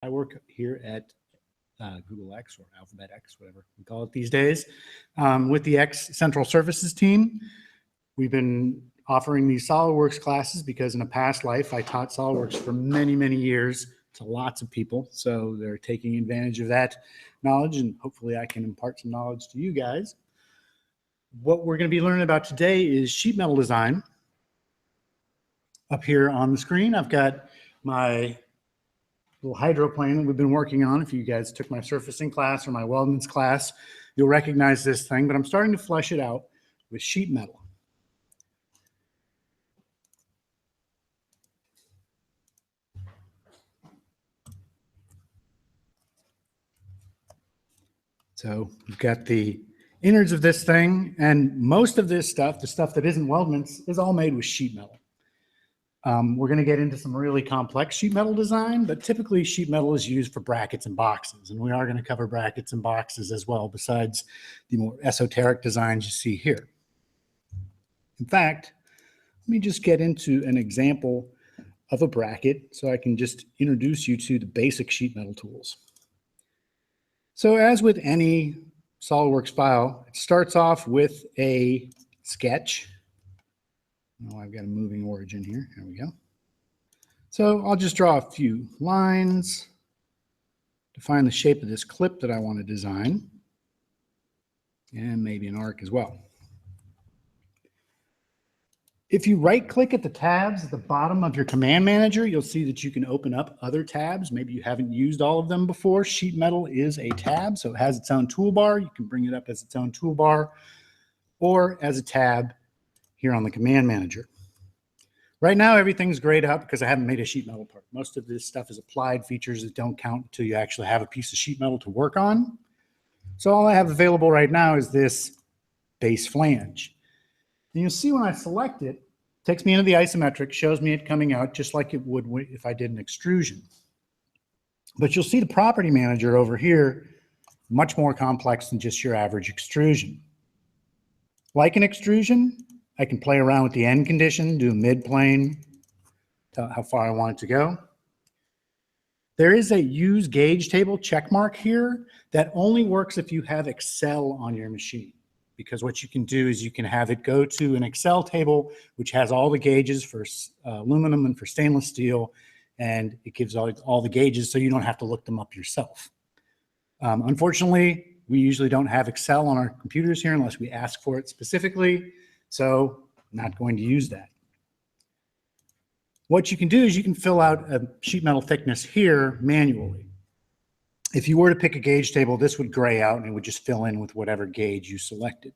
I work here at Google X or Alphabet X, whatever we call it these days, with the X Central Services team. We've been offering these SolidWorks classes because in a past life, I taught SolidWorks for many, many years to lots of people. So they're taking advantage of that knowledge, and hopefully I can impart some knowledge to you guys. What we're going to be learning about today is sheet metal design. Up here on the screen, I've got my little hydroplane that we've been working on. If you guys took my surfacing class or my weldments class, you'll recognize this thing, but I'm starting to flesh it out with sheet metal. So we've got the innards of this thing, and most of this stuff, the stuff that isn't weldments, is all made with sheet metal. We're going to get into some really complex sheet metal design, but typically sheet metal is used for brackets and boxes, and we are going to cover brackets and boxes as well, besides the more esoteric designs you see here. In fact, let me just get into an example of a bracket so I can just introduce you to the basic sheet metal tools. So as with any SolidWorks file, it starts off with a sketch. Oh, I've got a moving origin here. There we go. So I'll just draw a few lines, define the shape of this clip that I want to design, and maybe an arc as well. If you right-click at the tabs at the bottom of your command manager, you'll see that you can open up other tabs. Maybe you haven't used all of them before. Sheet metal is a tab, so it has its own toolbar. You can bring it up as its own toolbar or as a tab here on the command manager. Right now, everything's grayed up because I haven't made a sheet metal part. Most of this stuff is applied features that don't count until you actually have a piece of sheet metal to work on. So all I have available right now is this base flange. And you'll see when I select it, it takes me into the isometric, shows me it coming out just like it would if I did an extrusion. But you'll see the property manager over here, much more complex than just your average extrusion. Like an extrusion, I can play around with the end condition, do a mid-plane, tell how far I want it to go. There is a use gauge table check mark here that only works if you have Excel on your machine. Because what you can do is you can have it go to an Excel table, which has all the gauges for aluminum and for stainless steel, and it gives all the gauges so you don't have to look them up yourself. Unfortunately, we usually don't have Excel on our computers here unless we ask for it specifically, so I'm not going to use that. What you can do is you can fill out a sheet metal thickness here manually. If you were to pick a gauge table, this would gray out and it would just fill in with whatever gauge you selected.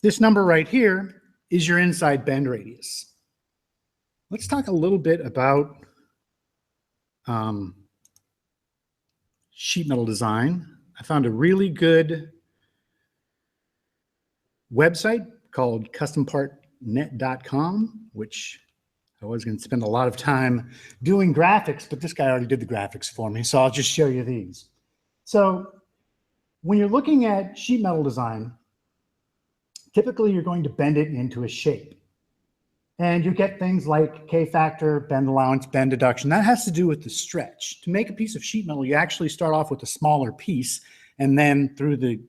This number right here is your inside bend radius. Let's talk a little bit about sheet metal design. I found a really good website called custompartnet.com, which I was going to spend a lot of time doing graphics, but this guy already did the graphics for me, so I'll just show you these. So when you're looking at sheet metal design, typically you're going to bend it into a shape. And you get things like K-factor, bend allowance, bend deduction. That has to do with the stretch. To make a piece of sheet metal, you actually start off with a smaller piece, and then through the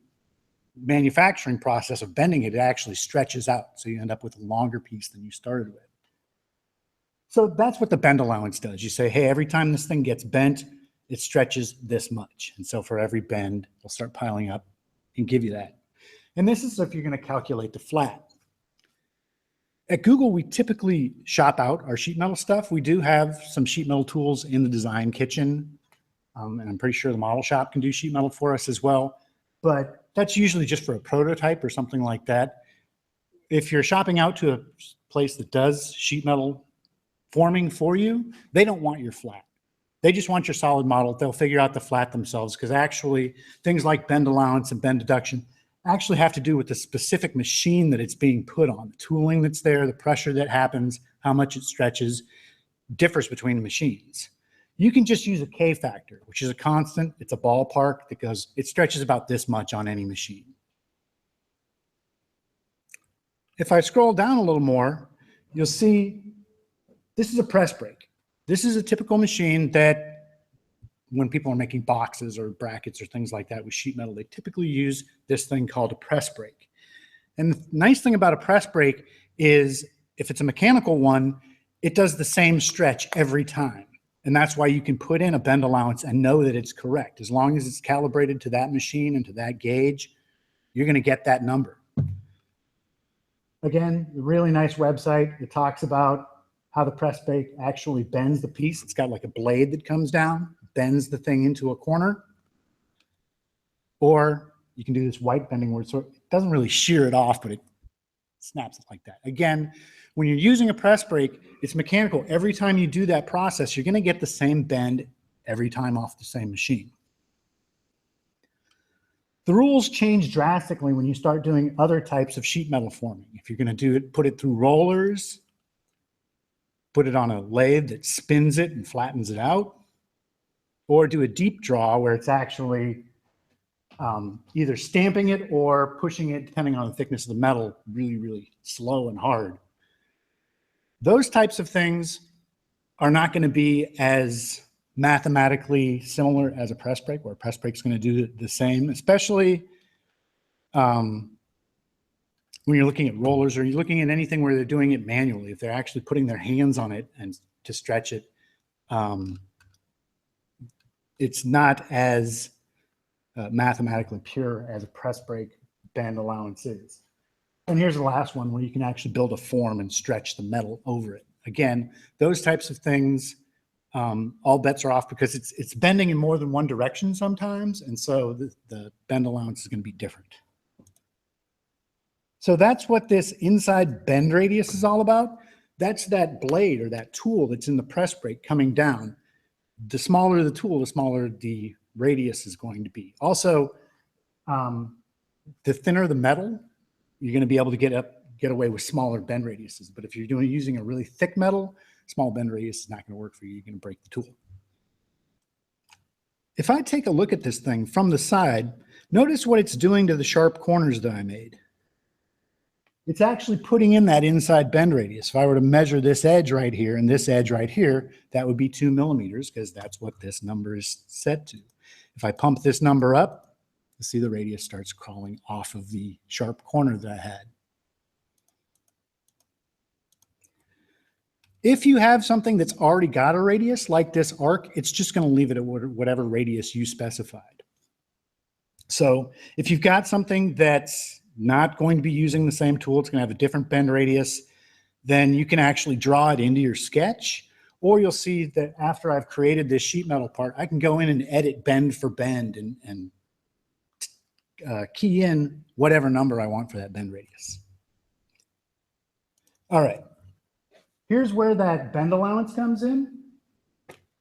manufacturing process of bending it, it actually stretches out. So you end up with a longer piece than you started with. So that's what the bend allowance does. You say, hey, every time this thing gets bent, it stretches this much. And so for every bend, it'll start piling up and give you that. And this is if you're going to calculate the flat. At Google, we typically shop out our sheet metal stuff. We do have some sheet metal tools in the design kitchen. And I'm pretty sure the model shop can do sheet metal for us as well. But that's usually just for a prototype or something like that. If you're shopping out to a place that does sheet metal forming for you, they don't want your flat. They just want your solid model. They'll figure out the flat themselves, because actually things like bend allowance and bend deduction actually have to do with the specific machine that it's being put on. The tooling that's there, the pressure that happens, how much it stretches, differs between the machines. You can just use a K-factor, which is a constant. It's a ballpark because it stretches about this much on any machine. If I scroll down a little more, you'll see this is a press brake. This is a typical machine that when people are making boxes or brackets or things like that with sheet metal, they typically use this thing called a press brake. And the nice thing about a press brake is if it's a mechanical one, it does the same stretch every time. And that's why you can put in a bend allowance and know that it's correct. As long as it's calibrated to that machine and to that gauge, you're going to get that number. Again, a really nice website. It talks about how the press brake actually bends the piece. It's got like a blade that comes down, bends the thing into a corner. Or you can do this white bending where it doesn't really shear it off, but it snaps it like that. Again, when you're using a press brake, it's mechanical. Every time you do that process, you're going to get the same bend every time off the same machine. The rules change drastically when you start doing other types of sheet metal forming. If you're going to put it through rollers, put it on a lathe that spins it and flattens it out, or do a deep draw where it's actually either stamping it or pushing it, depending on the thickness of the metal, really, really slow and hard. Those types of things are not going to be as mathematically similar as a press brake, where a press brake is going to do the same, especially when you're looking at rollers or you're looking at anything where they're doing it manually. If they're actually putting their hands on it and to stretch it, it's not as mathematically pure as a press brake bend allowance is. And here's the last one where you can actually build a form and stretch the metal over it. Again, those types of things, all bets are off because it's bending in more than one direction sometimes. And so the bend allowance is going to be different. So that's what this inside bend radius is all about. That's that blade or that tool that's in the press brake coming down. The smaller the tool, the smaller the radius is going to be. Also, the thinner the metal, you're going to be able to get away with smaller bend radiuses. But if you're using a really thick metal, small bend radius is not going to work for you. You're going to break the tool. If I take a look at this thing from the side, notice what it's doing to the sharp corners that I made. It's actually putting in that inside bend radius. If I were to measure this edge right here and this edge right here, that would be 2 millimeters because that's what this number is set to. If I pump this number up, you see the radius starts crawling off of the sharp corner that I had. If you have something that's already got a radius like this arc, it's just going to leave it at whatever radius you specified. So if you've got something that's not going to be using the same tool, it's going to have a different bend radius, then you can actually draw it into your sketch. Or you'll see that after I've created this sheet metal part, I can go in and edit bend for bend and key in whatever number I want for that bend radius. All right. Here's where that bend allowance comes in.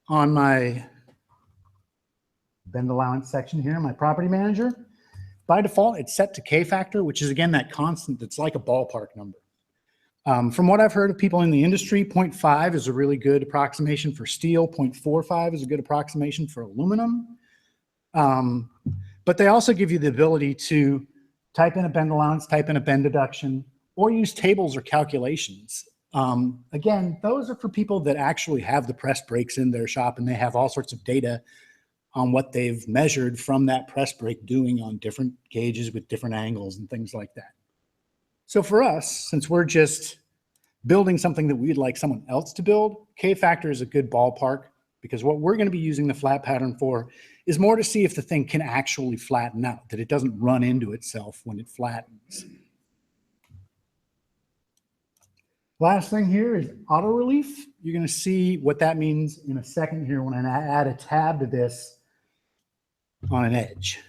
On my bend allowance section here, my property manager, by default, it's set to K factor, which is, again, that constant that's like a ballpark number. From what I've heard of people in the industry, 0.5 is a really good approximation for steel. 0.45 is a good approximation for aluminum. But they also give you the ability to type in a bend allowance, type in a bend deduction, or use tables or calculations. Again, those are for people that actually have the press brakes in their shop and they have all sorts of data on what they've measured from that press brake doing on different gauges with different angles and things like that. So for us, since we're just building something that we'd like someone else to build, K factor is a good ballpark because what we're going to be using the flat pattern for is more to see if the thing can actually flatten out, that it doesn't run into itself when it flattens. Last thing here is auto relief. You're going to see what that means in a second here when I add a tab to this on an edge.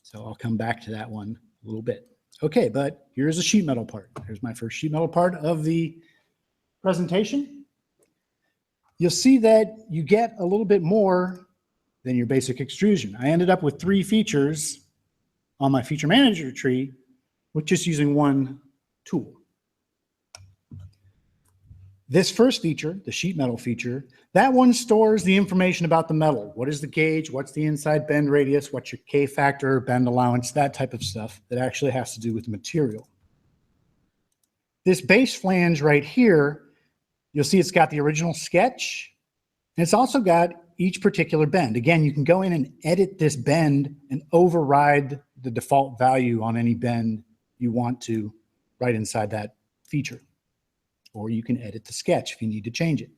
So I'll come back to that one a little bit. Okay, but here's a sheet metal part. Here's my first sheet metal part of the presentation. You'll see that you get a little bit more than your basic extrusion. I ended up with 3 features on my feature manager tree with just using one tool. This first feature, the sheet metal feature, that one stores the information about the metal. What is the gauge? What's the inside bend radius? What's your K factor, bend allowance, that type of stuff that actually has to do with the material. This base flange right here, you'll see it's got the original sketch. And it's also got each particular bend. Again, you can go in and edit this bend and override the default value on any bend you want to right inside that feature. Or you can edit the sketch if you need to change it.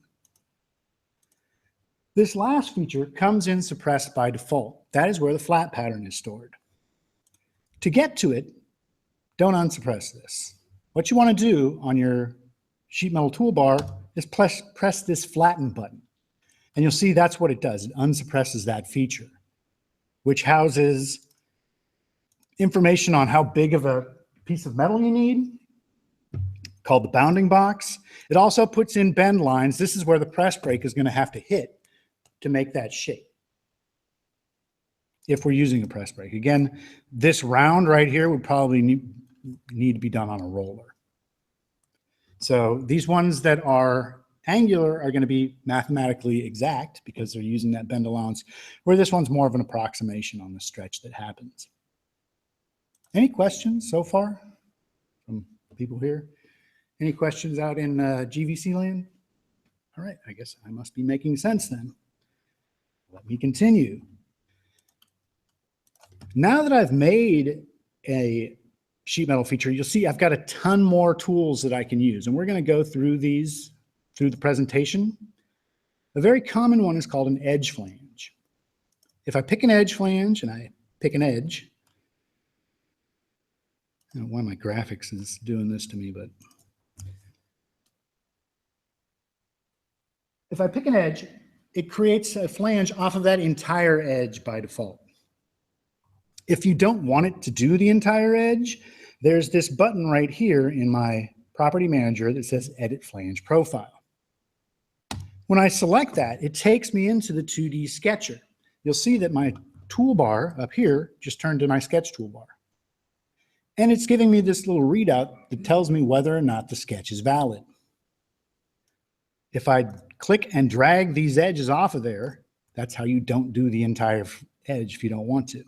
This last feature comes in suppressed by default. That is where the flat pattern is stored. To get to it, don't unsuppress this. What you want to do on your sheet metal toolbar is press this flatten button. And you'll see that's what it does. It unsuppresses that feature, which houses information on how big of a piece of metal you need, called the bounding box. It also puts in bend lines. This is where the press brake is going to have to hit to make that shape, if we're using a press brake. Again, this round right here would probably need to be done on a roller. So these ones that are angular are going to be mathematically exact because they're using that bend allowance, where this one's more of an approximation on the stretch that happens. Any questions so far from people here? Any questions out in GVC land? All right, I guess I must be making sense then. Let me continue. Now that I've made a sheet metal feature, you'll see I've got a ton more tools that I can use, and we're going to go through these through the presentation. A very common one is called an edge flange. If I pick an edge flange and I pick an edge, I don't know why my graphics is doing this to me, but if I pick an edge, it creates a flange off of that entire edge by default. If you don't want it to do the entire edge, there's this button right here in my property manager that says Edit Flange Profile. When I select that, it takes me into the 2D sketcher. You'll see that my toolbar up here just turned to my sketch toolbar. And it's giving me this little readout that tells me whether or not the sketch is valid. If I click and drag these edges off of there, that's how you don't do the entire edge if you don't want to.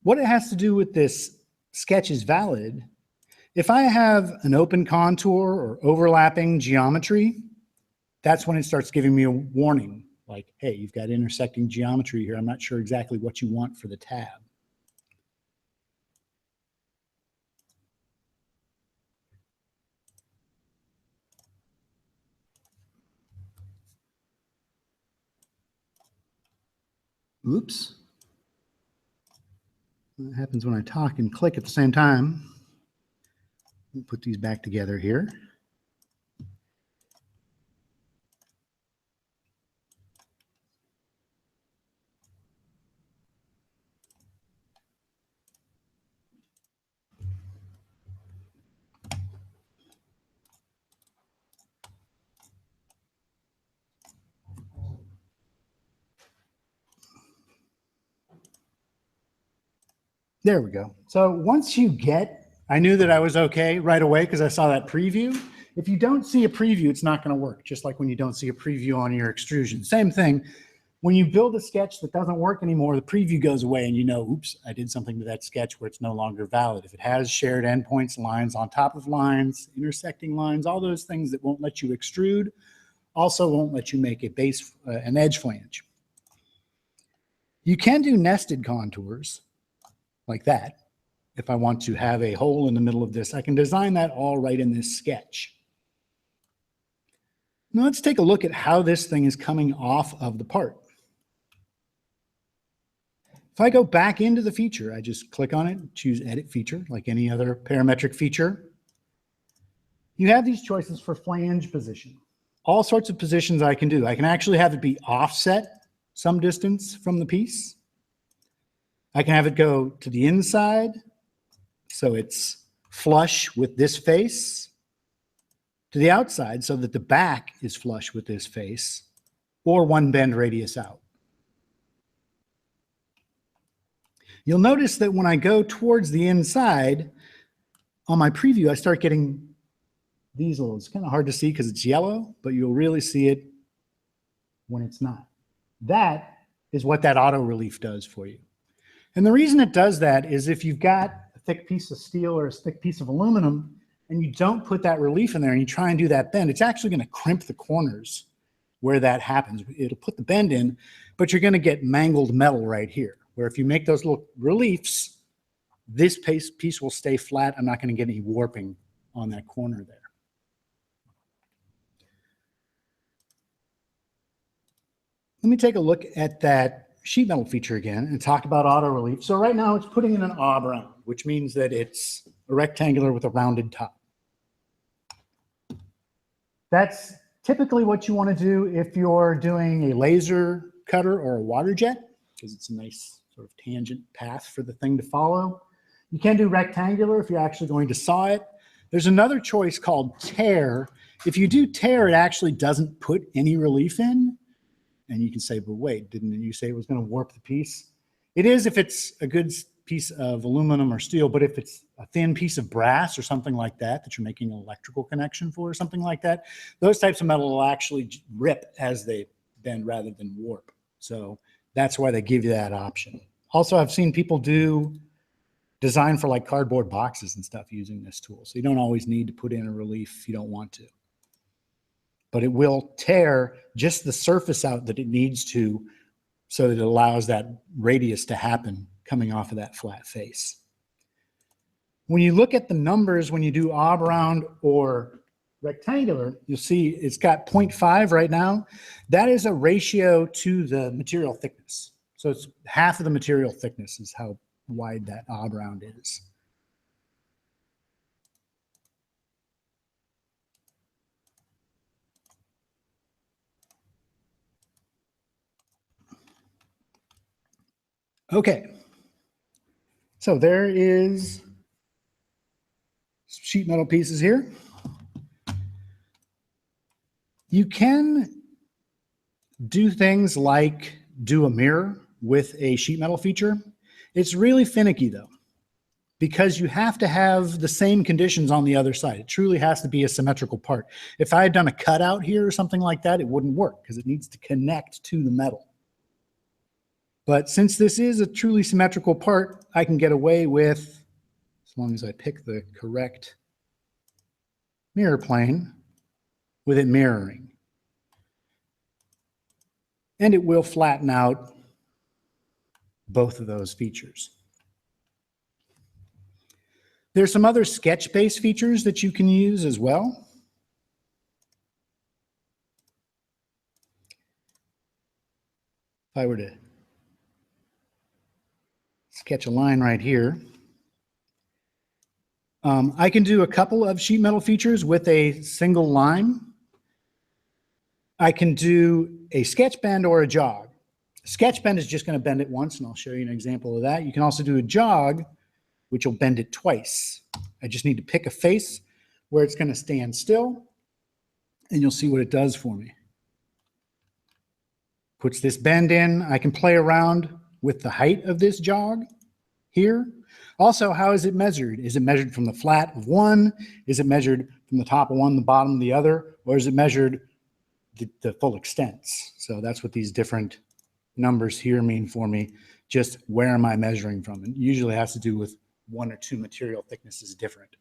What it has to do with this sketch is valid, if I have an open contour or overlapping geometry, that's when it starts giving me a warning, like, hey, you've got intersecting geometry here. I'm not sure exactly what you want for the tab. Oops. That happens when I talk and click at the same time. Let me put these back together here. There we go. So once you I knew that I was okay right away because I saw that preview. If you don't see a preview, it's not going to work, just like when you don't see a preview on your extrusion. Same thing. When you build a sketch that doesn't work anymore, the preview goes away and you know, oops, I did something to that sketch where it's no longer valid. If it has shared endpoints, lines on top of lines, intersecting lines, all those things that won't let you extrude, also won't let you make an edge flange. You can do nested contours like that. If I want to have a hole in the middle of this, I can design that all right in this sketch. Now let's take a look at how this thing is coming off of the part. If I go back into the feature, I just click on it, choose Edit Feature, like any other parametric feature. You have these choices for flange position. All sorts of positions I can do. I can actually have it be offset some distance from the piece. I can have it go to the inside, so it's flush with this face, to the outside so that the back is flush with this face, or one bend radius out. You'll notice that when I go towards the inside, on my preview, I start getting these little, it's kind of hard to see because it's yellow, but you'll really see it when it's not. That is what that auto relief does for you. And the reason it does that is if you've got a thick piece of steel or a thick piece of aluminum and you don't put that relief in there and you try and do that bend, it's actually going to crimp the corners where that happens. It'll put the bend in, but you're going to get mangled metal right here, where if you make those little reliefs, this piece will stay flat. I'm not going to get any warping on that corner there. Let me take a look at that sheet metal feature again and talk about auto relief. So right now it's putting in an ob round, which means that it's a rectangular with a rounded top. That's typically what you want to do if you're doing a laser cutter or a water jet, because it's a nice sort of tangent path for the thing to follow. You can do rectangular if you're actually going to saw it. There's another choice called tear. If you do tear, it actually doesn't put any relief in. And you can say, but wait, didn't you say it was going to warp the piece? It is if it's a good piece of aluminum or steel, but if it's a thin piece of brass or something like that, that you're making an electrical connection for or something like that, those types of metal will actually rip as they bend rather than warp. So that's why they give you that option. Also, I've seen people do design for like cardboard boxes and stuff using this tool. So you don't always need to put in a relief if you don't want to. But it will tear just the surface out that it needs to so that it allows that radius to happen coming off of that flat face. When you look at the numbers, when you do ob round or rectangular, you'll see it's got 0.5 right now. That is a ratio to the material thickness. So it's half of the material thickness is how wide that ob round is. Okay, so there is sheet metal pieces here. You can do things like do a mirror with a sheet metal feature. It's really finicky though, because you have to have the same conditions on the other side. It truly has to be a symmetrical part. If I had done a cutout here or something like that, it wouldn't work because it needs to connect to the metal. But since this is a truly symmetrical part, I can get away with, as long as I pick the correct mirror plane, with it mirroring. And it will flatten out both of those features. There's some other sketch-based features that you can use as well. If I were to sketch a line right here, I can do a couple of sheet metal features with a single line. I can do a sketch bend or a jog. Sketch bend is just going to bend it once, and I'll show you an example of that. You can also do a jog, which will bend it twice. I just need to pick a face where it's going to stand still, and you'll see what it does for me. Puts this bend in. I can play around with the height of this jog here. Also, how is it measured? Is it measured from the flat of one? Is it measured from the top of one, the bottom of the other? Or is it measured the full extents? So that's what these different numbers here mean for me. Just where am I measuring from? It usually has to do with one or two material thicknesses different.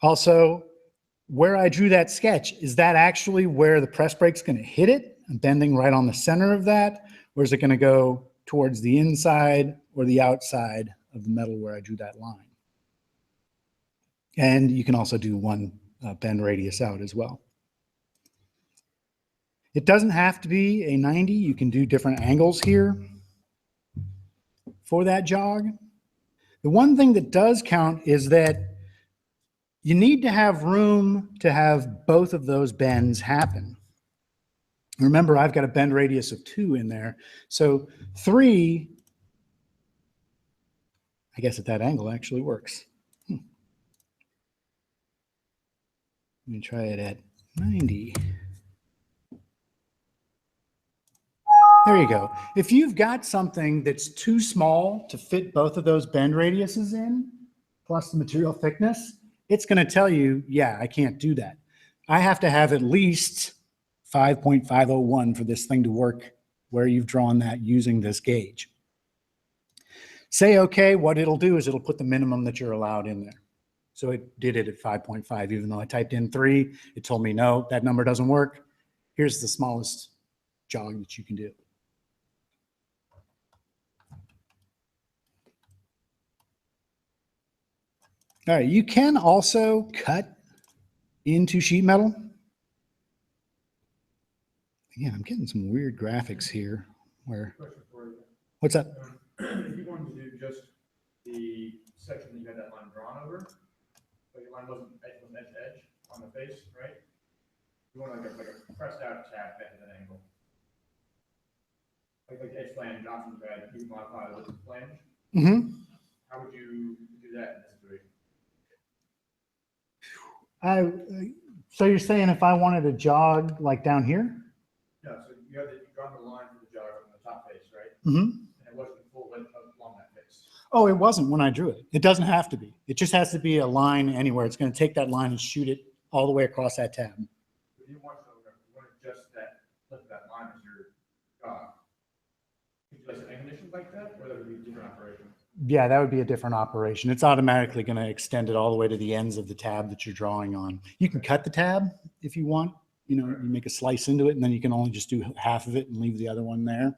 Also, where I drew that sketch, is that actually where the press brake's going to hit it? I'm bending right on the center of that, or is it going to go towards the inside or the outside of the metal where I drew that line? And you can also do one bend radius out as well. It doesn't have to be a 90. You can do different angles here for that jog. The one thing that does count is that you need to have room to have both of those bends happen. Remember, I've got a bend radius of 2 in there. So 3, I guess at that angle actually works. Let me try it at 90. There you go. If you've got something that's too small to fit both of those bend radiuses in, plus the material thickness, it's going to tell you, yeah, I can't do that. I have to have at least 5.501 for this thing to work where you've drawn that using this gauge. Say okay, what it'll do is it'll put the minimum that you're allowed in there. So it did it at 5.5, even though I typed in 3, it told me, no, that number doesn't work. Here's the smallest jog that you can do. All right, you can also cut into sheet metal. Again, I'm getting some weird graphics here. What's that? If you wanted to do just the section that you had that line drawn over, but your line wasn't edge to edge on the face, right? You want like a pressed out tab at that angle. Like the edge flange options you had, you can modify the flange. Mm-hmm. How would you do that in this situation? So you're saying if I wanted to jog like down here? No, so you drawn the line for the jog on the top face, right? Mm-hmm. And it wasn't full width along that face. Oh, it wasn't when I drew it. It doesn't have to be. It just has to be a line anywhere. It's going to take that line and shoot it all the way across that tab. If you want just that flip that line as your jog, could you place an air condition like that, or that would be a different operation? Yeah, that would be a different operation. It's automatically going to extend it all the way to the ends of the tab that you're drawing on. You can cut the tab if you want. You know, you make a slice into it, and then you can only just do half of it and leave the other one there.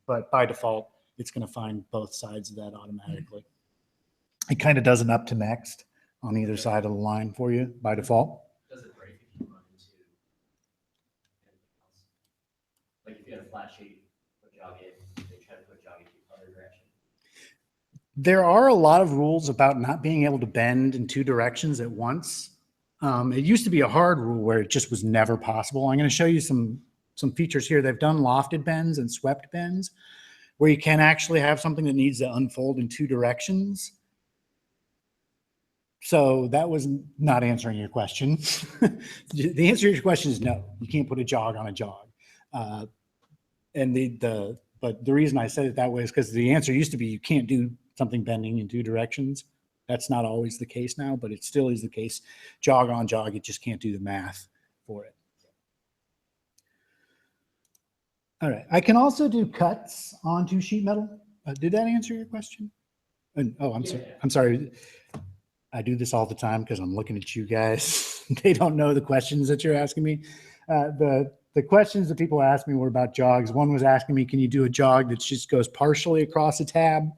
But by default, it's going to find both sides of that automatically. It kind of does an up to next on either side of the line for you by default. Does it break if you run into anything else? Like if you had a flat sheet, put jog in, they try to put jog in the other direction. There are a lot of rules about not being able to bend in 2 directions at once. It used to be a hard rule where it just was never possible. I'm going to show you some features here. They've done lofted bends and swept bends where you can actually have something that needs to unfold in 2 directions. So that was not answering your question. The answer to your question is no. You can't put a jog on a jog. But the reason I said it that way is because the answer used to be you can't do something bending in 2 directions. That's not always the case now, but it still is the case. Jog on jog, it just can't do the math for it. All right, I can also do cuts onto sheet metal. Did that answer your question? Oh, I'm sorry. I do this all the time because I'm looking at you guys. They don't know the questions that you're asking me. The questions that people asked me were about jogs. One was asking me, can you do a jog that just goes partially across a tab?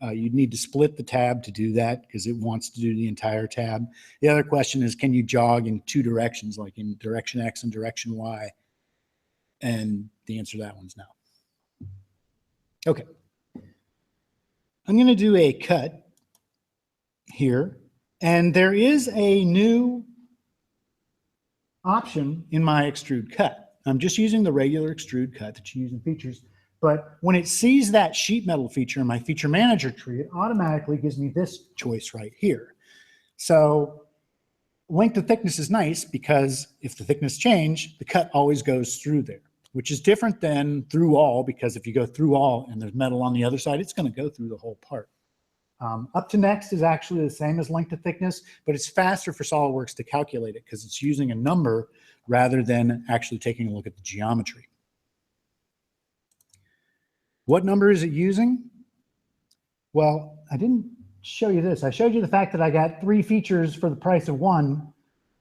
You'd need to split the tab to do that because it wants to do the entire tab. The other question is, can you jog in 2 directions, like in direction X and direction Y? And the answer to that one's no. Okay. I'm going to do a cut here. And there is a new option in my extrude cut. I'm just using the regular extrude cut that you use in features. But when it sees that sheet metal feature in my feature manager tree, it automatically gives me this choice right here. So length to thickness is nice because if the thickness change, the cut always goes through there, which is different than through all, because if you go through all and there's metal on the other side, it's going to go through the whole part. Up to next is actually the same as length to thickness, but it's faster for SolidWorks to calculate it because it's using a number rather than actually taking a look at the geometry. What number is it using? Well, I didn't show you this. I showed you the fact that I got 3 features for the price of 1.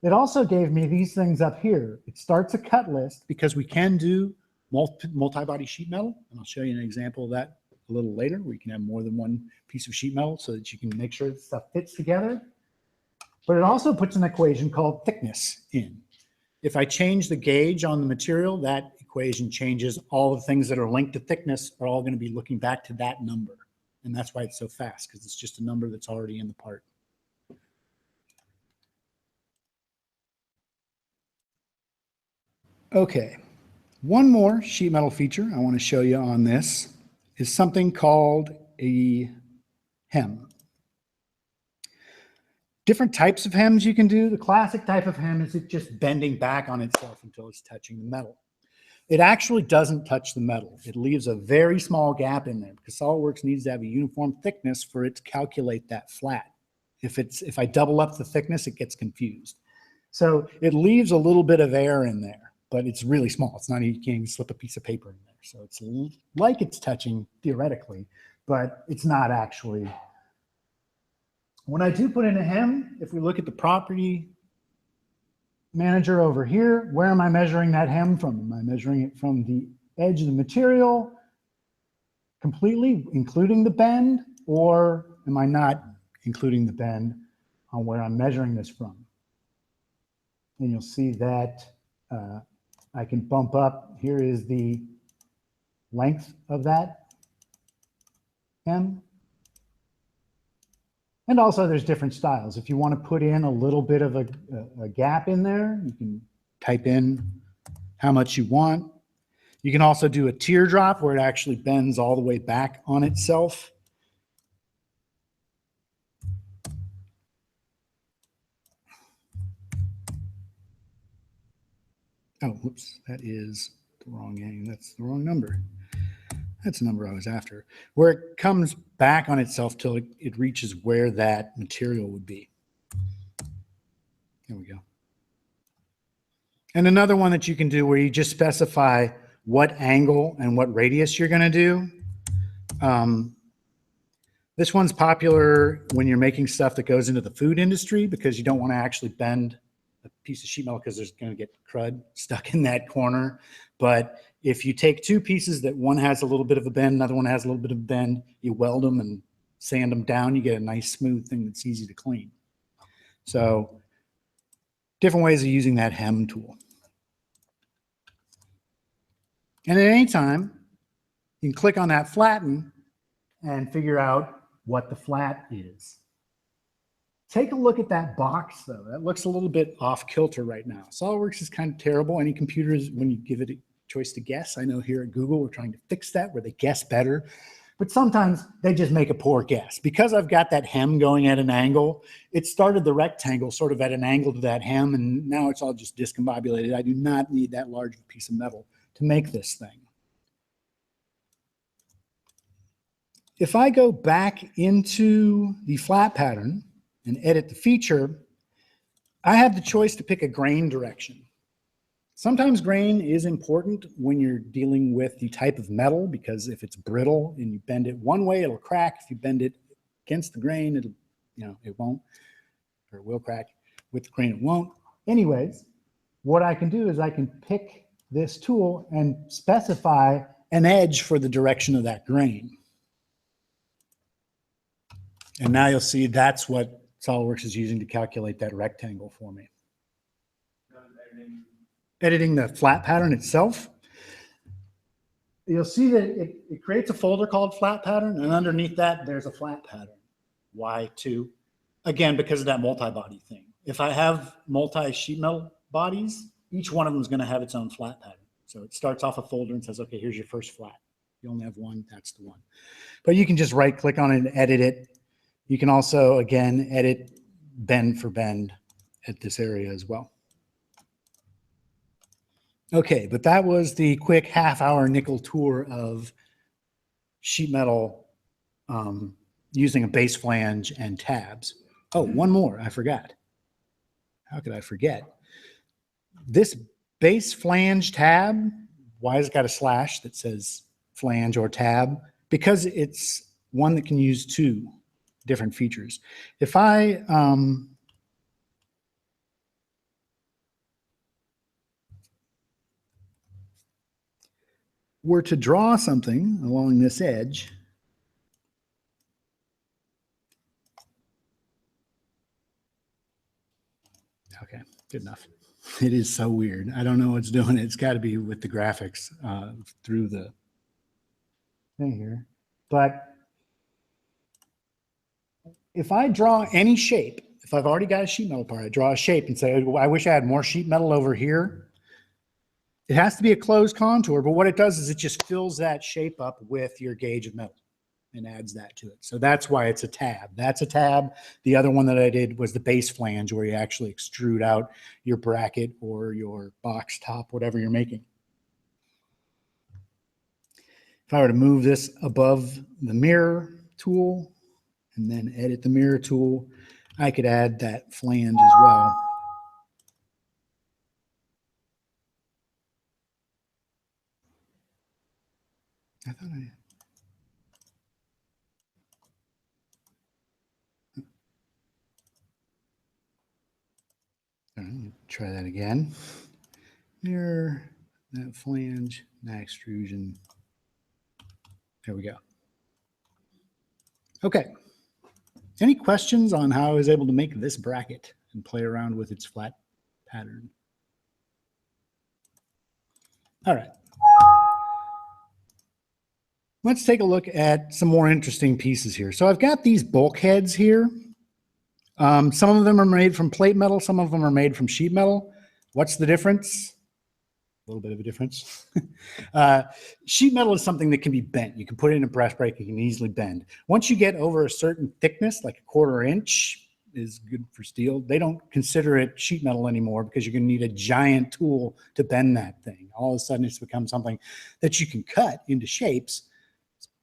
It also gave me these things up here. It starts a cut list because we can do multi-body sheet metal, and I'll show you an example of that a little later, where you can have more than one piece of sheet metal so that you can make sure that stuff fits together. But it also puts an equation called thickness in. If I change the gauge on the material, that equation changes. All the things that are linked to thickness are all going to be looking back to that number. And that's why it's so fast, because it's just a number that's already in the part. Okay, one more sheet metal feature I want to show you on this is something called a hem. Different types of hems you can do. The classic type of hem is it just bending back on itself until it's touching the metal. It actually doesn't touch the metal. It leaves a very small gap in there because SolidWorks needs to have a uniform thickness for it to calculate that flat. If I double up the thickness, it gets confused. So it leaves a little bit of air in there, but it's really small. It's not, you can't even slip a piece of paper in there. So it's like it's touching theoretically, but it's not actually When I do put in a hem, if we look at the property manager over here, where am I measuring that hem from? Am I measuring it from the edge of the material completely, including the bend, or am I not including the bend on where I'm measuring this from? And you'll see that I can bump up. Here is the length of that hem. And also there's different styles. If you want to put in a little bit of a gap in there, you can type in how much you want. You can also do a teardrop where it actually bends all the way back on itself. Oh, whoops, that is the wrong angle. That's the wrong number. That's the number I was after. Where it comes back on itself till it reaches where that material would be. There we go. And another one that you can do where you just specify what angle and what radius you're going to do. This one's popular when you're making stuff that goes into the food industry because you don't want to actually bend a piece of sheet metal because there's going to get crud stuck in that corner. But if you take two pieces that one has a little bit of a bend, another one has a little bit of a bend, you weld them and sand them down, you get a nice smooth thing that's easy to clean. So different ways of using that hem tool. And at any time, you can click on that flatten and figure out what the flat is. Take a look at that box though. That looks a little bit off kilter right now. SolidWorks is kind of terrible. Any computers, when you give it a choice to guess, I know here at Google, we're trying to fix that where they guess better, but sometimes they just make a poor guess. Because I've got that hem going at an angle, it started the rectangle sort of at an angle to that hem, and now it's all just discombobulated. I do not need that large of a piece of metal to make this thing. If I go back into the flat pattern and edit the feature, I have the choice to pick a grain direction. Sometimes grain is important when you're dealing with the type of metal, because if it's brittle and you bend it one way, it'll crack. If you bend it against the grain, it'll, it won't, or it will crack. With the grain, it won't. Anyways, what I can do is I can pick this tool and specify an edge for the direction of that grain. And now you'll see that's what SolidWorks is using to calculate that rectangle for me. Editing the flat pattern itself, you'll see that it creates a folder called flat pattern, and underneath that, there's a flat pattern. Why 2? Again, because of that multi-body thing. If I have multi-sheet metal bodies, each one of them is going to have its own flat pattern. So it starts off a folder and says, okay, here's your first flat. You only have one, that's the one. But you can just right click on it and edit it. You can also, again, edit bend for bend at this area as well. Okay, but that was the quick half-hour nickel tour of sheet metal using a base flange and tabs. Oh, one more, I forgot. How could I forget? This base flange tab, why has it got a slash that says flange or tab? Because it's one that can use 2 different features. If I were to draw something along this edge, okay, good enough. It is so weird. I don't know what's doing it. It's got to be with the graphics through the thing here. But if I draw any shape, if I've already got a sheet metal part, I draw a shape and say, I wish I had more sheet metal over here. It has to be a closed contour, but what it does is it just fills that shape up with your gauge of metal and adds that to it. So that's why it's a tab. That's a tab. The other one that I did was the base flange, where you actually extrude out your bracket or your box top, whatever you're making. If I were to move this above the mirror tool and then edit the mirror tool, I could add that flange as well. I thought I... try that again. Mirror, that flange, that extrusion. There we go. Okay. Any questions on how I was able to make this bracket and play around with its flat pattern? All right. Let's take a look at some more interesting pieces here. So I've got these bulkheads here. Some of them are made from plate metal. Some of them are made from sheet metal. What's the difference? A little bit of a difference. Sheet metal is something that can be bent. You can put it in a press brake. You can easily bend. Once you get over a certain thickness, like a 1/4 inch is good for steel, they don't consider it sheet metal anymore because you're going to need a giant tool to bend that thing. All of a sudden, it's become something that you can cut into shapes,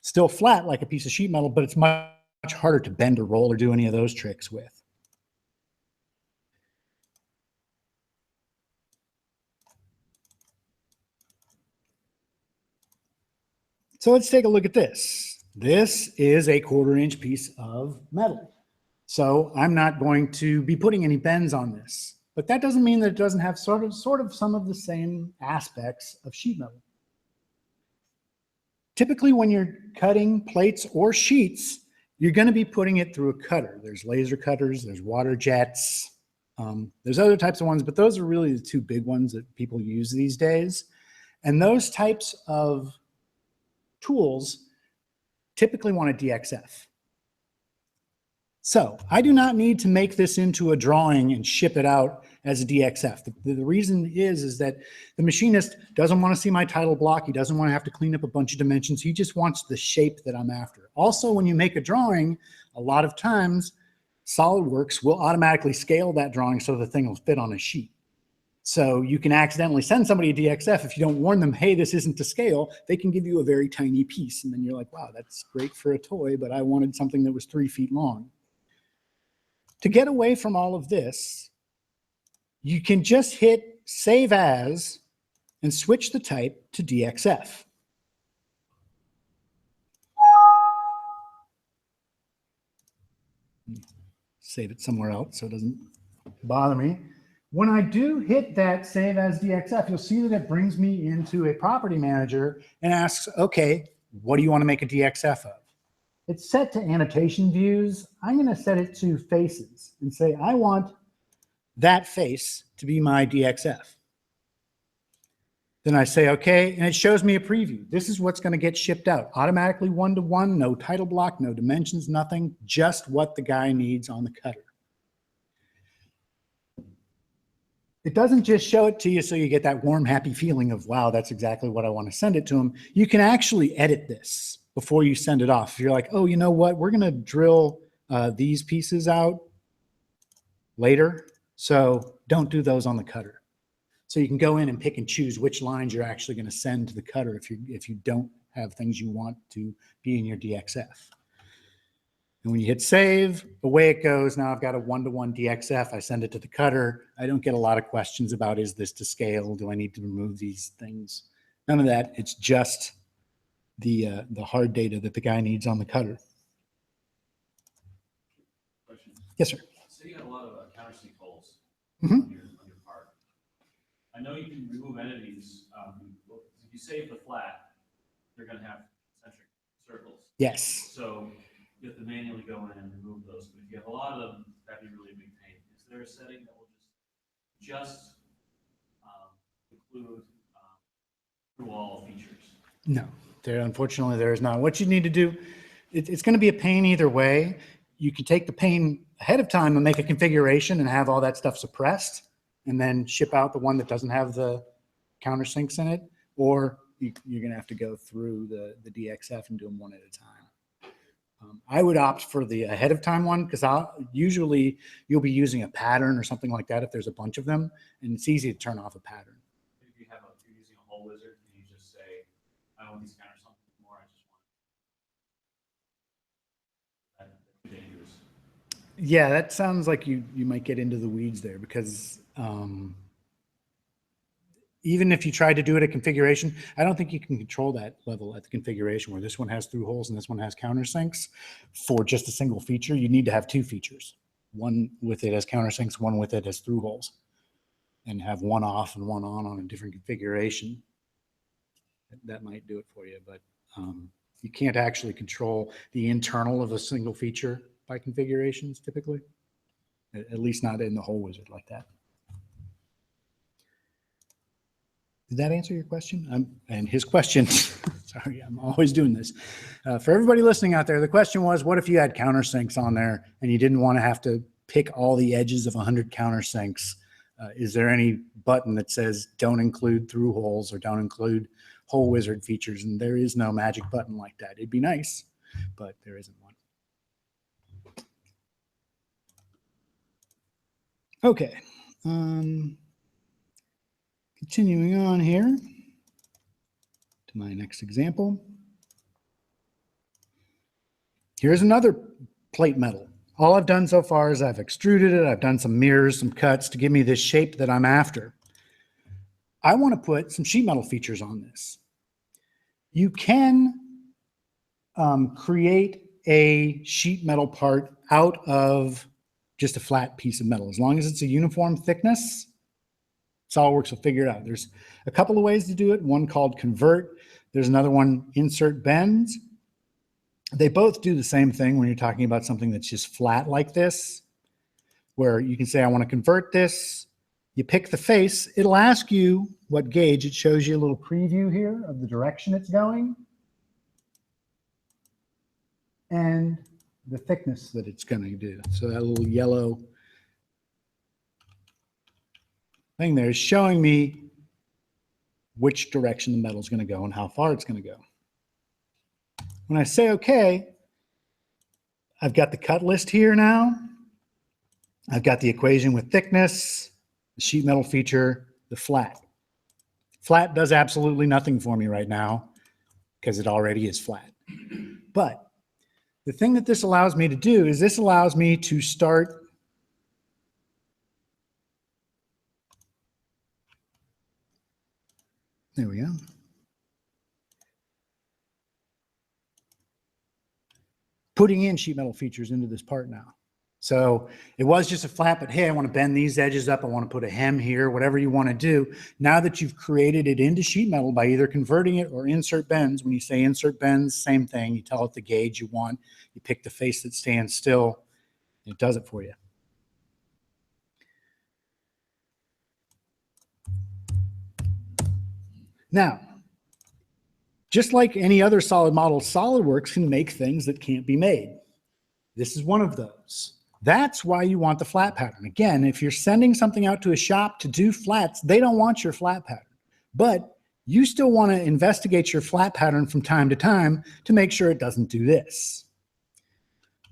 still flat like a piece of sheet metal, but it's much harder to bend or roll or do any of those tricks with. So let's take a look at this. This is a 1/4 inch piece of metal. So I'm not going to be putting any bends on this, but that doesn't mean that it doesn't have sort of some of the same aspects of sheet metal. Typically, when you're cutting plates or sheets, you're going to be putting it through a cutter. There's laser cutters, there's water jets, there's other types of ones, but those are really the two big ones that people use these days. And those types of tools typically want a DXF. So I do not need to make this into a drawing and ship it out as a DXF. The reason is that the machinist doesn't want to see my title block. He doesn't want to have to clean up a bunch of dimensions. He just wants the shape that I'm after. Also, when you make a drawing, a lot of times SolidWorks will automatically scale that drawing so the thing will fit on a sheet. So you can accidentally send somebody a DXF. If you don't warn them, hey, this isn't to scale, they can give you a very tiny piece. And then you're like, wow, that's great for a toy, but I wanted something that was 3 feet long. To get away from all of this, you can just hit Save As and switch the type to DXF. Save it somewhere else so it doesn't bother me. When I do hit that Save As DXF, you'll see that it brings me into a property manager and asks, okay, what do you want to make a DXF of? It's set to annotation views. I'm going to set it to faces and say, I want that face to be my DXF. Then I say, okay, and it shows me a preview. This is what's going to get shipped out. Automatically 1-to-1, no title block, no dimensions, nothing, just what the guy needs on the cutter. It doesn't just show it to you so you get that warm, happy feeling of, wow, that's exactly what I want to send it to him. You can actually edit this before you send it off. If you're like, oh, you know what? We're going to drill these pieces out later, so don't do those on the cutter. So you can go in and pick and choose which lines you're actually going to send to the cutter if you don't have things you want to be in your DXF. And when you hit save, away it goes. Now I've got a 1-to-1 DXF. I send it to the cutter. I don't get a lot of questions about, is this to scale? Do I need to remove these things? None of that. It's just the hard data that the guy needs on the cutter. Question. Yes, sir. So you got a lot of countersink holes Mm-hmm. on your part. I know you can remove entities. If you save the flat, they're going to have concentric circles. Yes. So you have to manually go in and remove those. But if you have a lot of them, that'd be really big pain. Is there a setting that will just include through all features? No, unfortunately there is not. What you need to do, it's going to be a pain either way. You can take the pain ahead of time and make a configuration and have all that stuff suppressed and then ship out the one that doesn't have the countersinks in it, or you're going to have to go through the DXF and do them one at a time. I would opt for the ahead of time one because usually you'll be using a pattern or something like that if there's a bunch of them, and it's easy to turn off a pattern. If you're using a whole wizard, can you just say, I want these countersinks more, I just want that's dangerous. Yeah, that sounds like you might get into the weeds there because even if you try to do it at configuration, I don't think you can control that level at the configuration where this one has through holes and this one has countersinks for just a single feature. You need to have 2 features, one with it as countersinks, one with it as through holes. and have one off and one on a different configuration. That might do it for you, but you can't actually control the internal of a single feature by configurations typically, at least not in the whole wizard like that. Did that answer your question? And his question, sorry, I'm always doing this. For everybody listening out there, the question was, what if you had countersinks on there and you didn't want to have to pick all the edges of 100 countersinks? Is there any button that says don't include through holes or don't include whole wizard features? And there is no magic button like that. It'd be nice, but there isn't one. Okay. Continuing on here to my next example. Here's another plate metal. All I've done so far is I've extruded it. I've done some mirrors, some cuts to give me this shape that I'm after. I want to put some sheet metal features on this. You can create a sheet metal part out of just a flat piece of metal. As long as it's a uniform thickness, SolidWorks will figure it out. There's a couple of ways to do it. One called convert. There's another one, insert bends. They both do the same thing when you're talking about something that's just flat like this, where you can say, I want to convert this. You pick the face. It'll ask you what gauge. It shows you a little preview here of the direction it's going and the thickness that it's going to do. So that little yellow thing there is showing me which direction the metal is going to go and how far it's going to go. When I say okay, I've got the cut list here now. I've got the equation with thickness, the sheet metal feature, the flat. Flat does absolutely nothing for me right now because it already is flat. But the thing that this allows me to do is this allows me to start there we go. Putting in sheet metal features into this part now. So it was just a flat, but hey, I want to bend these edges up. I want to put a hem here, whatever you want to do. Now that you've created it into sheet metal by either converting it or insert bends, when you say insert bends, same thing. You tell it the gauge you want. You pick the face that stands still. And it does it for you. Now, just like any other solid model, SolidWorks can make things that can't be made. This is one of those. That's why you want the flat pattern. Again, if you're sending something out to a shop to do flats, they don't want your flat pattern. But you still want to investigate your flat pattern from time to time to make sure it doesn't do this.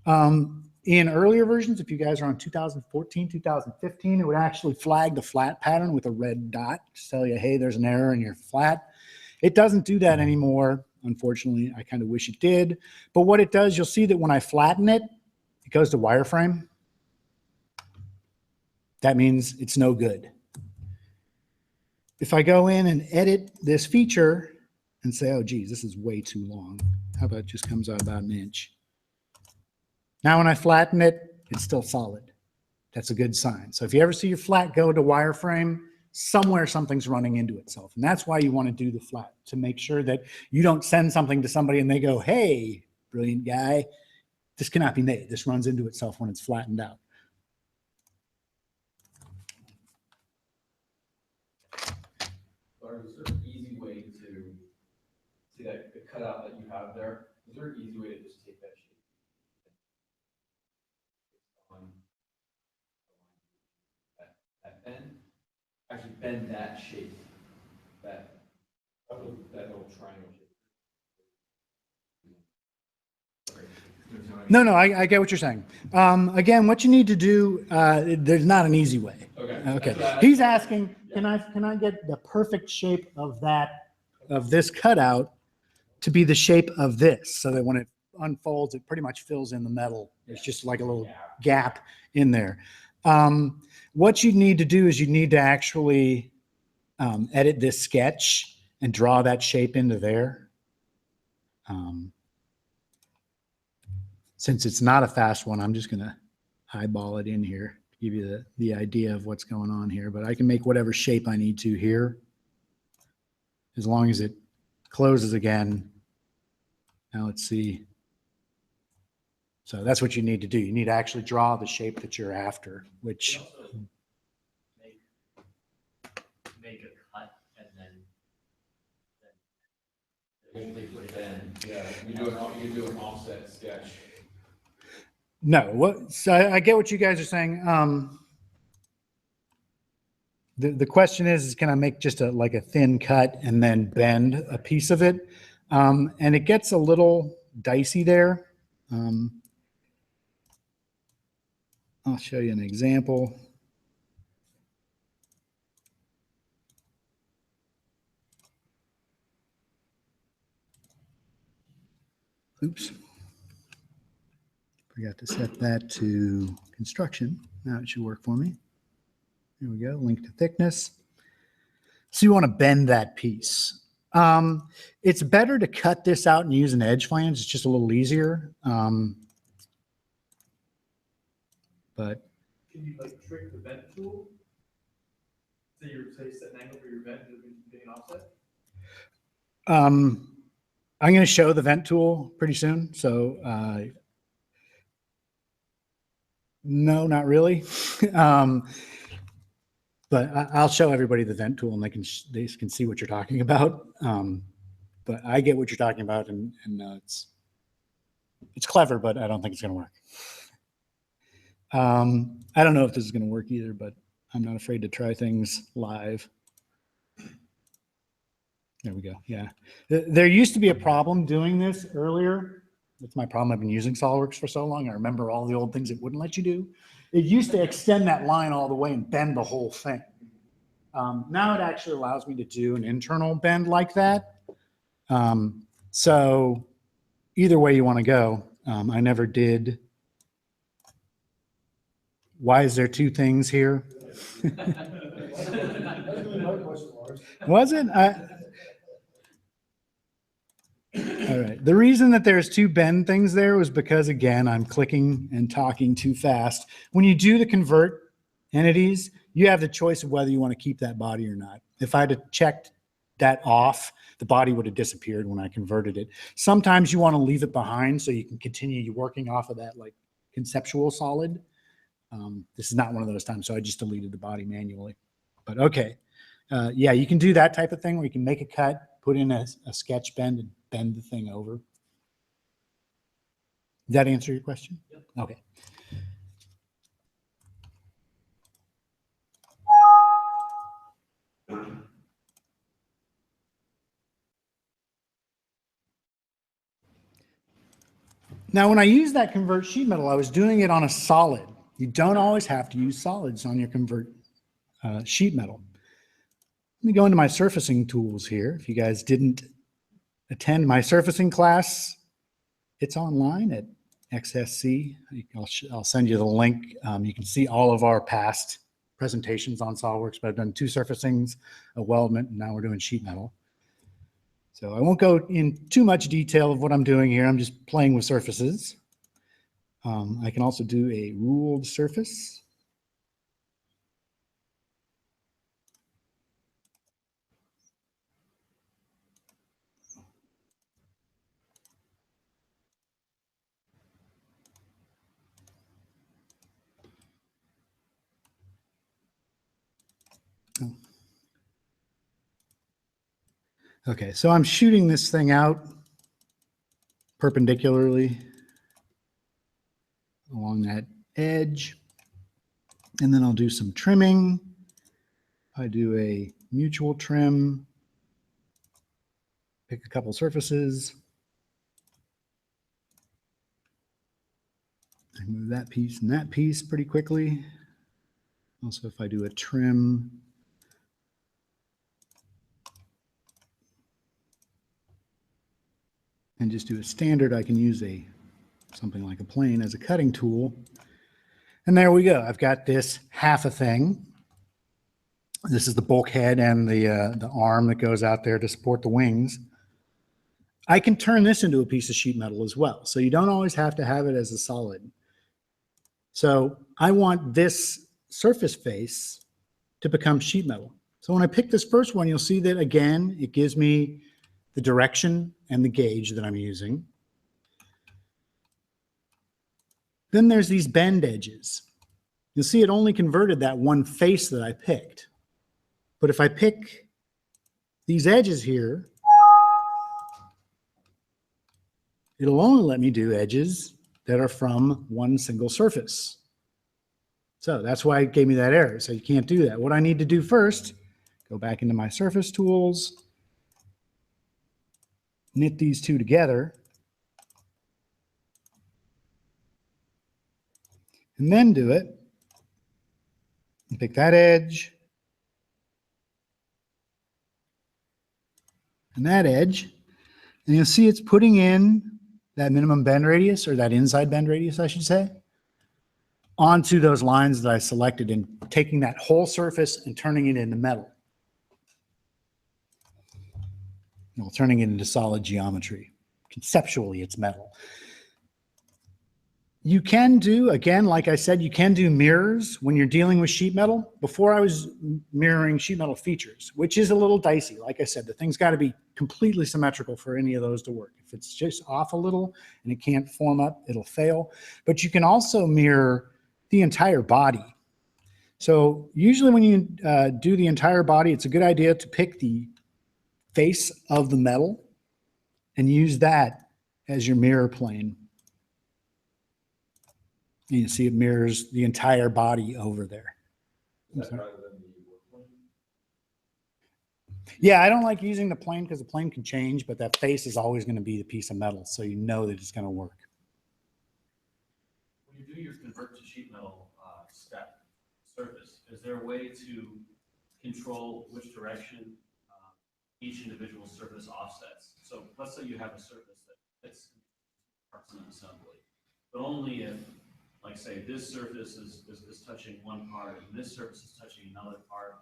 In earlier versions, if you guys are on 2014, 2015, it would actually flag the flat pattern with a red dot to tell you, hey, there's an error in your flat. It doesn't do that anymore. Unfortunately, I kind of wish it did. But what it does, you'll see that when I flatten it, it goes to wireframe. That means it's no good. If I go in and edit this feature and say, oh, geez, this is way too long. How about it just comes out about an inch? Now, when I flatten it, it's still solid. That's a good sign. So if you ever see your flat go to wireframe, somewhere something's running into itself. And that's why you want to do the flat, to make sure that you don't send something to somebody and they go, hey, brilliant guy, this cannot be made. This runs into itself when it's flattened out. Is there an easy way to see that the cutout that you have there? Is there an easy way to just take that shape on that bend? Actually bend that shape, that little triangle shape. No, I get what you're saying. Again, what you need to do, there's not an easy way. Okay. He's asking, can I get the perfect shape of this cutout to be the shape of this, so that when it unfolds, it pretty much fills in the metal. It's just like a little gap in there. What you need to do is you need to actually edit this sketch and draw that shape into there. Since it's not a fast one, I'm just going to eyeball it in here to give you the idea of what's going on here, but I can make whatever shape I need to here, as long as it closes again. Now let's see. So that's what you need to do. You need to actually draw the shape that you're after, which You also make a cut and then only put it in. Yeah, you can do an offset sketch. no. What? So I get what you guys are saying. The question is can I make just like a thin cut and then bend a piece of it? And it gets a little dicey there. I'll show you an example. Oops. Forgot to set that to construction. Now it should work for me. There we go, link to thickness. So you want to bend that piece. It's better to cut this out and use an edge flange. It's just a little easier. But Can you like trick the vent tool? Say set an angle for your vent to be an offset? I'm going to show the vent tool pretty soon. So no, not really. But I'll show everybody the vent tool and they can see what you're talking about. But I get what you're talking about, and it's clever, but I don't think it's going to work. I don't know if this is going to work either, but I'm not afraid to try things live. There we go. Yeah. There used to be a problem doing this earlier. That's my problem. I've been using SolidWorks for so long. I remember all the old things it wouldn't let you do. It used to extend that line all the way and bend the whole thing. Now it actually allows me to do an internal bend like that. So either way you want to go, I never did. Why is there two things here? Was it? All right. The reason that there's two bend things there was because, again, I'm clicking and talking too fast. When you do the convert entities, you have the choice of whether you want to keep that body or not. If I had checked that off, the body would have disappeared when I converted it. Sometimes you want to leave it behind so you can continue working off of that like conceptual solid. This is not one of those times, so I just deleted the body manually. But okay. Yeah, you can do that type of thing where you can make a cut, put in a sketch bend, and bend the thing over. Did that answer your question? Yep. Okay. Now, when I used that convert sheet metal, I was doing it on a solid. You don't always have to use solids on your convert sheet metal. Let me go into my surfacing tools here. If you guys didn't attend my surfacing class, it's online at XSC. I'll send you the link. You can see all of our past presentations on SolidWorks, but I've done 2 surfacings, a weldment, and now we're doing sheet metal. So I won't go in too much detail of what I'm doing here. I'm just playing with surfaces. I can also do a ruled surface. Okay, so I'm shooting this thing out perpendicularly along that edge, and then I'll do some trimming. I do a mutual trim, pick a couple surfaces. I move that piece and that piece pretty quickly. Also, if I do a trim, and just do a standard, I can use something like a plane as a cutting tool. And there we go. I've got this half a thing. This is the bulkhead and the arm that goes out there to support the wings. I can turn this into a piece of sheet metal as well. So you don't always have to have it as a solid. So I want this surface face to become sheet metal. So when I pick this first one, you'll see that again, it gives me the direction and the gauge that I'm using. Then there's these bend edges. You'll see it only converted that one face that I picked. But if I pick these edges here, it'll only let me do edges that are from one single surface. So that's why it gave me that error. So you can't do that. What I need to do first, go back into my surface tools, knit these two together, and then do it. And pick that edge and that edge. And you'll see it's putting in that minimum bend radius, or that inside bend radius, I should say, onto those lines that I selected and taking that whole surface and turning it into metal. Well, turning it into solid geometry. Conceptually, it's metal. You can do, again, like I said, you can do mirrors when you're dealing with sheet metal. Before I was mirroring sheet metal features, which is a little dicey. Like I said, the thing's got to be completely symmetrical for any of those to work. If it's just off a little and it can't form up, it'll fail. But you can also mirror the entire body. So usually when you do the entire body, it's a good idea to pick the face of the metal and use that as your mirror plane. And you see it mirrors the entire body over there. Yeah, I don't like using the plane because the plane can change, but that face is always going to be the piece of metal, so you know that it's going to work. When you do your convert to sheet metal step surface, is there a way to control which direction each individual surface offsets? So let's say you have a surface that fits parts of an assembly, but only if, like say, this surface is touching one part and this surface is touching another part.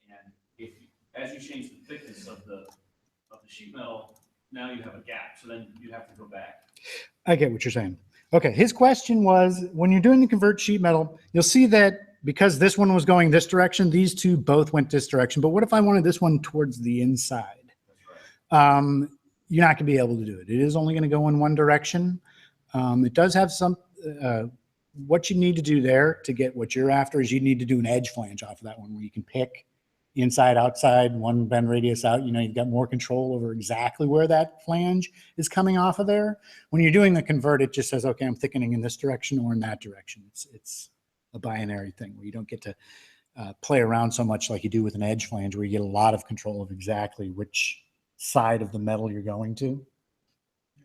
And if as you change the thickness of the sheet metal, now you have a gap. So then you have to go back. I get what you're saying. Okay, his question was, when you're doing the convert sheet metal, you'll see that because this one was going this direction, these two both went this direction. But what if I wanted this one towards the inside? That's right. You're not going to be able to do it. It is only going to go in one direction. It does have some, what you need to do there to get what you're after is you need to do an edge flange off of that one where you can pick inside, outside, one bend radius out. You know, you've got more control over exactly where that flange is coming off of there. When you're doing the convert, it just says, okay, I'm thickening in this direction or in that direction. It's a binary thing where you don't get to play around so much like you do with an edge flange, where you get a lot of control of exactly which side of the metal you're going to. You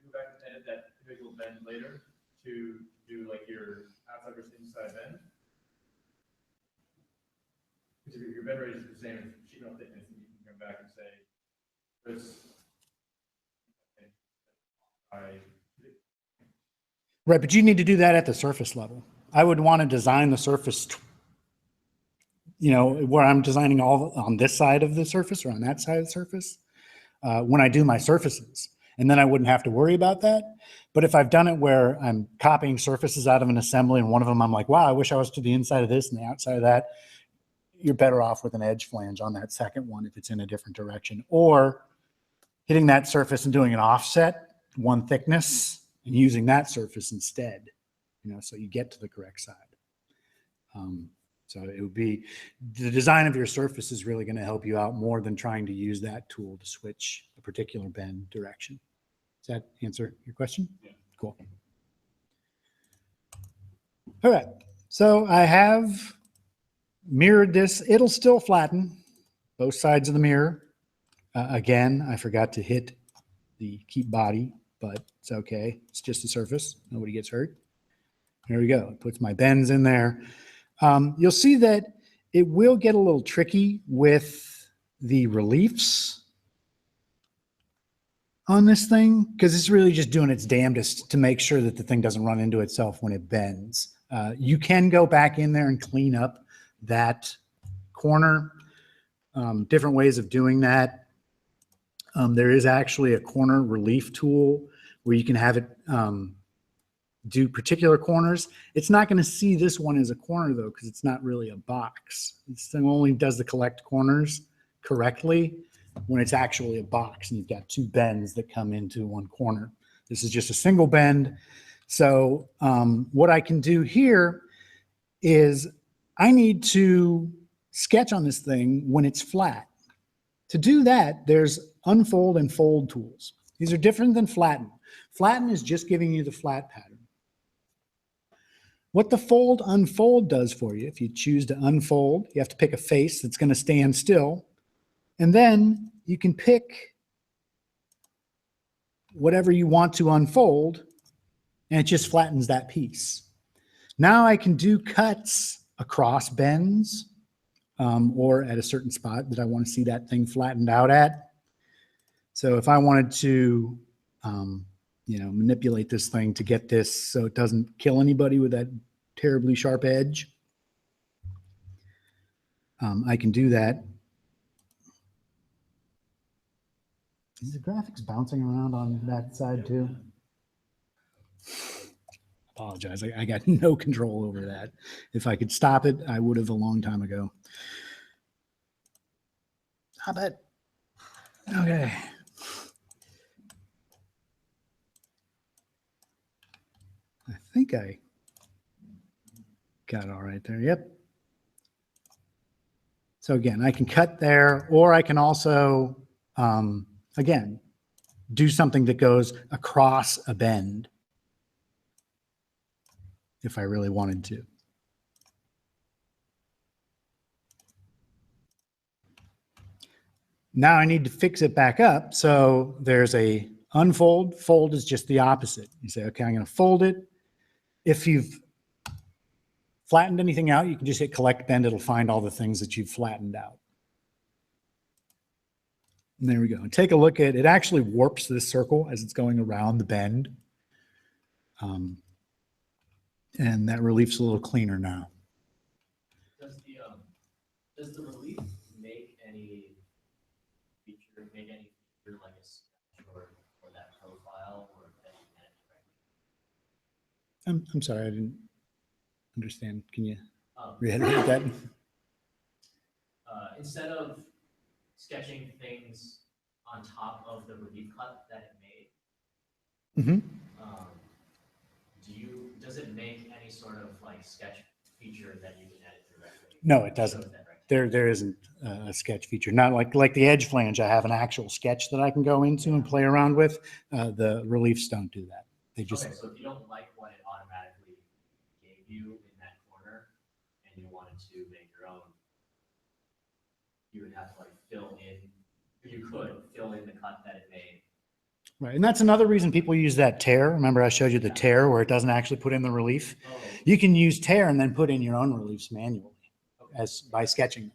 go back and edit that individual bend later to do like your outside versus inside bend. Because your bend radius is the same as sheet metal thickness, and you can come back and say, this. Right, but you need to do that at the surface level. I would want to design the surface, you know, where I'm designing all on this side of the surface or on that side of the surface when I do my surfaces. And then I wouldn't have to worry about that. But if I've done it where I'm copying surfaces out of an assembly and one of them I'm like, wow, I wish I was to the inside of this and the outside of that, you're better off with an edge flange on that second one if it's in a different direction. Or hitting that surface and doing an offset, one thickness, and using that surface instead, you know, so you get to the correct side. So it would be, the design of your surface is really going to help you out more than trying to use that tool to switch a particular bend direction. Does that answer your question? Yeah. Cool. All right. So I have mirrored this. It'll still flatten both sides of the mirror. Again, I forgot to hit the keep body, but it's okay. It's just a surface. Nobody gets hurt. There we go. It puts my bends in there. You'll see that it will get a little tricky with the reliefs on this thing because it's really just doing its damnedest to make sure that the thing doesn't run into itself when it bends. You can go back in there and clean up that corner. Different ways of doing that. There is actually a corner relief tool where you can have it do particular corners. It's not going to see this one as a corner though, because it's not really a box. It only does the collect corners correctly when it's actually a box and you've got two bends that come into one corner. This is just a single bend. So what I can do here is I need to sketch on this thing when it's flat. To do that, there's unfold and fold tools. These are different than flatten. Flatten is just giving you the flat pattern. What the fold unfold does for you, if you choose to unfold, you have to pick a face that's going to stand still. And then you can pick whatever you want to unfold, and it just flattens that piece. Now I can do cuts across bends or at a certain spot that I want to see that thing flattened out at. So if I wanted to, manipulate this thing to get this so it doesn't kill anybody with that terribly sharp edge, I can do that. Is the graphics bouncing around on that side too? Apologize. I got no control over that. If I could stop it, I would have a long time ago. Stop it. Okay. I think I got it all right there. Yep. So again, I can cut there, or I can also, again, do something that goes across a bend if I really wanted to. Now I need to fix it back up. So there's a unfold. Fold is just the opposite. You say, okay, I'm going to fold it. If you've flattened anything out, you can just hit collect bend. It'll find all the things that you've flattened out. And there we go. And take a look at it. Actually warps this circle as it's going around the bend. And that relief's a little cleaner now. Does the relief make any feature like a sketch or that profile or that you can I'm sorry, I didn't understand. Can you reiterate that? Instead of sketching things on top of the relief cut that it made, Mm-hmm. Does it make any sort of like sketch feature that you can edit directly? No, it doesn't. There isn't a sketch feature. Not like the edge flange. I have an actual sketch that I can go into and play around with. The reliefs don't do that. They just. Okay, so if you don't like what it automatically gave you in that corner, and you wanted to make your own, you would have to like fill in. You could fill in the cut that it made. Right, and that's another reason people use that tear. Remember I showed you the tear where it doesn't actually put in the relief? Oh. You can use tear and then put in your own reliefs manually by sketching them.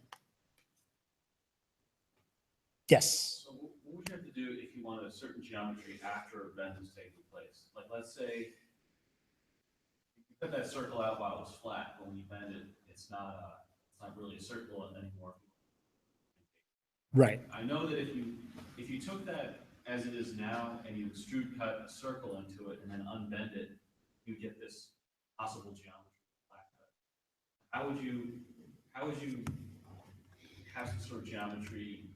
Yes? So what would you have to do if you wanted a certain geometry after a bend is taking place? Like, let's say you cut that circle out while it was flat, but when you bend it, it's not really a circle anymore. Right. I know that if you took that as it is now and you extrude cut a circle into it and then unbend it, you get this possible geometry. How would you have some sort of geometry?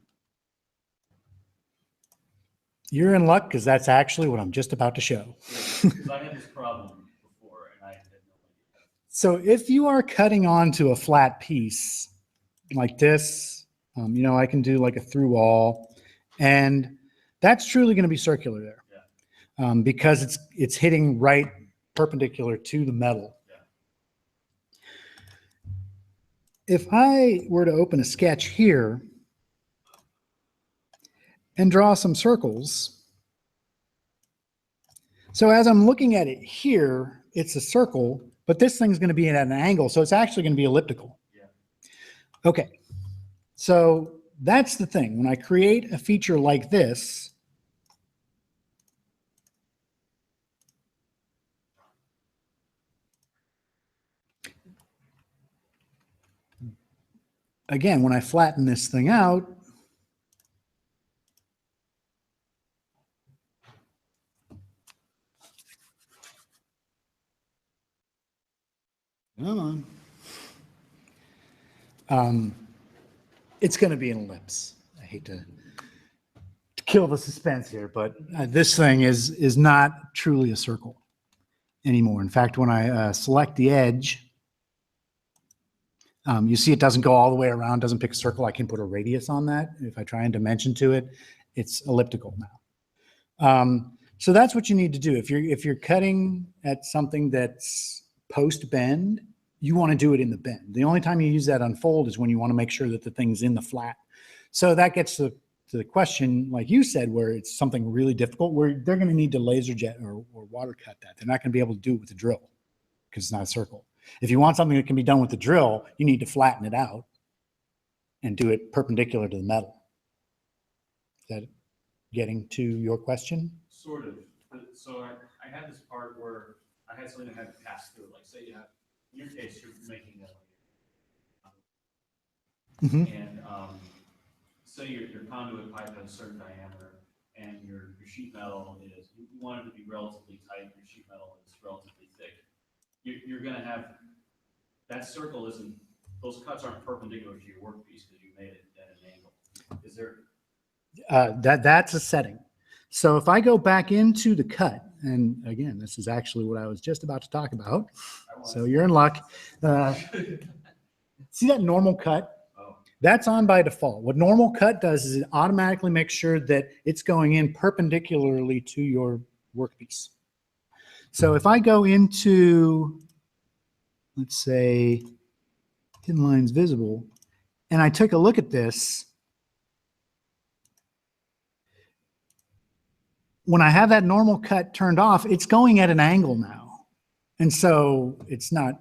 You're in luck because that's actually what I'm just about to show. Because I had this problem before and I had no idea. So if you are cutting onto a flat piece like this, I can do like a through all, and that's truly going to be circular there. Yeah. Because it's hitting right perpendicular to the metal. Yeah. If I were to open a sketch here and draw some circles, so as I'm looking at it here, it's a circle, but this thing's going to be at an angle, so it's actually going to be elliptical. Yeah. Okay, so that's the thing. When I create a feature like this, again, when I flatten this thing out, Come on. It's going to be an ellipse. I hate to kill the suspense here, but this thing is not truly a circle anymore. In fact, when I select the edge, you see it doesn't go all the way around, doesn't pick a circle. I can put a radius on that. If I try and dimension to it, it's elliptical now. So that's what you need to do. If you're cutting at something that's post bend, you want to do it in the bend. The only time you use that unfold is when you want to make sure that the thing's in the flat. So that gets to the question, like you said, where it's something really difficult, where they're going to need to laser jet or water cut that. They're not going to be able to do it with a drill because it's not a circle. If you want something that can be done with the drill, you need to flatten it out and do it perpendicular to the metal. Is that getting to your question? Sort of. So I had this part where I had something that had to pass through. Like, say you have, in your case, you're making a, and say your conduit pipe has a certain diameter, and your sheet metal is, you want it to be relatively tight, your sheet metal is relatively thick. You're going to have, that circle isn't, those cuts aren't perpendicular to your workpiece because you made it at an angle. Is there? That's a setting. So if I go back into the cut, and again, this is actually what I was just about to talk about. So you're in luck. See that normal cut? Oh. That's on by default. What normal cut does is it automatically makes sure that it's going in perpendicularly to your workpiece. So if I go into, let's say, hidden lines visible, and I took a look at this, when I have that normal cut turned off, it's going at an angle now. And so it's not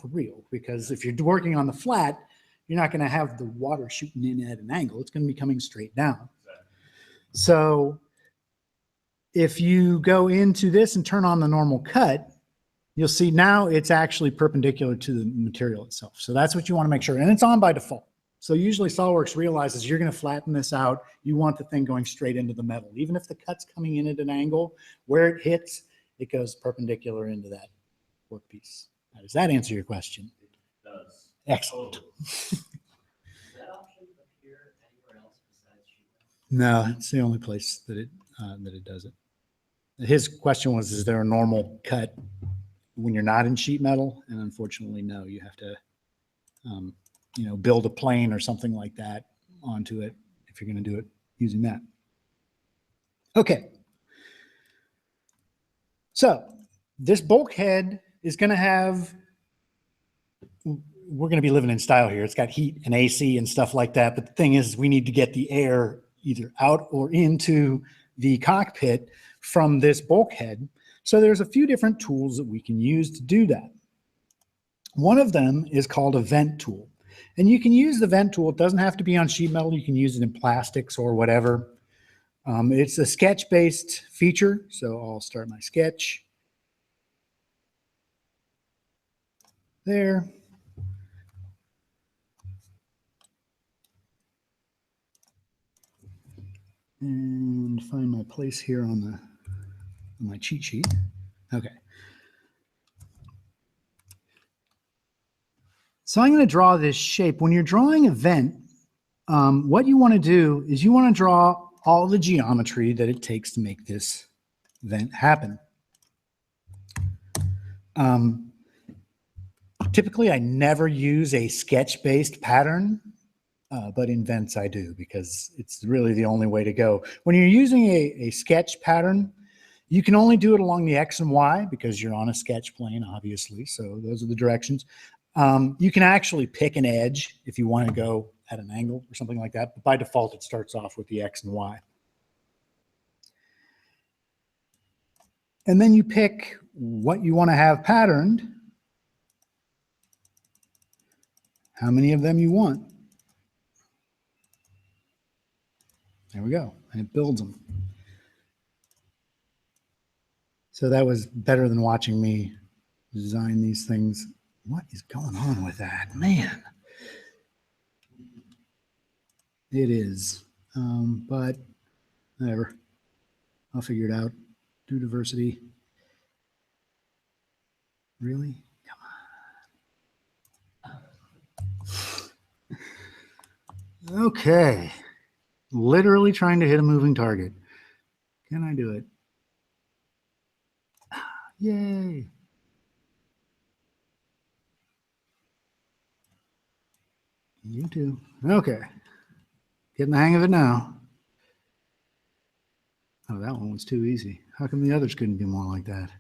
for real, because if you're working on the flat, you're not going to have the water shooting in at an angle. It's going to be coming straight down. So if you go into this and turn on the normal cut, you'll see now it's actually perpendicular to the material itself. So that's what you want to make sure. And it's on by default. So usually SolidWorks realizes you're going to flatten this out. You want the thing going straight into the metal. Even if the cut's coming in at an angle, where it hits, it goes perpendicular into that workpiece. Now, does that answer your question? It does. Excellent. Does that option appear anywhere else besides sheet metal? No, it's the only place that it does it. His question was, is there a normal cut when you're not in sheet metal? And unfortunately, no. You have to build a plane or something like that onto it if you're going to do it using that. Okay. So this bulkhead is going to have, we're going to be living in style here. It's got heat and AC and stuff like that. But the thing is, we need to get the air either out or into the cockpit from this bulkhead. So there's a few different tools that we can use to do that. One of them is called a vent tool. And you can use the vent tool. It doesn't have to be on sheet metal. You can use it in plastics or whatever. It's a sketch-based feature. So I'll start my sketch. There. And find my place here on my cheat sheet. Okay. So I'm going to draw this shape. When you're drawing a vent, what you want to do is you want to draw all the geometry that it takes to make this vent happen. Typically, I never use a sketch-based pattern, but in vents I do, because it's really the only way to go. When you're using a sketch pattern, you can only do it along the X and Y because you're on a sketch plane, obviously. So those are the directions. You can actually pick an edge if you want to go at an angle or something like that. But by default, it starts off with the X and Y. And then you pick what you want to have patterned, how many of them you want. There we go. And it builds them. So that was better than watching me design these things. What is going on with that? Man. It is. But whatever. I'll figure it out. Do diversity. Really? Come on. Okay. Literally trying to hit a moving target. Can I do it? Yay. You too. Okay. Getting the hang of it now. Oh, that one was too easy. How come the others couldn't be more like that?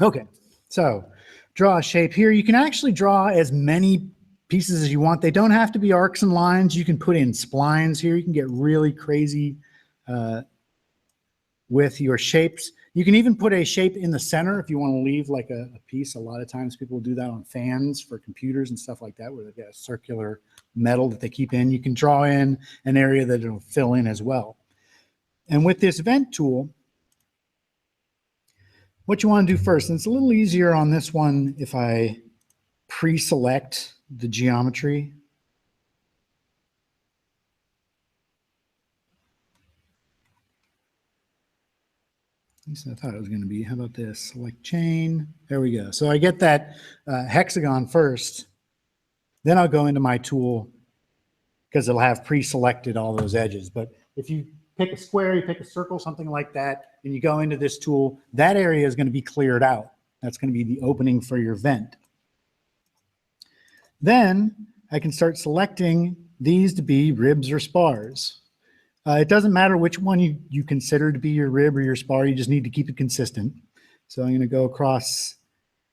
Okay. So draw a shape here. You can actually draw as many pieces as you want. They don't have to be arcs and lines. You can put in splines here. You can get really crazy with your shapes. You can even put a shape in the center if you want to leave like a piece. A lot of times people do that on fans for computers and stuff like that, where they've got a circular metal that they keep in. You can draw in an area that it'll fill in as well. And with this vent tool, what you want to do first, and it's a little easier on this one if I pre-select the geometry. At least I thought it was going to be. How about this? Select chain. There we go. So I get that hexagon first. Then I'll go into my tool because it'll have pre-selected all those edges. But if you pick a square, you pick a circle, something like that, and you go into this tool, that area is going to be cleared out. That's going to be the opening for your vent. Then I can start selecting these to be ribs or spars. It doesn't matter which one you consider to be your rib or your spar. You just need to keep it consistent. So I'm going to go across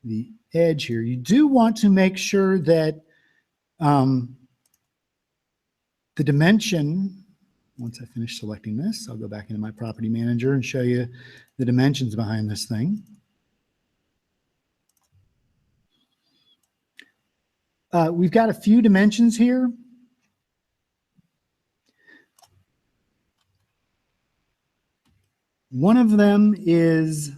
the edge here. You do want to make sure that the dimension, once I finish selecting this, I'll go back into my property manager and show you the dimensions behind this thing. We've got a few dimensions here. One of them is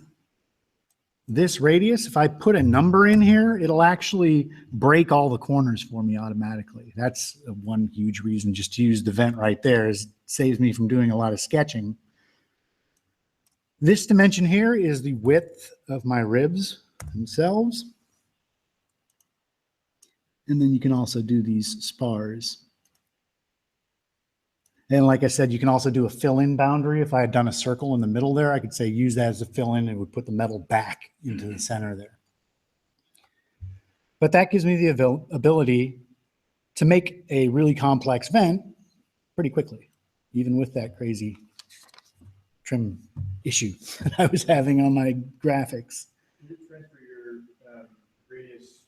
this radius. If I put a number in here, it'll actually break all the corners for me automatically. That's one huge reason just to use the vent right there. Is it saves me from doing a lot of sketching. This dimension here is the width of my ribs themselves. And then you can also do these spars. And like I said, you can also do a fill-in boundary. If I had done a circle in the middle there, I could say use that as a fill-in and it would put the metal back into the center there. But that gives me the ability to make a really complex vent pretty quickly, even with that crazy trim issue that I was having on my graphics. You transfer your radius,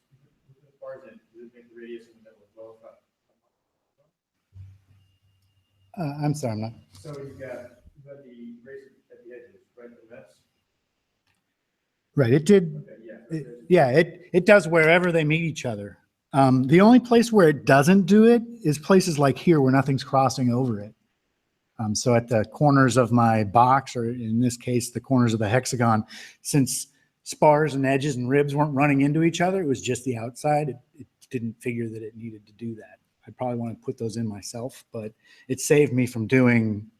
as far as it, does it make the radius in the middle as well? I'm sorry, I'm not. So you've got the radius at the edges, right? That's Right, it did. okay, yeah. It does wherever they meet each other. The only place where it doesn't do it is places like here where nothing's crossing over it. So at the corners of my box, or in this case, the corners of the hexagon, since spars and edges and ribs weren't running into each other, it was just the outside. It didn't figure that it needed to do that. I probably want to put those in myself, but it saved me from doing,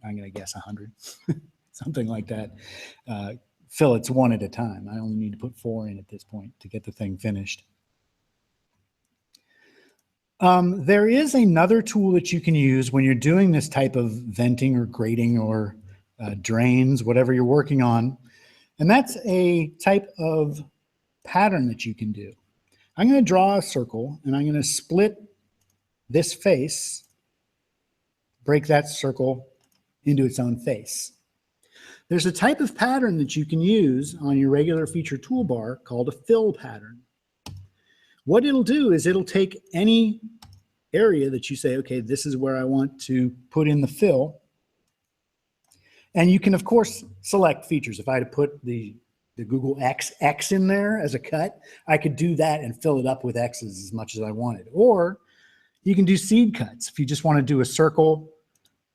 I'm going to guess 100, something like that. Fillets one at a time. I only need to put 4 in at this point to get the thing finished. There is another tool that you can use when you're doing this type of venting or grating or drains, whatever you're working on. And that's a type of pattern that you can do. I'm going to draw a circle and I'm going to split this face, break that circle into its own face. There's a type of pattern that you can use on your regular feature toolbar called a fill pattern. What it'll do is it'll take any area that you say, okay, this is where I want to put in the fill. And you can, of course, select features. If I had to put the Google X in there as a cut, I could do that and fill it up with X's as much as I wanted. Or you can do seed cuts. If you just want to do a circle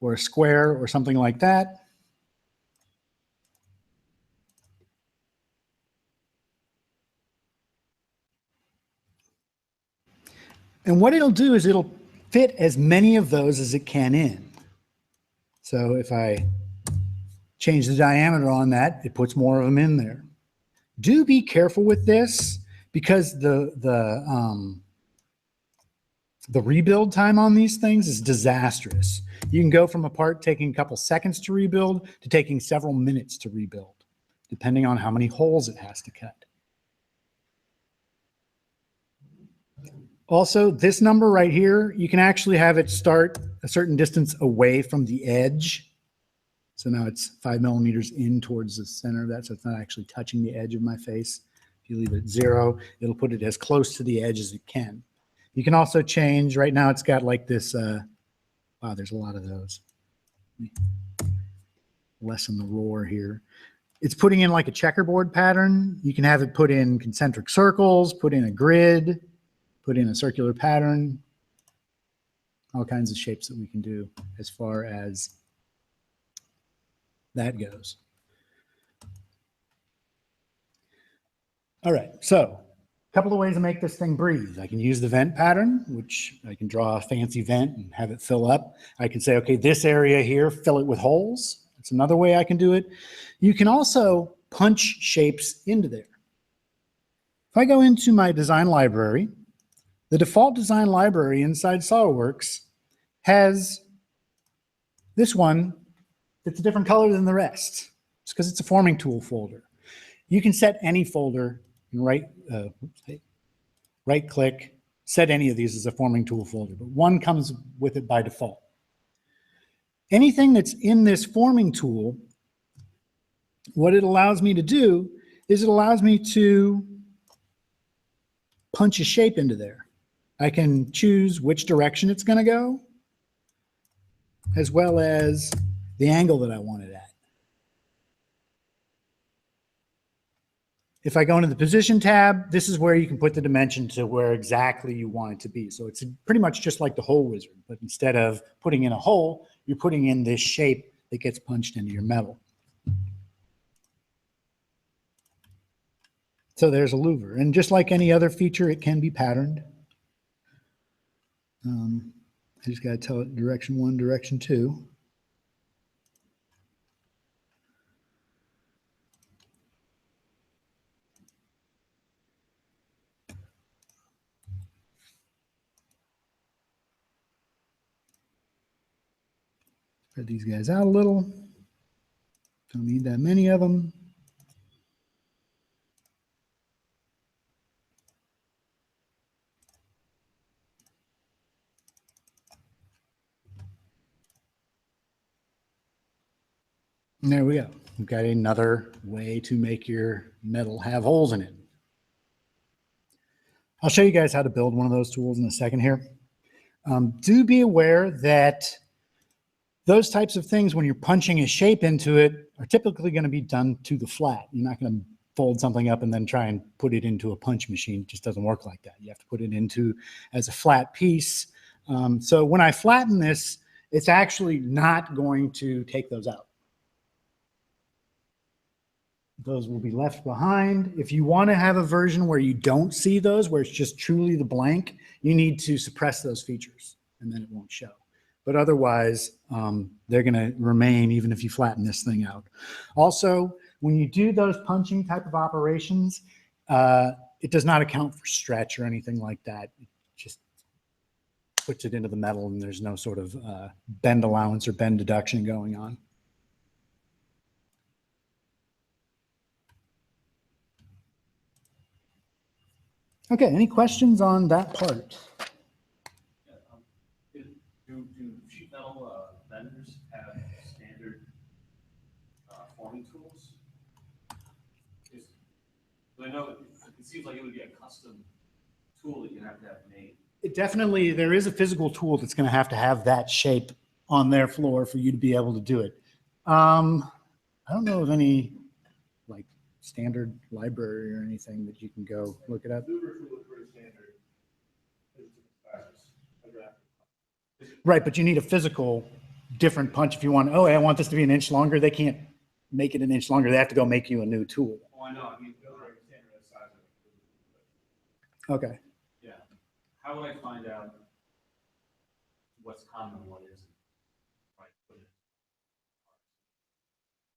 or a square or something like that. And what it'll do is it'll fit as many of those as it can in. So if I change the diameter on that, it puts more of them in there. Do be careful with this because the The rebuild time on these things is disastrous. You can go from a part taking a couple seconds to rebuild to taking several minutes to rebuild, depending on how many holes it has to cut. Also, this number right here, you can actually have it start a certain distance away from the edge. So now it's 5 millimeters in towards the center of that, so it's not actually touching the edge of my face. If you leave it at 0, it'll put it as close to the edge as it can. You can also change, right now it's got like this, wow, there's a lot of those. Lessen the roar here. It's putting in like a checkerboard pattern. You can have it put in concentric circles, put in a grid, put in a circular pattern, all kinds of shapes that we can do as far as that goes. All right, so a couple of ways to make this thing breathe. I can use the vent pattern, which I can draw a fancy vent and have it fill up. I can say, okay, this area here, fill it with holes. That's another way I can do it. You can also punch shapes into there. If I go into my design library, the default design library inside SolidWorks has this one that's a different color than the rest. It's because it's a forming tool folder. You can set any folder and right click, set any of these as a forming tool folder, but one comes with it by default. Anything that's in this forming tool, what it allows me to do is it allows me to punch a shape into there. I can choose which direction it's going to go, as well as the angle that I want it at. If I go into the position tab, this is where you can put the dimension to where exactly you want it to be. So it's pretty much just like the hole wizard, but instead of putting in a hole, you're putting in this shape that gets punched into your metal. So there's a louver. And just like any other feature, it can be patterned. I just got to tell it direction 1, direction 2. Spread these guys out a little. Don't need that many of them. And there we go. We've got another way to make your metal have holes in it. I'll show you guys how to build one of those tools in a second here. Do be aware that those types of things, when you're punching a shape into it, are typically going to be done to the flat. You're not going to fold something up and then try and put it into a punch machine. It just doesn't work like that. You have to put it into as a flat piece. So when I flatten this, it's actually not going to take those out. Those will be left behind. If you want to have a version where you don't see those, where it's just truly the blank, you need to suppress those features and then it won't show. But otherwise, they're going to remain even if you flatten this thing out. Also, when you do those punching type of operations, it does not account for stretch or anything like that. It just puts it into the metal and there's no sort of bend allowance or bend deduction going on. Okay, any questions on that part? Yeah, do sheet metal vendors have standard forming tools? I know it seems like it would be a custom tool that you have to have made. It definitely, there is a physical tool that's going to have that shape on their floor for you to be able to do it. I don't know of any like standard library or anything that you can go look it up. Right, but you need a physical different punch if you want, oh, I want this to be an inch longer. They can't make it an inch longer. They have to go make you a new tool. Oh, I know. I mean, Okay. yeah. How would I find out what's common and what isn't? Right.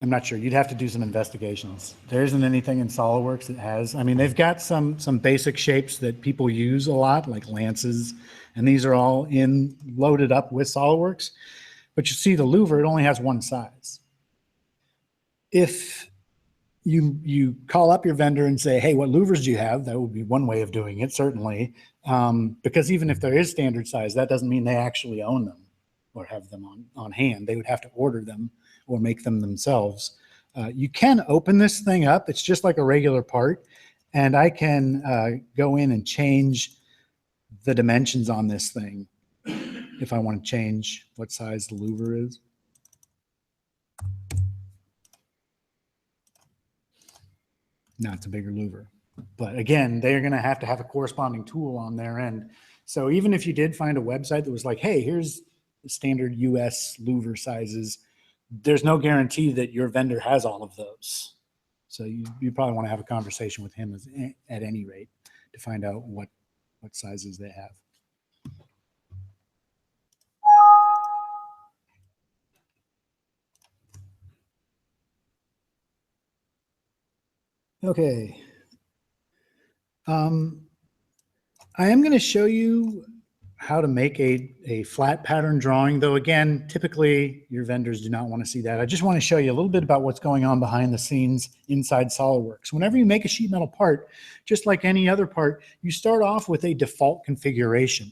I'm not sure. You'd have to do some investigations. There isn't anything in SolidWorks that has, I mean, they've got some basic shapes that people use a lot, like lances, and these are all loaded up with SolidWorks. But you see the louver, it only has one size. If you call up your vendor and say, hey, what louvers do you have? That would be one way of doing it, certainly. Because even if there is standard size, that doesn't mean they actually own them or have them on hand. They would have to order them or make them themselves. You can open this thing up. It's just like a regular part. And I can go in and change the dimensions on this thing if I want to change what size the louver is. Now it's a bigger louver. But again, they're going to have a corresponding tool on their end. So even if you did find a website that was like, hey, here's the standard US louver sizes, there's no guarantee that your vendor has all of those. So you probably want to have a conversation with him at any rate to find out what sizes they have. Okay. I am going to show you how to make a flat pattern drawing, though again, typically your vendors do not want to see that. I just want to show you a little bit about what's going on behind the scenes inside SolidWorks. Whenever you make a sheet metal part, just like any other part, you start off with a default configuration.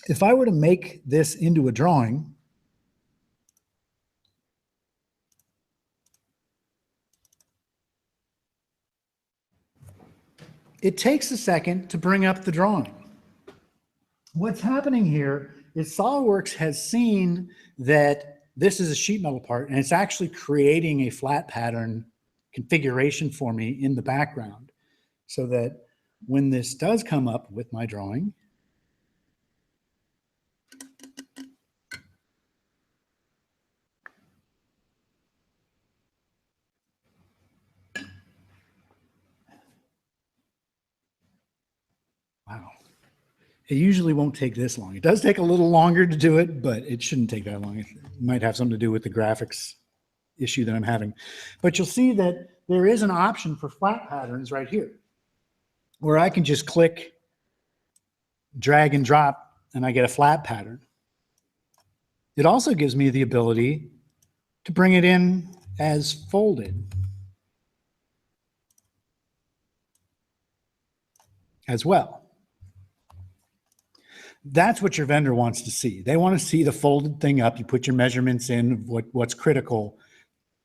If I were to make this into a drawing, it takes a second to bring up the drawing. What's happening here is SolidWorks has seen that this is a sheet metal part, and it's actually creating a flat pattern configuration for me in the background, so that when this does come up with my drawing, wow. It usually won't take this long. It does take a little longer to do it, but it shouldn't take that long. It might have something to do with the graphics issue that I'm having. But you'll see that there is an option for flat patterns right here, where I can just click, drag and drop, and I get a flat pattern. It also gives me the ability to bring it in as folded as well. That's what your vendor wants to see. They want to see the folded thing up. You put your measurements in, what's critical.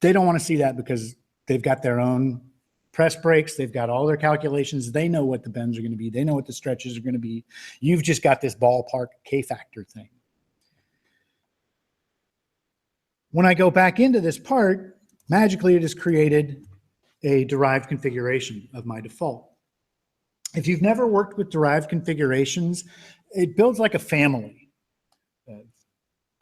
They don't want to see that because they've got their own press breaks. They've got all their calculations. They know what the bends are going to be. They know what the stretches are going to be. You've just got this ballpark K-factor thing. When I go back into this part, magically it has created a derived configuration of my default. If you've never worked with derived configurations, it builds like a family.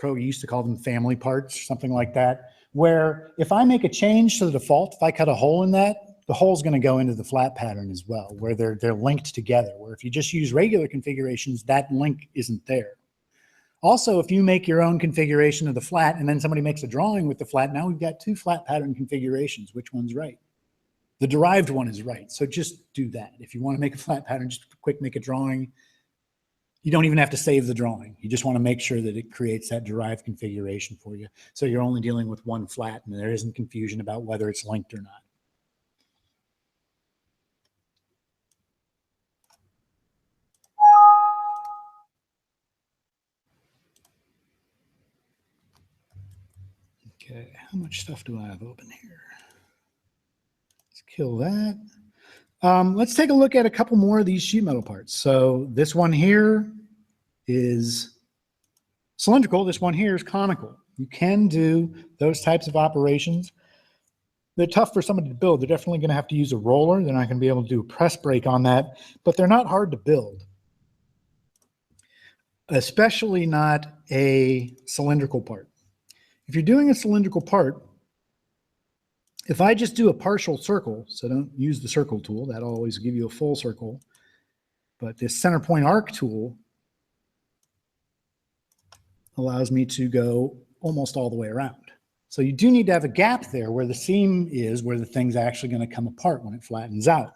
Pro used to call them family parts, something like that, where if I make a change to the default, if I cut a hole in that, the hole's going to go into the flat pattern as well, where they're linked together, where if you just use regular configurations, that link isn't there. Also, if you make your own configuration of the flat and then somebody makes a drawing with the flat, now we've got two flat pattern configurations. Which one's right? The derived one is right. So just do that. If you want to make a flat pattern, just quick make a drawing. You don't even have to save the drawing. You just want to make sure that it creates that derived configuration for you. So you're only dealing with one flat and there isn't confusion about whether it's linked or not. Okay, how much stuff do I have open here? Let's kill that. Let's take a look at a couple more of these sheet metal parts. So this one here is cylindrical. This one here is conical. You can do those types of operations. They're tough for somebody to build. They're definitely going to have to use a roller. They're not going to be able to do a press brake on that, but they're not hard to build, especially not a cylindrical part. If you're doing a cylindrical part, if I just do a partial circle, so don't use the circle tool, that'll always give you a full circle, but this center point arc tool allows me to go almost all the way around. So you do need to have a gap there where the seam is, where the thing's actually going to come apart when it flattens out.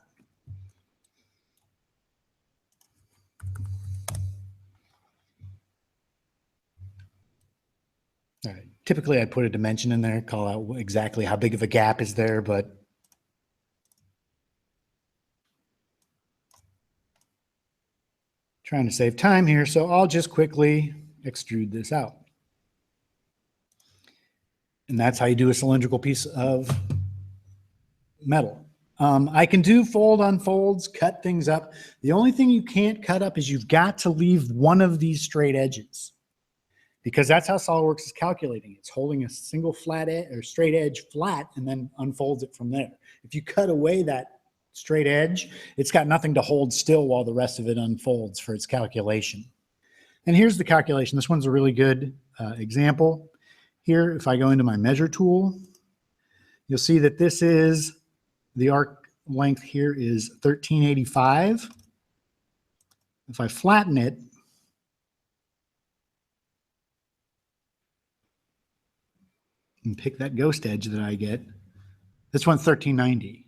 All right. Typically, I'd put a dimension in there, call out exactly how big of a gap is there, but trying to save time here, so I'll just quickly extrude this out. And that's how you do a cylindrical piece of metal. I can do fold unfolds, cut things up. The only thing you can't cut up is you've got to leave one of these straight edges, because that's how SolidWorks is calculating. It's holding a single flat edge or straight edge flat and then unfolds it from there. If you cut away that straight edge, it's got nothing to hold still while the rest of it unfolds for its calculation. And here's the calculation. This one's a really good example. Here, if I go into my measure tool, you'll see that this is, the arc length here is 1385. If I flatten it, and pick that ghost edge that I get, this one's 1390.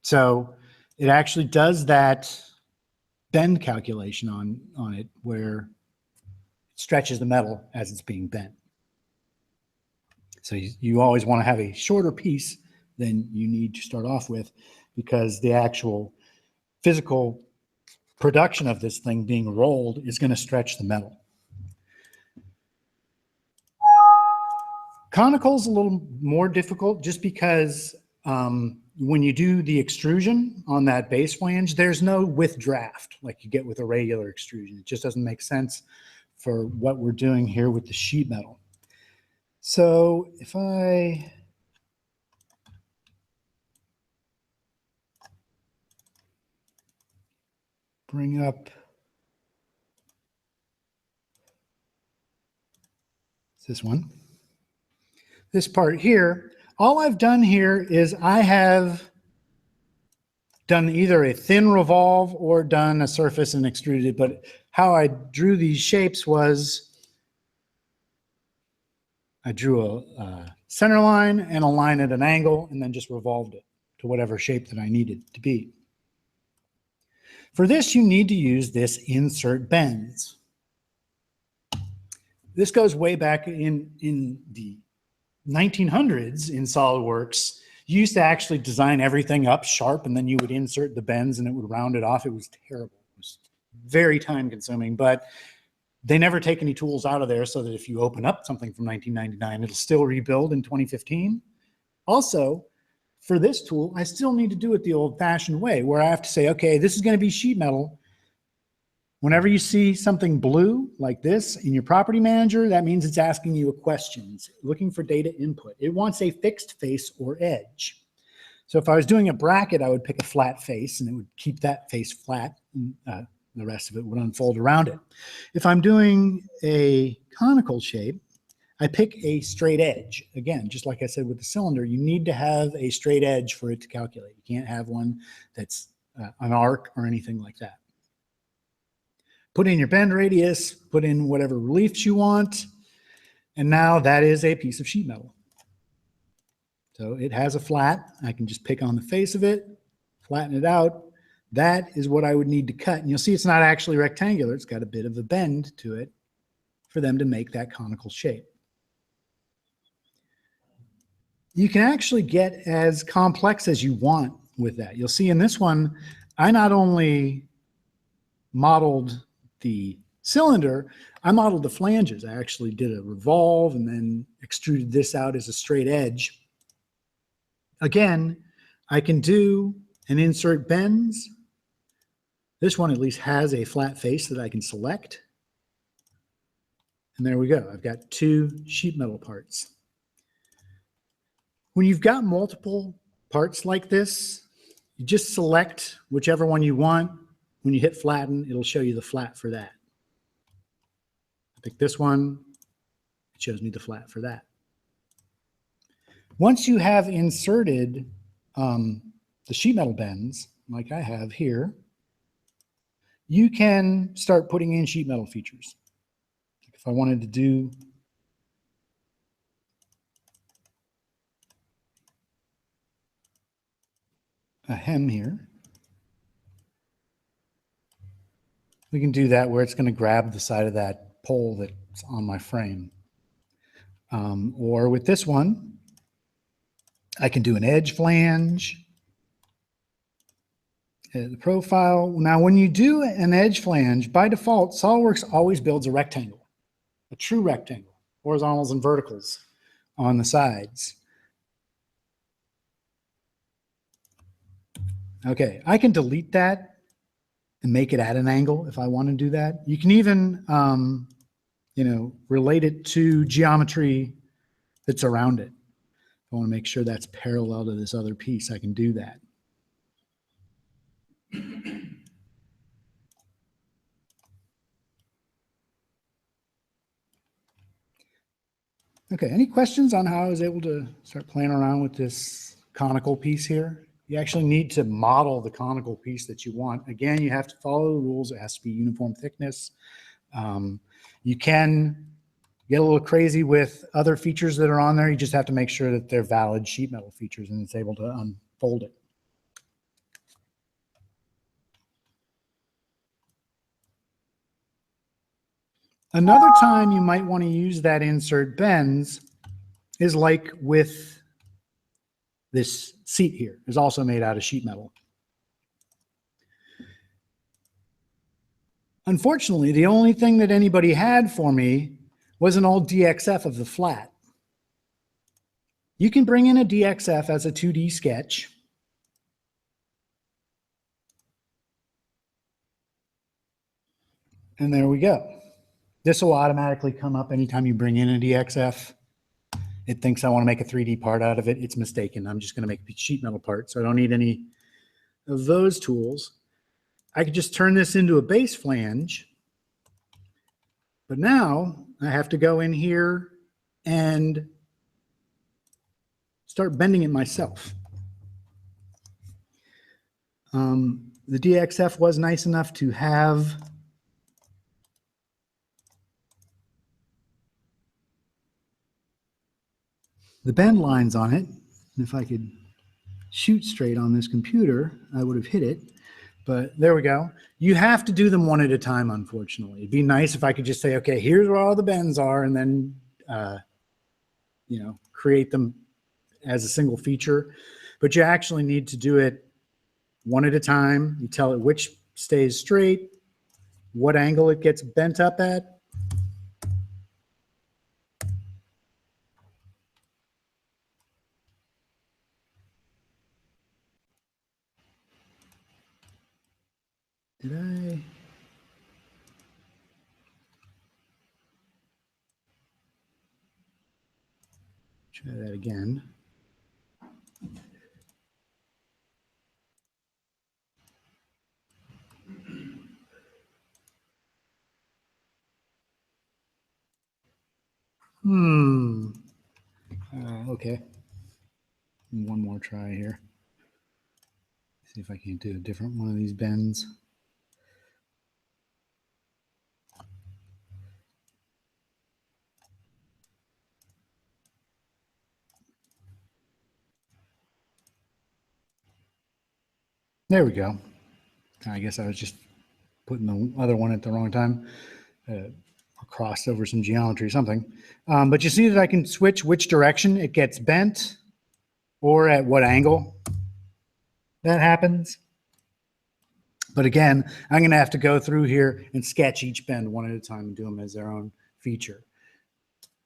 So it actually does that bend calculation on it where it stretches the metal as it's being bent. So you always want to have a shorter piece than you need to start off with, because the actual physical production of this thing being rolled is going to stretch the metal. Conical's a little more difficult just because when you do the extrusion on that base flange, there's no with draft like you get with a regular extrusion. It just doesn't make sense for what we're doing here with the sheet metal. So if I bring up this one, this part here, all I've done here is I have done either a thin revolve or done a surface and extruded, but how I drew these shapes was I drew a center line and a line at an angle and then just revolved it to whatever shape that I needed to be. For this, you need to use this insert bends. This goes way back in the 1900s in SolidWorks. You used to actually design everything up sharp and then you would insert the bends and it would round it off. It was terrible. It was very time consuming, but they never take any tools out of there so that if you open up something from 1999, it'll still rebuild in 2015. Also, for this tool, I still need to do it the old-fashioned way where I have to say, okay, this is going to be sheet metal. Whenever you see something blue like this in your property manager, that means it's asking you a question. It's looking for data input. It wants a fixed face or edge. So if I was doing a bracket, I would pick a flat face and it would keep that face flat. And, the rest of it would unfold around it. If I'm doing a conical shape, I pick a straight edge. Again, just like I said with the cylinder, you need to have a straight edge for it to calculate. You can't have one that's an arc or anything like that. Put in your bend radius, put in whatever reliefs you want, and now that is a piece of sheet metal. So it has a flat. I can just pick on the face of it, flatten it out. That is what I would need to cut. And you'll see it's not actually rectangular. It's got a bit of a bend to it for them to make that conical shape. You can actually get as complex as you want with that. You'll see in this one, I not only modeled the cylinder, I modeled the flanges. I actually did a revolve and then extruded this out as a straight edge. Again, I can do an insert bends. This one at least has a flat face that I can select. And there we go. I've got two sheet metal parts. When you've got multiple parts like this, you just select whichever one you want. When you hit flatten, it'll show you the flat for that. I pick this one, it shows me the flat for that. Once you have inserted the sheet metal bends, like I have here, you can start putting in sheet metal features. If I wanted to do a hem here. We can do that where it's going to grab the side of that pole that's on my frame. Or with this one, I can do an edge flange. The profile. Now, when you do an edge flange, by default, SolidWorks always builds a rectangle, a true rectangle, horizontals and verticals on the sides. Okay, I can delete that and make it at an angle if I want to do that. You can even, relate it to geometry that's around it. I want to make sure that's parallel to this other piece. I can do that. Okay, any questions on how I was able to start playing around with this conical piece here? You actually need to model the conical piece that you want. Again, you have to follow the rules. It has to be uniform thickness. You can get a little crazy with other features that are on there. You just have to make sure that they're valid sheet metal features and it's able to unfold it. Another time you might want to use that insert bends is like with this seat here. Is also made out of sheet metal. Unfortunately, the only thing that anybody had for me was an old DXF of the flat. You can bring in a DXF as a 2D sketch. And there we go. This will automatically come up anytime you bring in a DXF. It thinks I want to make a 3D part out of it. It's mistaken. I'm just going to make a sheet metal part, so I don't need any of those tools. I could just turn this into a base flange. But now I have to go in here and start bending it myself. The DXF was nice enough to have the bend lines on it. And if I could shoot straight on this computer, I would have hit it. But there we go. You have to do them one at a time, unfortunately. It'd be nice if I could just say, okay, here's where all the bends are, and then, create them as a single feature. But you actually need to do it one at a time. You tell it which stays straight, what angle it gets bent up at. Did I? Try that again. Okay. One more try here. See if I can do a different one of these bends. There we go. I guess I was just putting the other one at the wrong time. Or crossed over some geometry or something. But you see that I can switch which direction it gets bent or at what angle that happens. But again, I'm going to have to go through here and sketch each bend one at a time and do them as their own feature.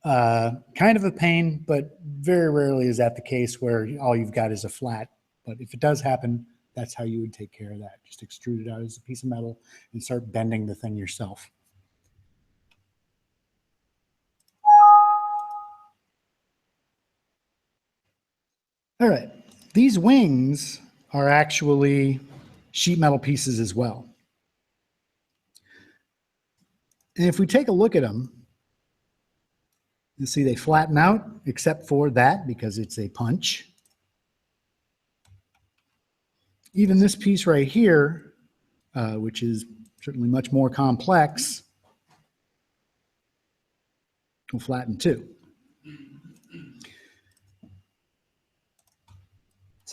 Kind of a pain, but very rarely is that the case where all you've got is a flat. But if it does happen, that's how you would take care of that. Just extrude it out as a piece of metal and start bending the thing yourself. All right, these wings are actually sheet metal pieces as well. And if we take a look at them, you see they flatten out except for that because it's a punch. Even this piece right here, which is certainly much more complex, will flatten too.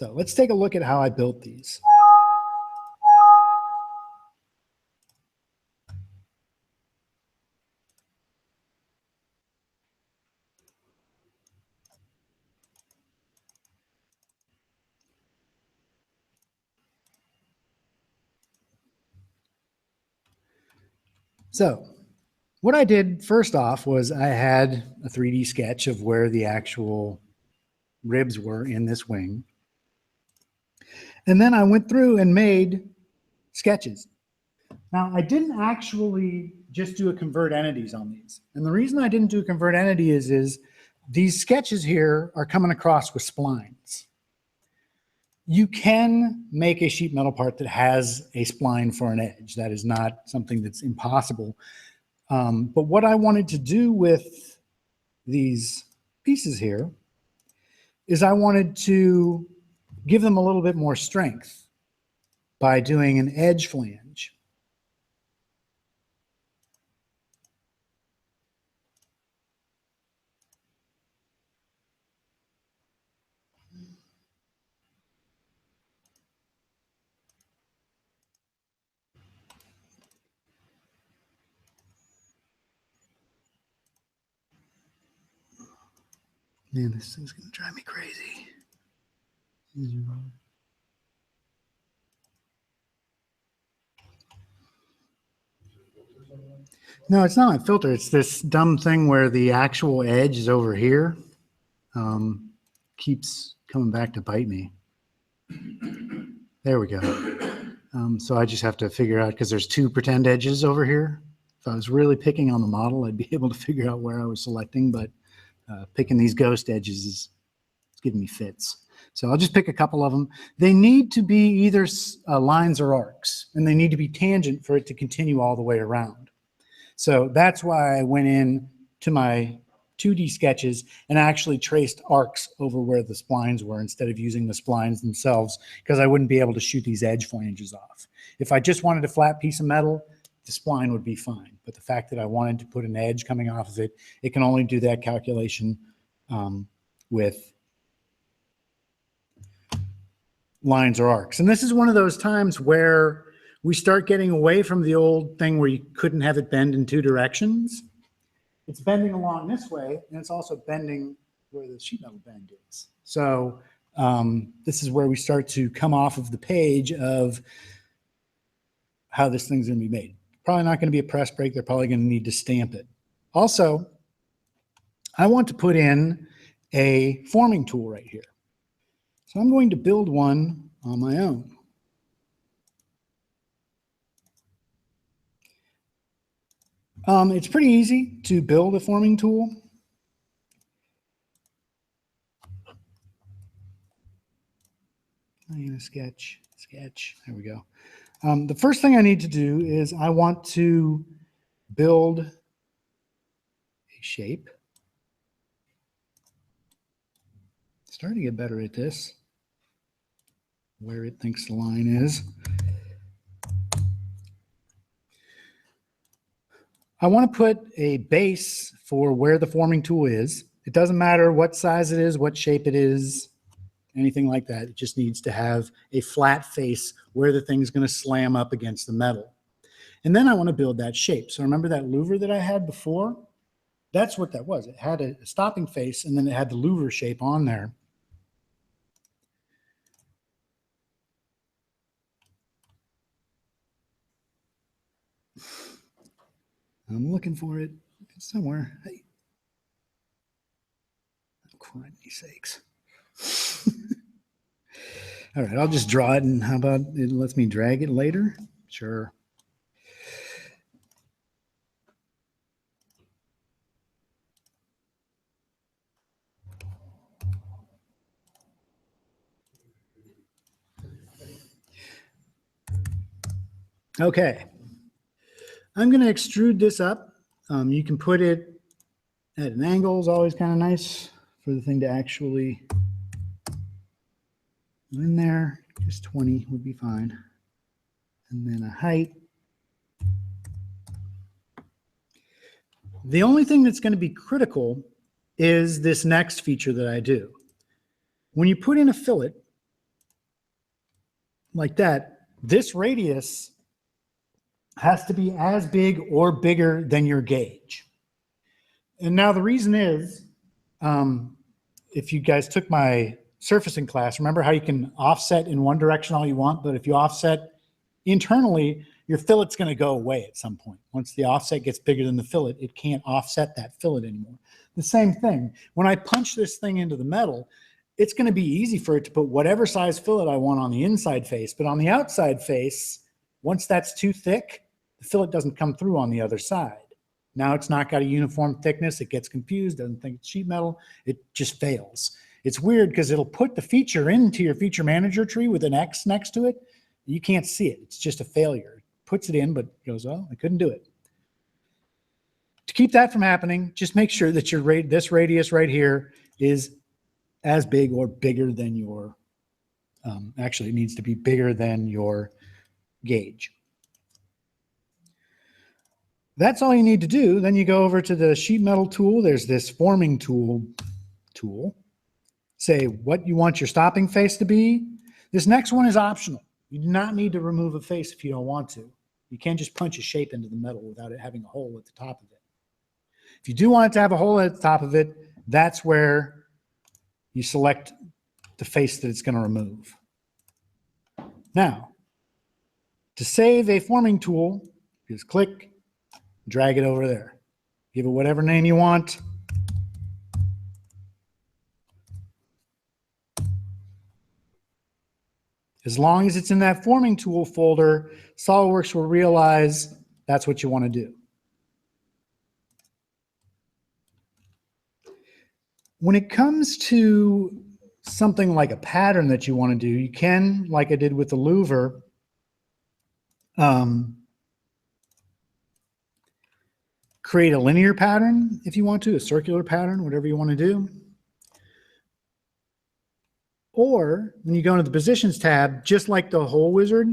So let's take a look at how I built these. So what I did first off was I had a 3D sketch of where the actual ribs were in this wing. And then I went through and made sketches. Now, I didn't actually just do a convert entities on these. And the reason I didn't do a convert entity is these sketches here are coming across with splines. You can make a sheet metal part that has a spline for an edge. That is not something that's impossible. But what I wanted to do with these pieces here is I wanted to give them a little bit more strength by doing an edge flange. Man, this thing's going to drive me crazy. No, it's not a filter. It's this dumb thing where the actual edge is over here. Keeps coming back to bite me. There we go. So I just have to figure out, because there's two pretend edges over here. If I was really picking on the model, I'd be able to figure out where I was selecting, but picking these ghost edges is giving me fits. So I'll just pick a couple of them. They need to be either lines or arcs, and they need to be tangent for it to continue all the way around. So that's why I went in to my 2D sketches and actually traced arcs over where the splines were instead of using the splines themselves, because I wouldn't be able to shoot these edge flanges off. If I just wanted a flat piece of metal, the spline would be fine. But the fact that I wanted to put an edge coming off of it, it can only do that calculation with lines or arcs. And this is one of those times where we start getting away from the old thing where you couldn't have it bend in two directions. It's bending along this way, and it's also bending where the sheet metal bend is. So this is where we start to come off of the page of how this thing's going to be made. Probably not going to be a press brake. They're probably going to need to stamp it. Also, I want to put in a forming tool right here. So I'm going to build one on my own. It's pretty easy to build a forming tool. I'm going to sketch. There we go. The first thing I need to do is I want to build a shape. Starting to get better at this, where it thinks the line is. I want to put a base for where the forming tool is. It doesn't matter what size it is, what shape it is, anything like that. It just needs to have a flat face where the thing's going to slam up against the metal. And then I want to build that shape. So remember that louver that I had before? That's what that was. It had a stopping face, and then it had the louver shape on there. I'm looking for it. It's somewhere. Hey. Oh, crikey sakes. All right, I'll just draw it, and how about it lets me drag it later? Sure. Okay. I'm going to extrude this up. You can put it at an angle, is always kind of nice for the thing to actually in there. Just 20 would be fine. And then a height. The only thing that's going to be critical is this next feature that I do. When you put in a fillet, like that, this radius has to be as big or bigger than your gauge. And now the reason is, if you guys took my surfacing class, remember how you can offset in one direction all you want, but if you offset internally, your fillet's going to go away at some point. Once the offset gets bigger than the fillet, it can't offset that fillet anymore. The same thing, when I punch this thing into the metal, it's going to be easy for it to put whatever size fillet I want on the inside face, but on the outside face, once that's too thick, the fillet doesn't come through on the other side. Now it's not got a uniform thickness. It gets confused, doesn't think it's sheet metal. It just fails. It's weird because it'll put the feature into your feature manager tree with an X next to it. You can't see it. It's just a failure. It puts it in, but goes, oh, I couldn't do it. To keep that from happening, just make sure that your this radius right here is as big or bigger than your, actually it needs to be bigger than your gauge. That's all you need to do. Then you go over to the sheet metal tool. There's this forming tool. Say what you want your stopping face to be. This next one is optional. You do not need to remove a face if you don't want to. You can't just punch a shape into the metal without it having a hole at the top of it. If you do want it to have a hole at the top of it, that's where you select the face that it's going to remove. Now, to save a forming tool, just click, drag it over there. Give it whatever name you want. As long as it's in that forming tool folder, SolidWorks will realize that's what you want to do. When it comes to something like a pattern that you want to do, you can, like I did with the louver, create a linear pattern if you want to, a circular pattern, whatever you want to do. Or when you go into the positions tab, just like the hole wizard,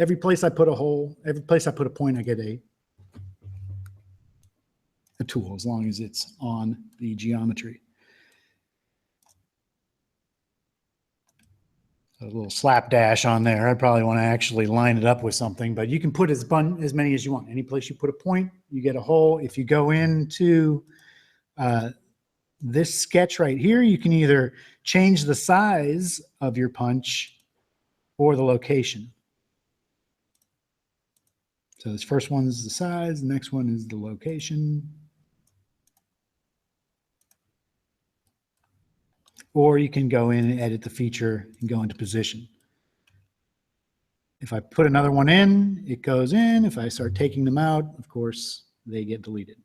every place I put a hole, every place I put a point, I get a tool as long as it's on the geometry. A little slapdash on there. I probably want to actually line it up with something, but you can put as many as you want. Any place you put a point, you get a hole. If you go into this sketch right here, you can either change the size of your punch or the location. So this first one is the size, the next one is the location. Or you can go in and edit the feature and go into position. If I put another one in, it goes in. If I start taking them out, of course, they get deleted.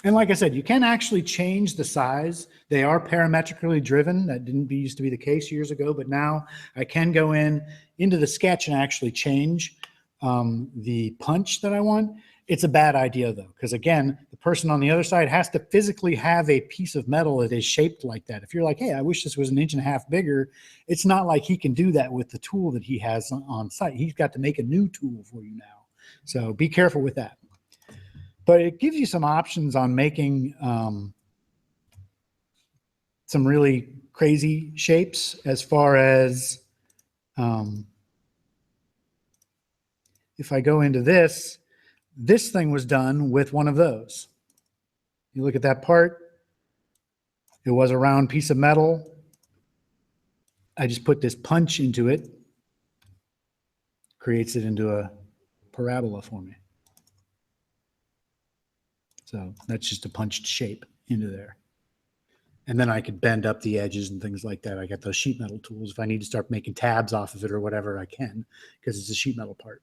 And like I said, you can actually change the size. They are parametrically driven. That used to be the case years ago, but now I can go into the sketch and actually change the punch that I want. It's a bad idea though, because again, the person on the other side has to physically have a piece of metal that is shaped like that. If you're like, hey, I wish this was 1.5 inches bigger, it's not like he can do that with the tool that he has on site. He's got to make a new tool for you now. So be careful with that. But it gives you some options on making some really crazy shapes as far as if I go into this thing was done with one of those. You look at that part, it was a round piece of metal. I just put this punch into it, creates it into a parabola for me. So that's just a punched shape into there. And then I could bend up the edges and things like that. I got those sheet metal tools. If I need to start making tabs off of it or whatever, I can, because it's a sheet metal part.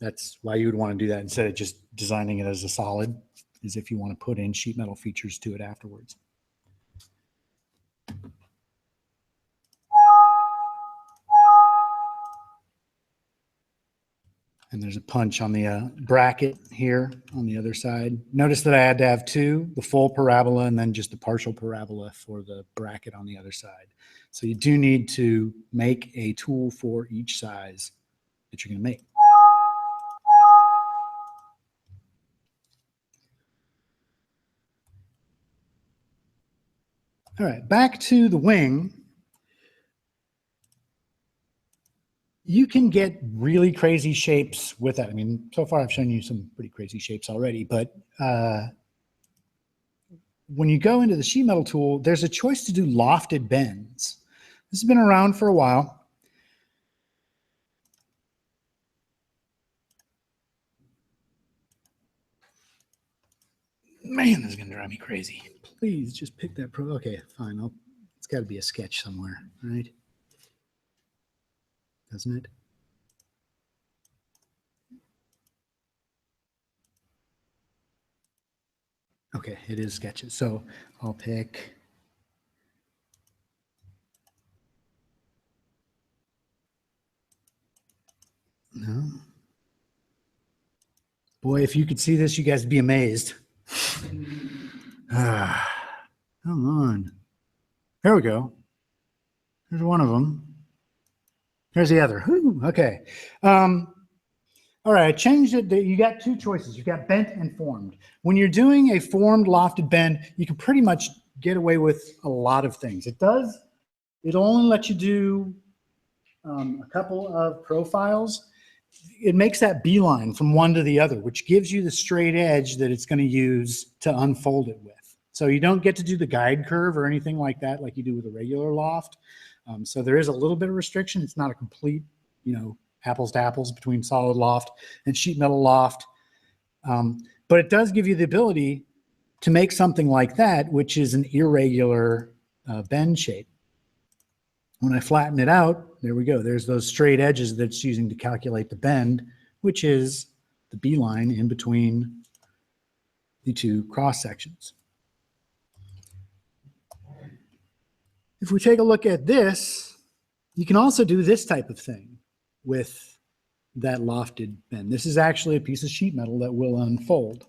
That's why you would want to do that instead of just designing it as a solid, is if you want to put in sheet metal features to it afterwards. And there's a punch on the bracket here on the other side. Notice that I had to have two, the full parabola and then just the partial parabola for the bracket on the other side. So you do need to make a tool for each size that you're going to make. All right, back to the wing. You can get really crazy shapes with that. I mean, so far I've shown you some pretty crazy shapes already, but when you go into the sheet metal tool, there's a choice to do lofted bends. This has been around for a while. Man, this is gonna drive me crazy. Please just pick that pro. Okay, fine. It's got to be a sketch somewhere, right? Doesn't it? Okay, it is sketches. So I'll pick. No. Boy, if you could see this, you guys would be amazed. Come on. There we go. There's one of them. There's the other. Whew, okay. All right, I changed it. You got two choices. You've got bent and formed. When you're doing a formed lofted bend, you can pretty much get away with a lot of things. It'll only let you do a couple of profiles. It makes that beeline from one to the other, which gives you the straight edge that it's going to use to unfold it with. So you don't get to do the guide curve or anything like that like you do with a regular loft. So there is a little bit of restriction. It's not a complete, apples to apples between solid loft and sheet metal loft. But it does give you the ability to make something like that, which is an irregular bend shape. When I flatten it out, there we go. There's those straight edges that it's using to calculate the bend, which is the beeline in between the two cross sections. If we take a look at this, you can also do this type of thing with that lofted bend. This is actually a piece of sheet metal that will unfold.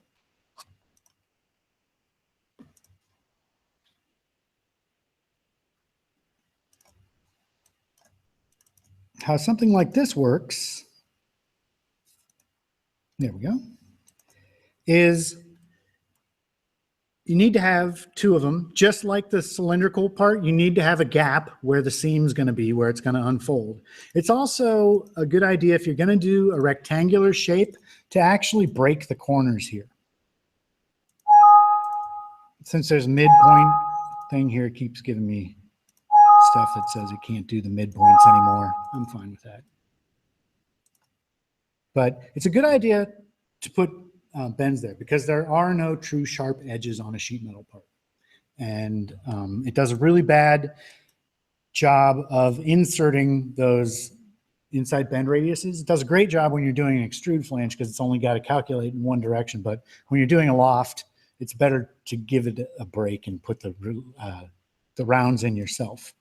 How something like this works, there we go, is you need to have two of them. Just like the cylindrical part, you need to have a gap where the seam's going to be, where it's going to unfold. It's also a good idea if you're going to do a rectangular shape to actually break the corners here. Since there's midpoint thing here, it keeps giving me stuff that says it can't do the midpoints anymore. I'm fine with that. But it's a good idea to put bends there because there are no true sharp edges on a sheet metal part. And it does a really bad job of inserting those inside bend radiuses. It does a great job when you're doing an extrude flange because it's only got to calculate in one direction. But when you're doing a loft, it's better to give it a break and put the rounds in yourself.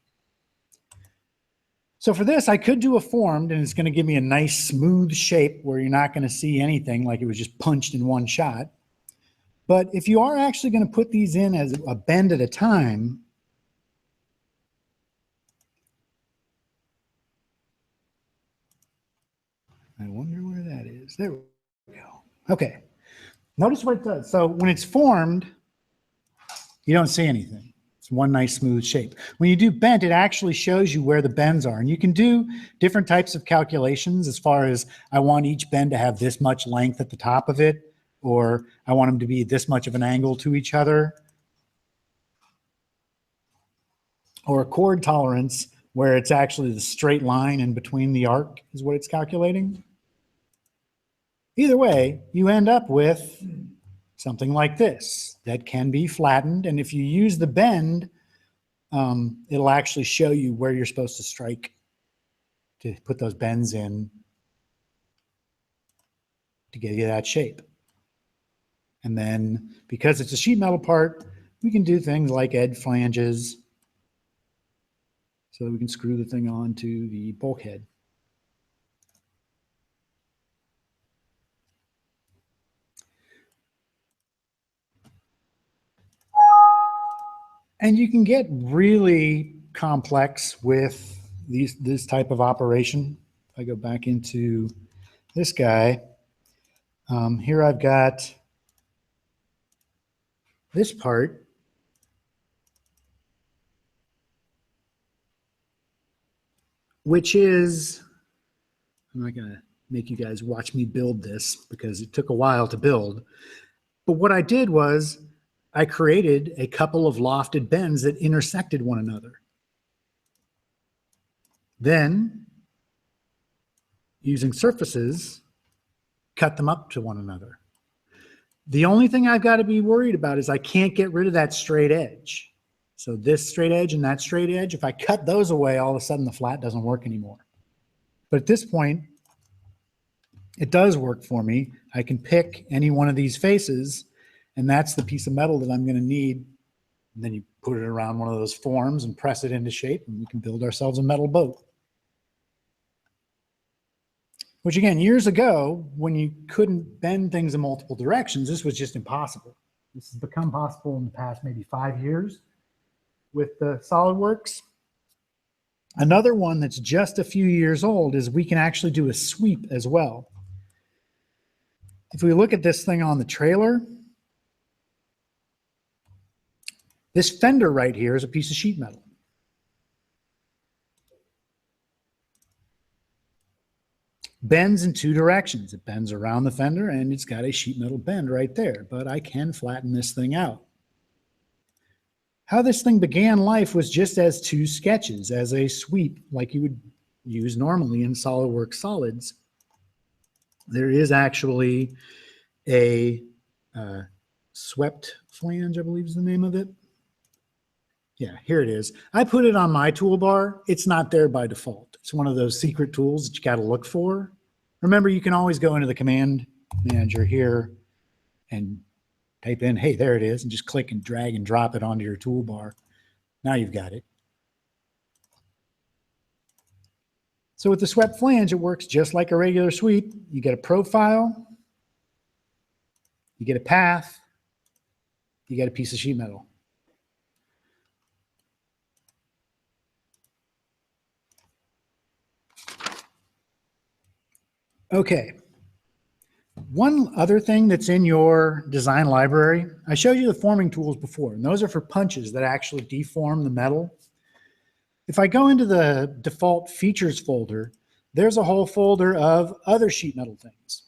So for this, I could do a formed, and it's going to give me a nice smooth shape where you're not going to see anything like it was just punched in one shot. But if you are actually going to put these in as a bend at a time, I wonder where that is. There we go. Okay. Notice what it does. So when it's formed, you don't see anything. It's one nice smooth shape. When you do bent, it actually shows you where the bends are. And you can do different types of calculations as far as I want each bend to have this much length at the top of it, or I want them to be this much of an angle to each other. Or a chord tolerance where it's actually the straight line in between the arc is what it's calculating. Either way, you end up with something like this that can be flattened. And if you use the bend, it'll actually show you where you're supposed to strike to put those bends in to get you that shape. And then because it's a sheet metal part, we can do things like edge flanges so that we can screw the thing onto the bulkhead. And you can get really complex with this type of operation. If I go back into this guy, here I've got this part. which is, I'm not going to make you guys watch me build this because it took a while to build. But what I did was I created a couple of lofted bends that intersected one another. Then, using surfaces, cut them up to one another. The only thing I've got to be worried about is I can't get rid of that straight edge. So this straight edge and that straight edge, if I cut those away, all of a sudden the flat doesn't work anymore. But at this point, it does work for me. I can pick any one of these faces, and that's the piece of metal that I'm going to need. And then you put it around one of those forms and press it into shape, and we can build ourselves a metal boat. Which again, years ago, when you couldn't bend things in multiple directions, this was just impossible. This has become possible in the past maybe 5 years with the SolidWorks. Another one that's just a few years old is we can actually do a sweep as well. If we look at this thing on the trailer, this fender right here is a piece of sheet metal. Bends in two directions. It bends around the fender and it's got a sheet metal bend right there, but I can flatten this thing out. How this thing began life was just as two sketches, as a sweep like you would use normally in SolidWorks solids. There is actually a swept flange, I believe is the name of it. Yeah, here it is. I put it on my toolbar. It's not there by default. It's one of those secret tools that you got to look for. Remember, you can always go into the command manager here and type in, hey, there it is, and just click and drag and drop it onto your toolbar. Now you've got it. So with the swept flange, it works just like a regular sweep. You get a profile, you get a path, you get a piece of sheet metal. Okay. One other thing that's in your design library, I showed you the forming tools before, and those are for punches that actually deform the metal. If I go into the default features folder, there's a whole folder of other sheet metal things.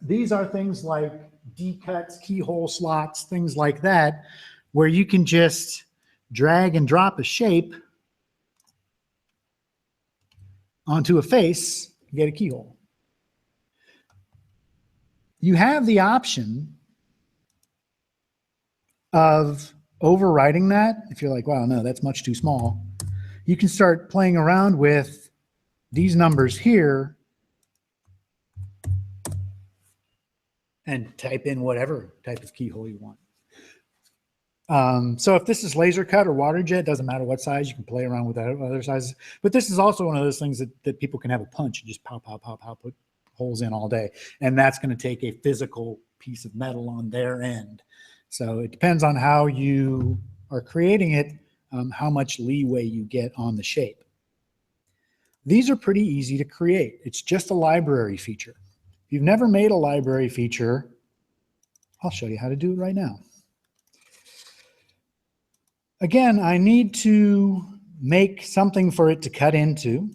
These are things like D-cuts, keyhole slots, things like that, where you can just drag and drop a shape onto a face and get a keyhole. You have the option of overriding that. If you're like, wow, no, that's much too small. You can start playing around with these numbers here and type in whatever type of keyhole you want. So if this is laser cut or water jet, doesn't matter what size, you can play around with other sizes. But this is also one of those things that people can have a punch and just pow, pow, pow, pow, put holes in all day. And that's going to take a physical piece of metal on their end. So it depends on how you are creating it, how much leeway you get on the shape. These are pretty easy to create. It's just a library feature. If you've never made a library feature, I'll show you how to do it right now. Again, I need to make something for it to cut into.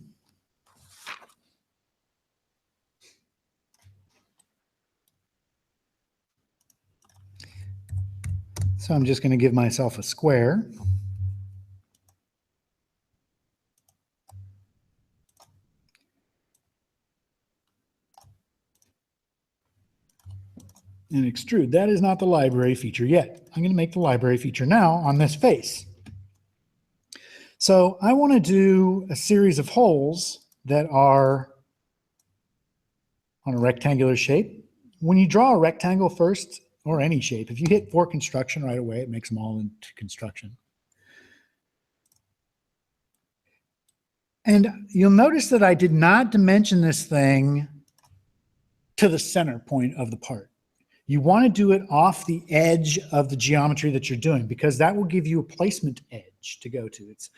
So I'm just going to give myself a square. And extrude. That is not the library feature yet. I'm going to make the library feature now on this face. So I want to do a series of holes that are on a rectangular shape. When you draw a rectangle first, or any shape, if you hit for construction right away, it makes them all into construction. And you'll notice that I did not dimension this thing to the center point of the part. You want to do it off the edge of the geometry that you're doing, because that will give you a placement edge to go to. It's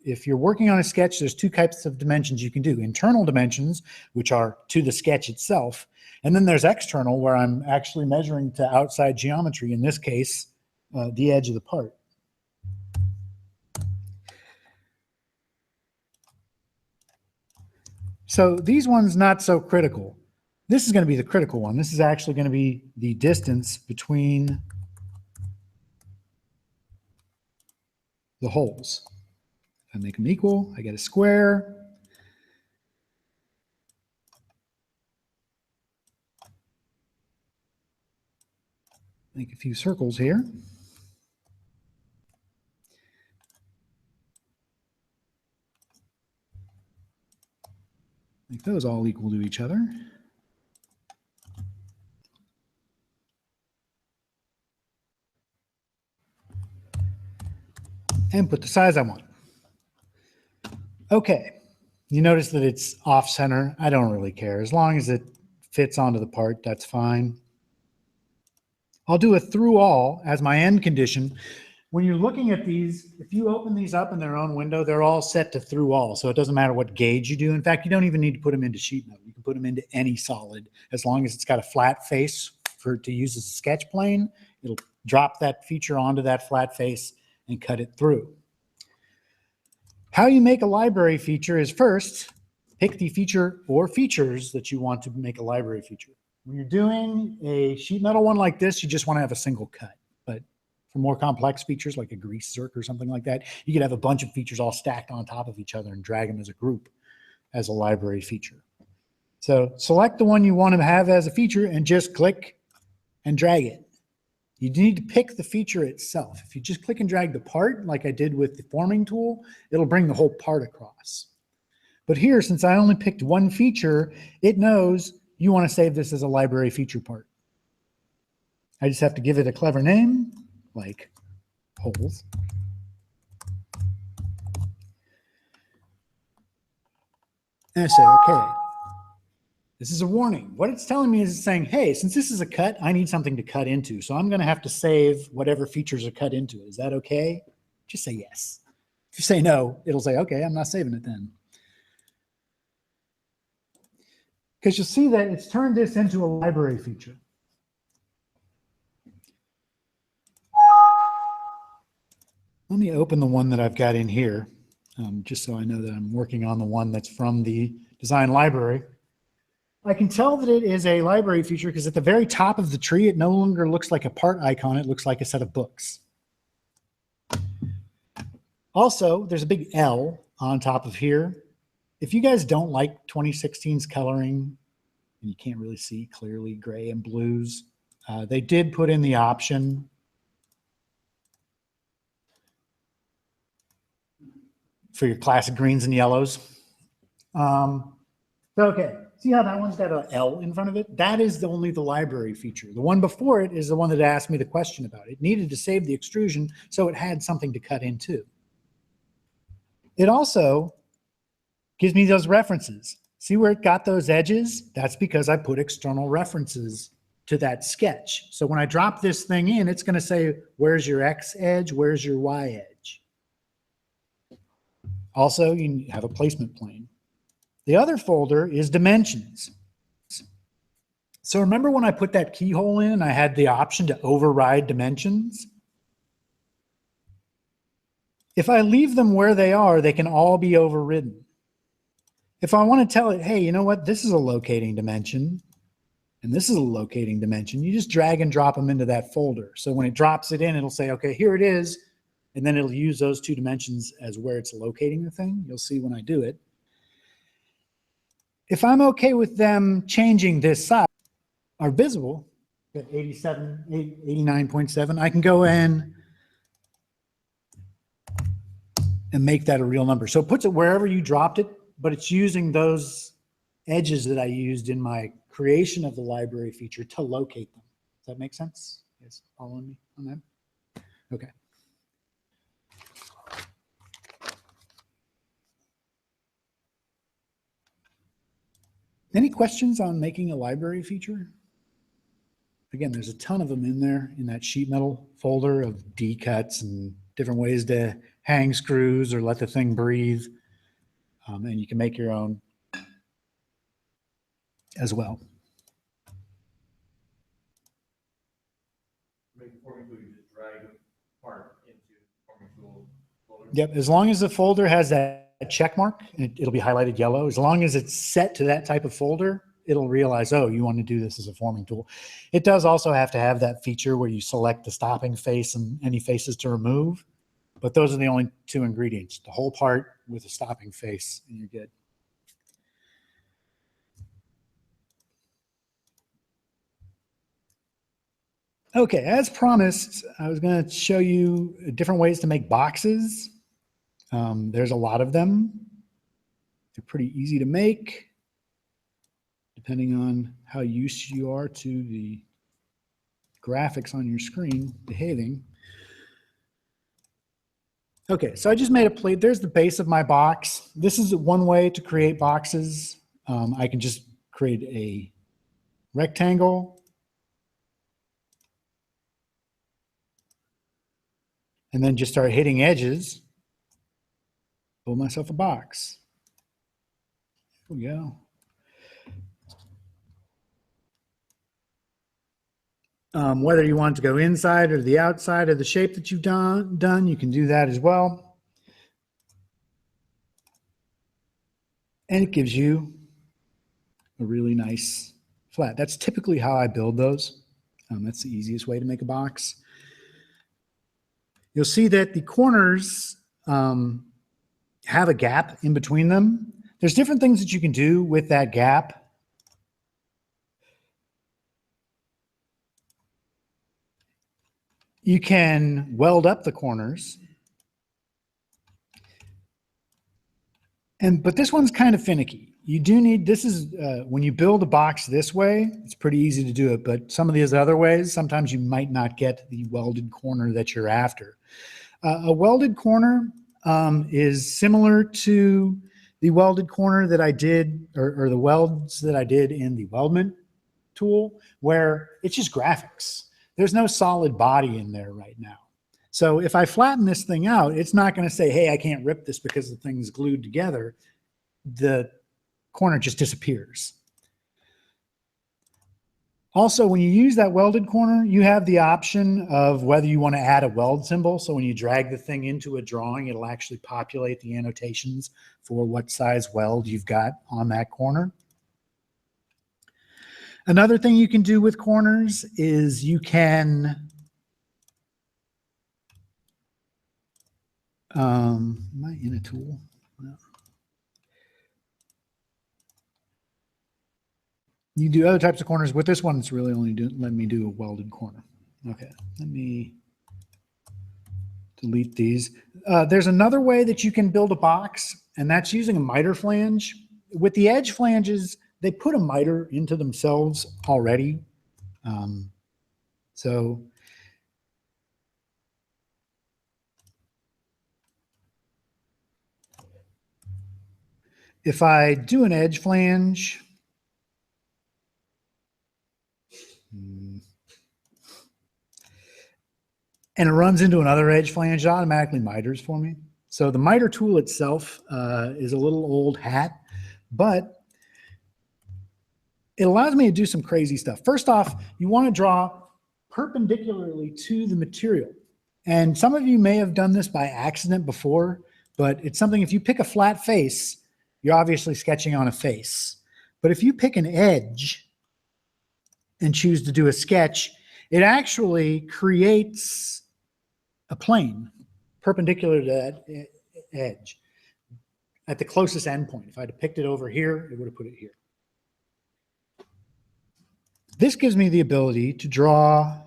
if you're working on a sketch, there's two types of dimensions you can do. Internal dimensions, which are to the sketch itself, and then there's external, where I'm actually measuring to outside geometry, in this case, the edge of the part. So these ones not so critical. This is going to be the critical one. This is actually going to be the distance between the holes. If I make them equal, I get a square. Make a few circles here. Make those all equal to each other. And put the size I want. Okay, you notice that it's off center. I don't really care. As long as it fits onto the part, that's fine. I'll do a through all as my end condition. When you're looking at these, if you open these up in their own window, they're all set to through all. So it doesn't matter what gauge you do. In fact, you don't even need to put them into sheet metal. You can put them into any solid as long as it's got a flat face to use as a sketch plane. It'll drop that feature onto that flat face and cut it through. How you make a library feature is first, pick the feature or features that you want to make a library feature. When you're doing a sheet metal one like this, you just want to have a single cut. But for more complex features like a grease zerk or something like that, you could have a bunch of features all stacked on top of each other and drag them as a group as a library feature. So select the one you want to have as a feature and just click and drag it. You need to pick the feature itself. If you just click and drag the part, like I did with the forming tool, it'll bring the whole part across. But here, since I only picked one feature, it knows you want to save this as a library feature part. I just have to give it a clever name, like holes. And I say, okay. This is a warning. What it's telling me is it's saying, hey, since this is a cut, I need something to cut into. So I'm going to have to save whatever features are cut into. Is that okay? Just say yes. If you say no, it'll say, okay, I'm not saving it then. Because you'll see that it's turned this into a library feature. Let me open the one that I've got in here, just so I know that I'm working on the one that's from the design library. I can tell that it is a library feature because at the very top of the tree, it no longer looks like a part icon. It looks like a set of books. Also, there's a big L on top of here. If you guys don't like 2016's coloring, and you can't really see clearly gray and blues, they did put in the option for your classic greens and yellows. Okay. See how that one's got an L in front of it? That is only the library feature. The one before it is the one that asked me the question about. It needed to save the extrusion, so it had something to cut into. It also gives me those references. See where it got those edges? That's because I put external references to that sketch. So when I drop this thing in, it's going to say, where's your X edge? Where's your Y edge? Also, you have a placement plane. The other folder is dimensions. So remember when I put that keyhole in, I had the option to override dimensions? If I leave them where they are, they can all be overridden. If I want to tell it, hey, you know what? This is a locating dimension, and this is a locating dimension. You just drag and drop them into that folder. So when it drops it in, it'll say, okay, here it is. And then it'll use those two dimensions as where it's locating the thing. You'll see when I do it. If I'm okay with them changing this size, are visible at 89.7, I can go in and make that a real number. So it puts it wherever you dropped it, but it's using those edges that I used in my creation of the library feature to locate them. Does that make sense? You guys following me on that? Okay. Any questions on making a library feature? Again, there's a ton of them in there in that sheet metal folder of D-cuts and different ways to hang screws or let the thing breathe. And you can make your own as well. Make the forming tool, you just drag the part into the forming tool folder. Yep, as long as the folder has that check mark, and it'll be highlighted yellow. As long as it's set to that type of folder, it'll realize, oh, you want to do this as a forming tool. It does also have to have that feature where you select the stopping face and any faces to remove, but those are the only two ingredients, the whole part with a stopping face, and you're good. Okay, as promised, I was going to show you different ways to make boxes. There's a lot of them. They're pretty easy to make, depending on how used you are to the graphics on your screen behaving. Okay, so I just made a plate. There's the base of my box. This is one way to create boxes. I can just create a rectangle. And then just start hitting edges. Build myself a box. Here we go. Whether you want it to go inside or the outside of the shape that you've done, you can do that as well. And it gives you a really nice flat. That's typically how I build those. That's the easiest way to make a box. You'll see that the corners have a gap in between them. There's different things that you can do with that gap. You can weld up the corners. But this one's kind of finicky. You do need, this is, when you build a box this way, it's pretty easy to do it, but some of these other ways, sometimes you might not get the welded corner that you're after. A welded corner is similar to the welded corner that I did, or the welds that I did in the weldment tool, where it's just graphics. There's no solid body in there right now. So if I flatten this thing out, it's not going to say, hey, I can't rip this because the thing's glued together. The corner just disappears. Also, when you use that welded corner, you have the option of whether you want to add a weld symbol. So when you drag the thing into a drawing, it'll actually populate the annotations for what size weld you've got on that corner. Another thing you can do with corners is you can am I in a tool? No. You do other types of corners. With this one, it's really only letting me do a welded corner. Okay, let me delete these. There's another way that you can build a box, and that's using a miter flange. With the edge flanges, they put a miter into themselves already. So if I do an edge flange, and it runs into another edge flange, it automatically miters for me. So the miter tool itself is a little old hat, but it allows me to do some crazy stuff. First off, you want to draw perpendicularly to the material. And some of you may have done this by accident before, but it's something, if you pick a flat face, you're obviously sketching on a face. But if you pick an edge and choose to do a sketch, it actually creates a plane perpendicular to that edge at the closest endpoint. If I had picked it over here, it would have put it here. This gives me the ability to draw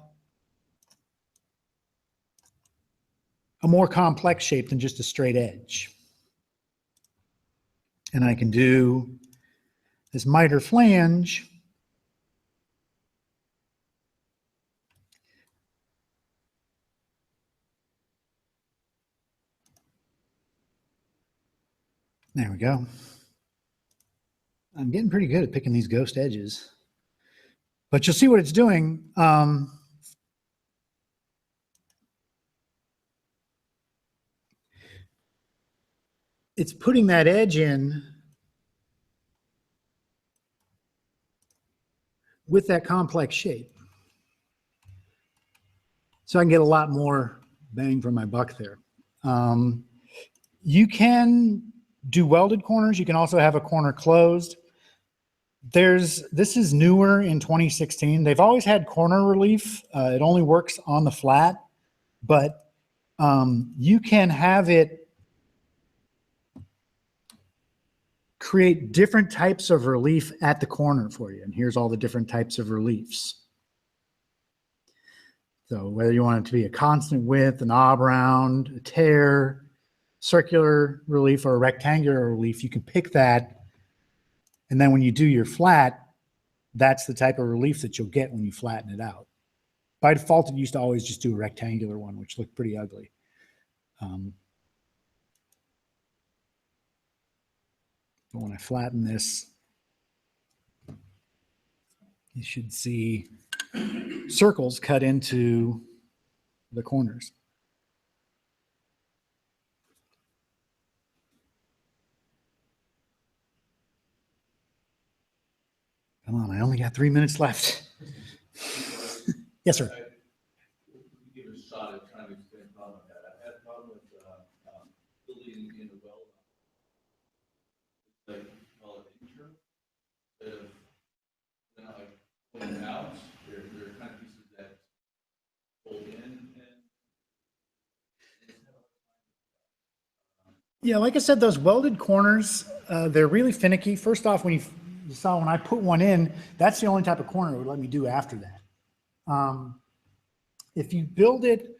a more complex shape than just a straight edge. And I can do this miter flange. There we go. I'm getting pretty good at picking these ghost edges. But you'll see what it's doing. It's putting that edge in with that complex shape. So I can get a lot more bang for my buck there. You can do welded corners. You can also have a corner closed. This is newer in 2016. They've always had corner relief. It only works on the flat, but you can have it create different types of relief at the corner for you. And here's all the different types of reliefs. So whether you want it to be a constant width, an knob round, a tear, circular relief, or a rectangular relief, you can pick that. And then when you do your flat, that's the type of relief that you'll get when you flatten it out. By default, it used to always just do a rectangular one, which looked pretty ugly. But when I flatten this, you should see circles cut into the corners. Come on, I only got 3 minutes left. Yes, sir. Give it a shot at trying to explain a problem like that. I've had a problem with building in the well. It's like, call it intro. Instead of, like pulling out, they're kind of pieces that fold in and. Yeah, like I said, those welded corners, they're really finicky. First off, when you saw when I put one in, that's the only type of corner it would let me do after that. If you build it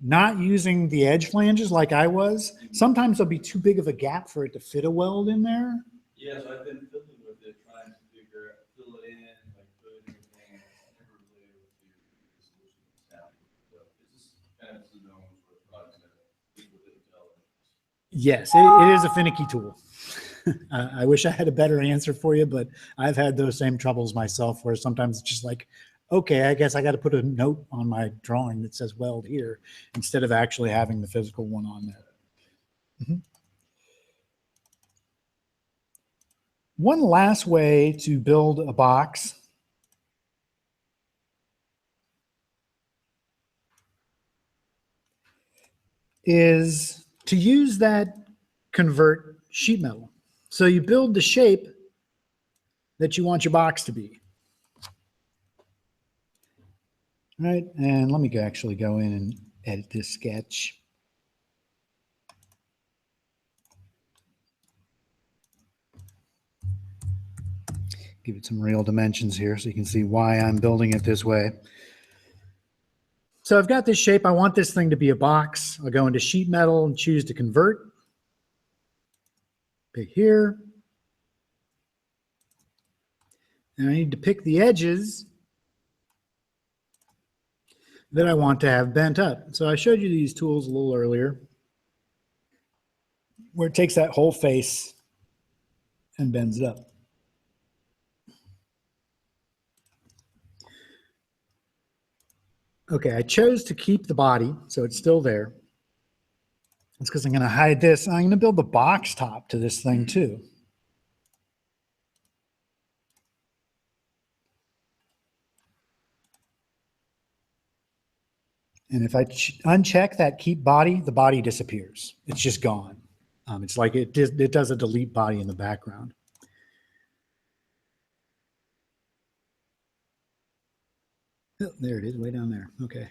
not using the edge flanges like I was, sometimes there'll be too big of a gap for it to fit a weld in there. Yes, I've been fiddling with it, trying to figure out, fill it in, like put everything, never really able to get the solution that's happening. So it's just kind of the zone for products that people didn't tell. Yes, it is a finicky tool. I wish I had a better answer for you, but I've had those same troubles myself where sometimes it's just like, okay, I guess I got to put a note on my drawing that says weld here instead of actually having the physical one on there. Mm-hmm. One last way to build a box is to use that convert sheet metal. So you build the shape that you want your box to be. Right, and let me actually go in and edit this sketch. Give it some real dimensions here so you can see why I'm building it this way. So I've got this shape. I want this thing to be a box. I'll go into sheet metal and choose to convert. Pick here. And I need to pick the edges that I want to have bent up. So I showed you these tools a little earlier where it takes that whole face and bends it up. Okay, I chose to keep the body, so it's still there. That's because I'm going to hide this. I'm going to build the box top to this thing too. And if I uncheck that keep body, the body disappears. It's just gone. It's like it does a delete body in the background. Oh, there it is, way down there. Okay.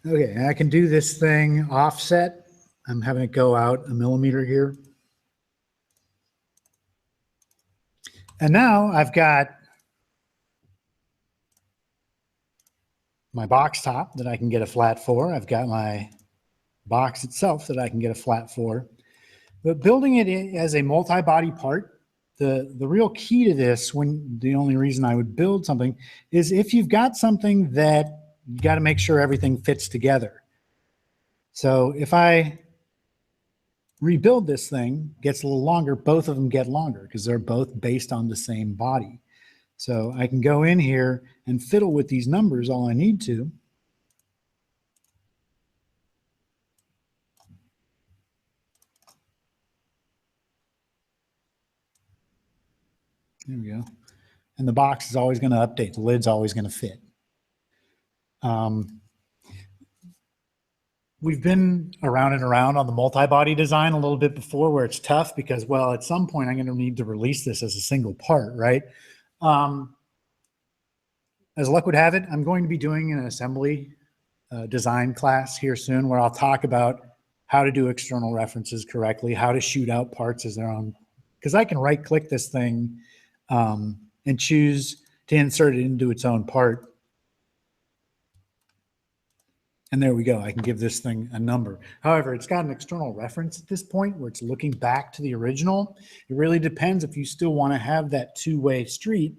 Okay, and I can do this thing offset. I'm having it go out 1 millimeter here. And now I've got my box top that I can get a flat for. I've got my box itself that I can get a flat for. But building it as a multi-body part, the real key to this, the only reason I would build something is if you've got something that you got to make sure everything fits together. So if I rebuild this thing, gets a little longer, both of them get longer because they're both based on the same body. So I can go in here and fiddle with these numbers all I need to. There we go. and the box is always going to update. The lid's always going to fit. We've been around and around on the multi-body design a little bit before, where it's tough because, well, at some point I'm going to need to release this as a single part, right? As luck would have it, I'm going to be doing an assembly design class here soon where I'll talk about how to do external references correctly, how to shoot out parts as their own, because I can right click this thing and choose to insert it into its own part. And there we go. I can give this thing a number. However, it's got an external reference at this point where it's looking back to the original. It really depends if you still want to have that two-way street,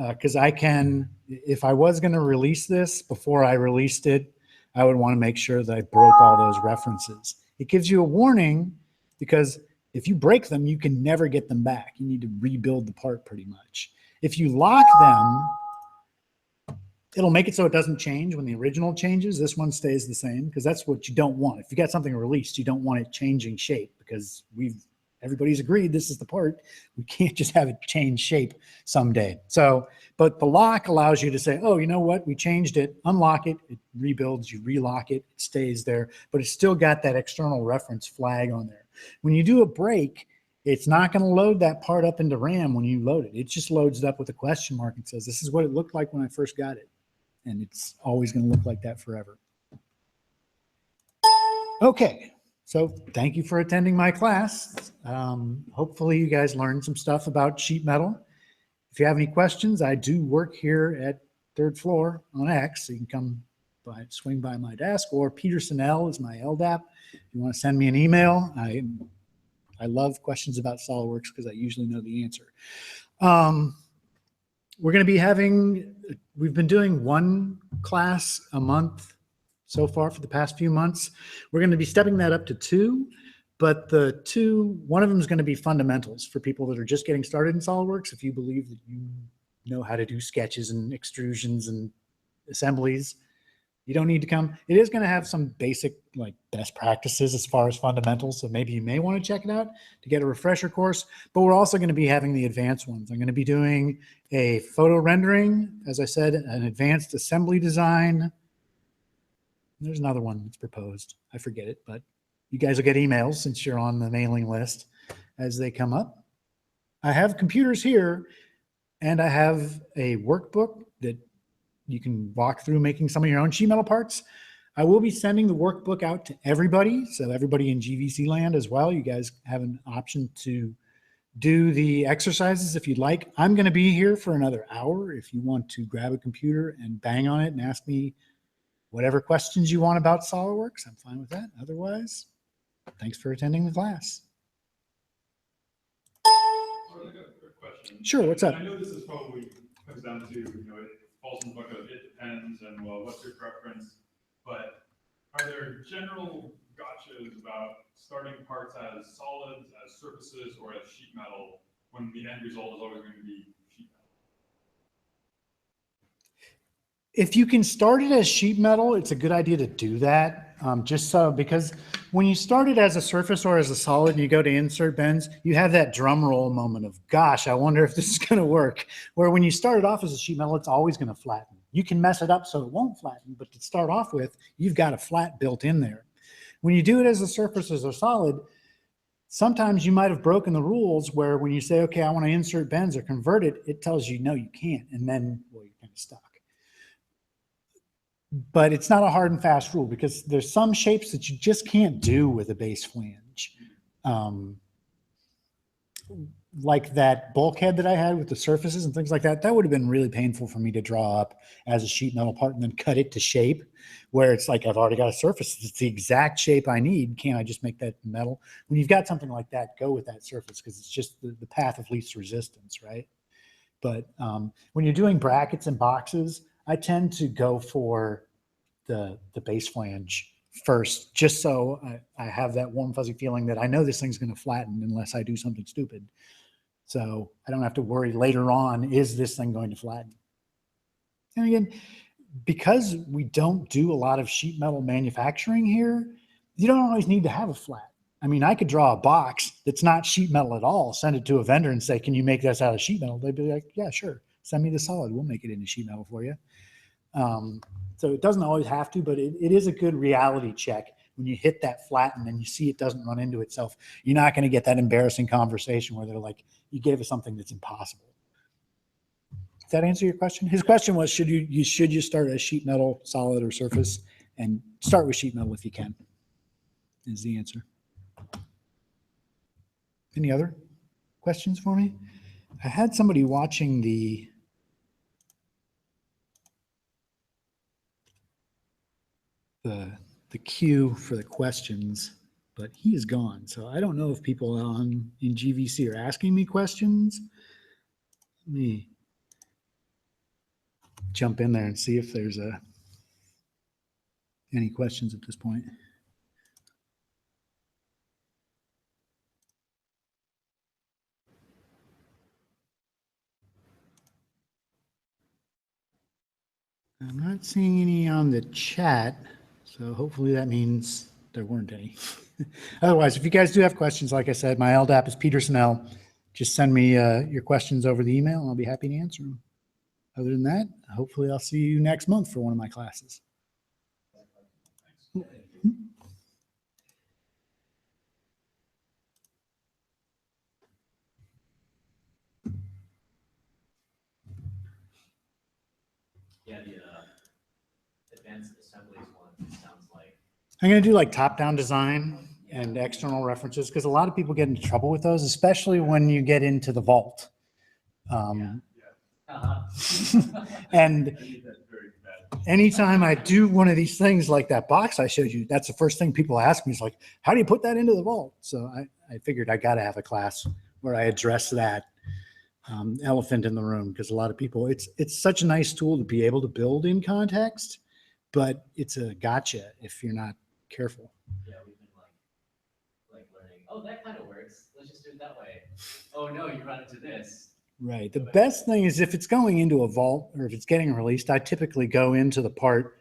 because I can, if I was going to release this before I released it, I would want to make sure that I broke all those references. It gives you a warning because if you break them, you can never get them back. You need to rebuild the part pretty much. If you lock them, it'll make it so it doesn't change when the original changes. This one stays the same because that's what you don't want. If you got something released, you don't want it changing shape because everybody's agreed this is the part. We can't just have it change shape someday. So, but the lock allows you to say, oh, you know what? We changed it, unlock it, it rebuilds, you relock it, it stays there, but it's still got that external reference flag on there. When you do a break, it's not going to load that part up into RAM when you load it. It just loads it up with a question mark and says, this is what it looked like when I first got it. And it's always going to look like that forever. Okay, so thank you for attending my class. Hopefully you guys learned some stuff about sheet metal. If you have any questions, I do work here at 3rd floor on X. So you can come by, swing by my desk, or Peterson L is my LDAP. If you want to send me an email, I love questions about SolidWorks because I usually know the answer. We're going to be we've been doing one class a month so far for the past few months. We're going to be stepping that up to 2, but one of them is going to be fundamentals for people that are just getting started in SolidWorks. If you believe that you know how to do sketches and extrusions and assemblies, you don't need to come. It is going to have some basic like best practices as far as fundamentals. So maybe you may want to check it out to get a refresher course, but we're also going to be having the advanced ones. I'm going to be doing a photo rendering, as I said, an advanced assembly design. There's another one that's proposed. I forget it, but you guys will get emails since you're on the mailing list as they come up. I have computers here and I have a workbook that you can walk through making some of your own sheet metal parts. I will be sending the workbook out to everybody, so everybody in GVC land as well. You guys have an option to do the exercises if you'd like. I'm going to be here for another hour. If you want to grab a computer and bang on it and ask me whatever questions you want about SolidWorks, I'm fine with that. Otherwise, thanks for attending the class. I got a quick question. Sure, what's up? I know this is probably comes down to, it falls in the bucket of it depends and, well, what's your preference? But are there general gotchas about starting parts as solids, as surfaces, or as sheet metal when the end result is always going to be sheet metal? If you can start it as sheet metal, it's a good idea to do that. Because when you start it as a surface or as a solid and you go to insert bends, you have that drum roll moment of, gosh, I wonder if this is going to work. Where when you start it off as a sheet metal, it's always going to flatten. You can mess it up so it won't flatten, but to start off with, you've got a flat built in there. When you do it as a surface, as a solid, sometimes you might have broken the rules where when you say, okay, I want to insert bends or convert it, it tells you, no, you can't. And then, well, you're kind of stuck. But it's not a hard and fast rule because there's some shapes that you just can't do with a base flange. Like that bulkhead that I had with the surfaces and things like that, that would have been really painful for me to draw up as a sheet metal part and then cut it to shape where it's like, I've already got a surface. It's the exact shape I need. Can't I just make that metal? When you've got something like that, go with that surface because it's just the path of least resistance, right? But when you're doing brackets and boxes, I tend to go for the base flange first, just so I have that warm fuzzy feeling that I know this thing's going to flatten unless I do something stupid. So I don't have to worry later on, is this thing going to flatten? And again, because we don't do a lot of sheet metal manufacturing here, you don't always need to have a flat. I mean, I could draw a box that's not sheet metal at all, send it to a vendor and say, can you make this out of sheet metal? They'd be like, yeah, sure. send me the solid. We'll make it into sheet metal for you. So it doesn't always have to, but it is a good reality check. When you hit that flatten and you see it doesn't run into itself, you're not going to get that embarrassing conversation where they're like, you gave us something that's impossible. Does that answer your question? His question was, should you start as sheet metal, solid, or surface? And start with sheet metal if you can, is the answer. Any other questions for me? I had somebody watching the queue for the questions, but he is gone. So I don't know if people in GVC are asking me questions. Let me jump in there and see if there's any questions at this point. I'm not seeing any on the chat, so hopefully that means there weren't any. Otherwise, if you guys do have questions, like I said, my LDAP is Petersonell. Just send me your questions over the email and I'll be happy to answer them. Other than that, hopefully I'll see you next month for one of my classes. Yeah, the advanced assemblies one sounds like. I'm going to do like top-down design and external references because a lot of people get into trouble with those, especially when you get into the vault. And anytime I do one of these things like that box I showed you, that's the first thing people ask me is like, how do you put that into the vault? So I figured I got to have a class where I address that elephant in the room, because a lot of people, it's such a nice tool to be able to build in context, but it's a gotcha if you're not careful. Yeah, we've been like learning, oh, that kind of works. Let's just do it that way. Oh no, you run into this. Right. The best thing is if it's going into a vault or if it's getting released, I typically go into the part,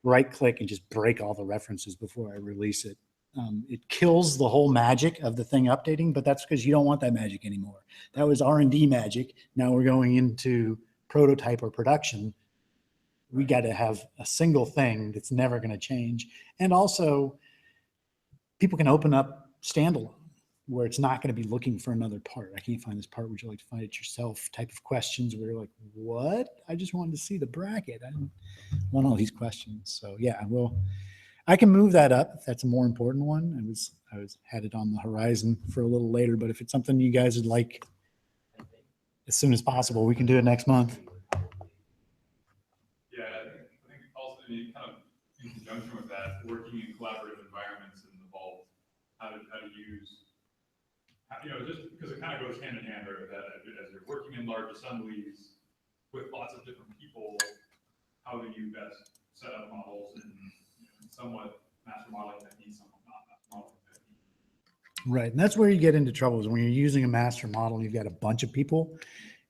right click, and just break all the references before I release it. It kills the whole magic of the thing updating, but that's because you don't want that magic anymore. That was R&D magic. Now we're going into prototype or production. We got to have a single thing that's never going to change. And also, people can open up standalone where it's not going to be looking for another part. I can't find this part. Would you like to find it yourself? Type of questions where you're like, what? I just wanted to see the bracket. I didn't want all these questions. So yeah, I can move that up if that's a more important one. I had it on the horizon for a little later, but if it's something you guys would like as soon as possible, we can do it next month. Yeah, I think also kind of in conjunction with that, working in collaborative environments in the vault, how to use, just because it kind of goes hand in hand, or that as you're working in large assemblies with lots of different people, how do you best set up models and somewhat master modeling techniques, somewhat not master modeling techniques. Right. And that's where you get into trouble, is when you're using a master model and you've got a bunch of people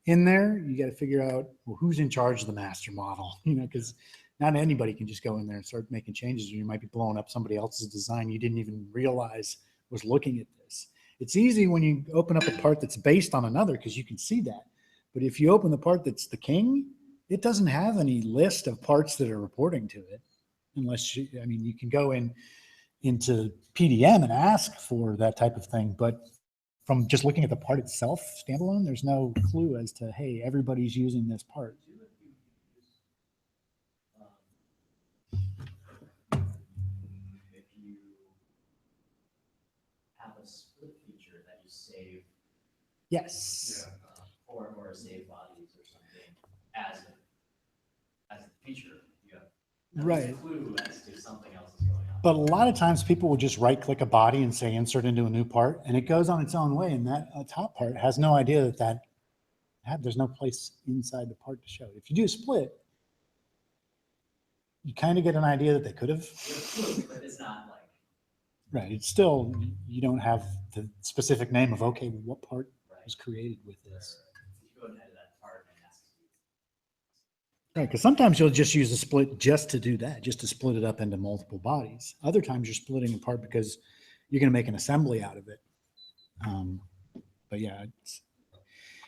in there, you got to figure out, well, who's in charge of the master model, because not anybody can just go in there and start making changes, or you might be blowing up somebody else's design you didn't even realize was looking at this. It's easy when you open up a part that's based on another because you can see that. But if you open the part that's the king, it doesn't have any list of parts that are reporting to it. Unless you can go into PDM and ask for that type of thing, but from just looking at the part itself standalone, there's no clue as to, hey, everybody's using this part. If you have a split feature that you save, Yes. or save bodies or something as a feature. Right. A clue as to something else is going on. But a lot of times people will just right click a body and say insert into a new part, and it goes on its own way. And that top part has no idea that there's no place inside the part to show it. If you do a split, you kind of get an idea that they could have. But it's not like. Right. It's still, you don't have the specific name of, okay, what part was created with this. You go ahead of that part and ask. Right, because sometimes you'll just use a split just to do that, just to split it up into multiple bodies. Other times you're splitting apart because you're going to make an assembly out of it. But yeah,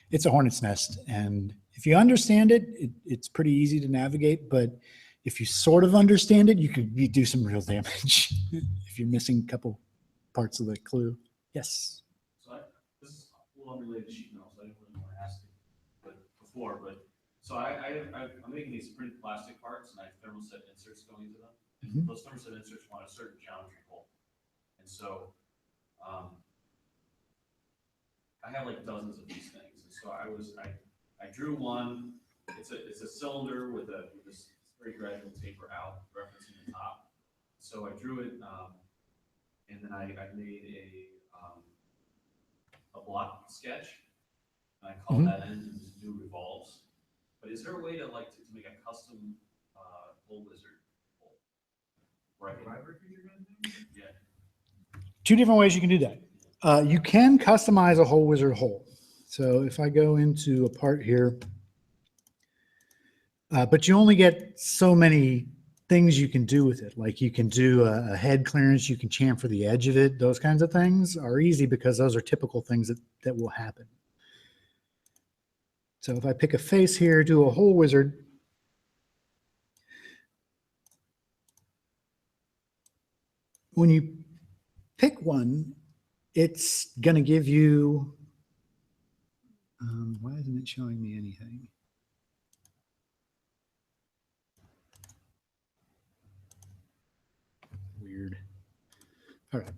it's a hornet's nest, and If you understand it, it's pretty easy to navigate, but if you sort of understand it, you do some real damage if you're missing a couple parts of the clue. Yes. So this is a little unrelated to sheet metal, so I didn't really want to ask it before, but so I'm making these printed plastic parts and I have thermoset inserts going into them. Mhm. Those thermoset inserts want a certain geometry hole. And so I have like dozens of these things. And so I drew one. It's a cylinder with this very gradual taper out, referencing the top. So I drew it, and then I made a block sketch. And I called that in and just do revolves. But is there a way to make a custom hole wizard hole? Where I can, yeah. Two different ways you can do that. You can customize a hole wizard hole. So if I go into a part here, but you only get so many things you can do with it. Like you can do a head clearance, you can chamfer the edge of it. Those kinds of things are easy because those are typical things that will happen. So if I pick a face here, do a hole wizard, when you pick one, it's going to give you, why isn't it showing me anything? Weird. All right.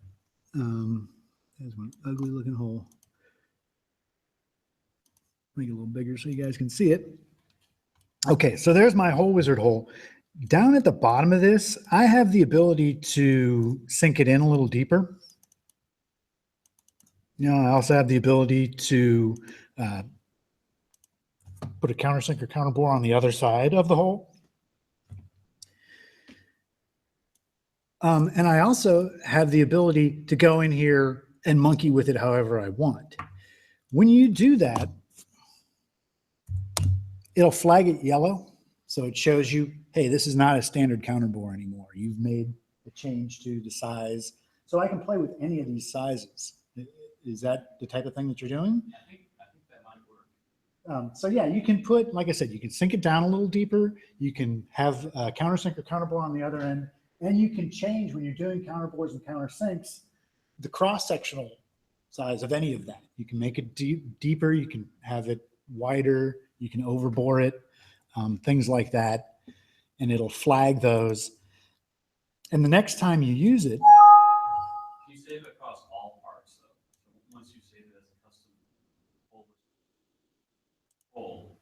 There's one ugly looking hole. Make it a little bigger so you guys can see it. Okay, so there's my hole wizard hole. Down at the bottom of this, I have the ability to sink it in a little deeper. I also have the ability to put a countersink or counterbore on the other side of the hole. And I also have the ability to go in here and monkey with it however I want. When you do that, it'll flag it yellow. So it shows you, hey, this is not a standard counterbore anymore. You've made a change to the size. So I can play with any of these sizes. Is that the type of thing that you're doing? I think that might work. So yeah, you can put, like I said, you can sink it down a little deeper. You can have a countersink or counterbore on the other end. And you can change when you're doing counterbores and countersinks, the cross-sectional size of any of that. You can make it deeper. You can have it wider. You can overbore it, things like that. And it'll flag those. And the next time you use it, You save it across all parts, though. So once you save it as a custom hole,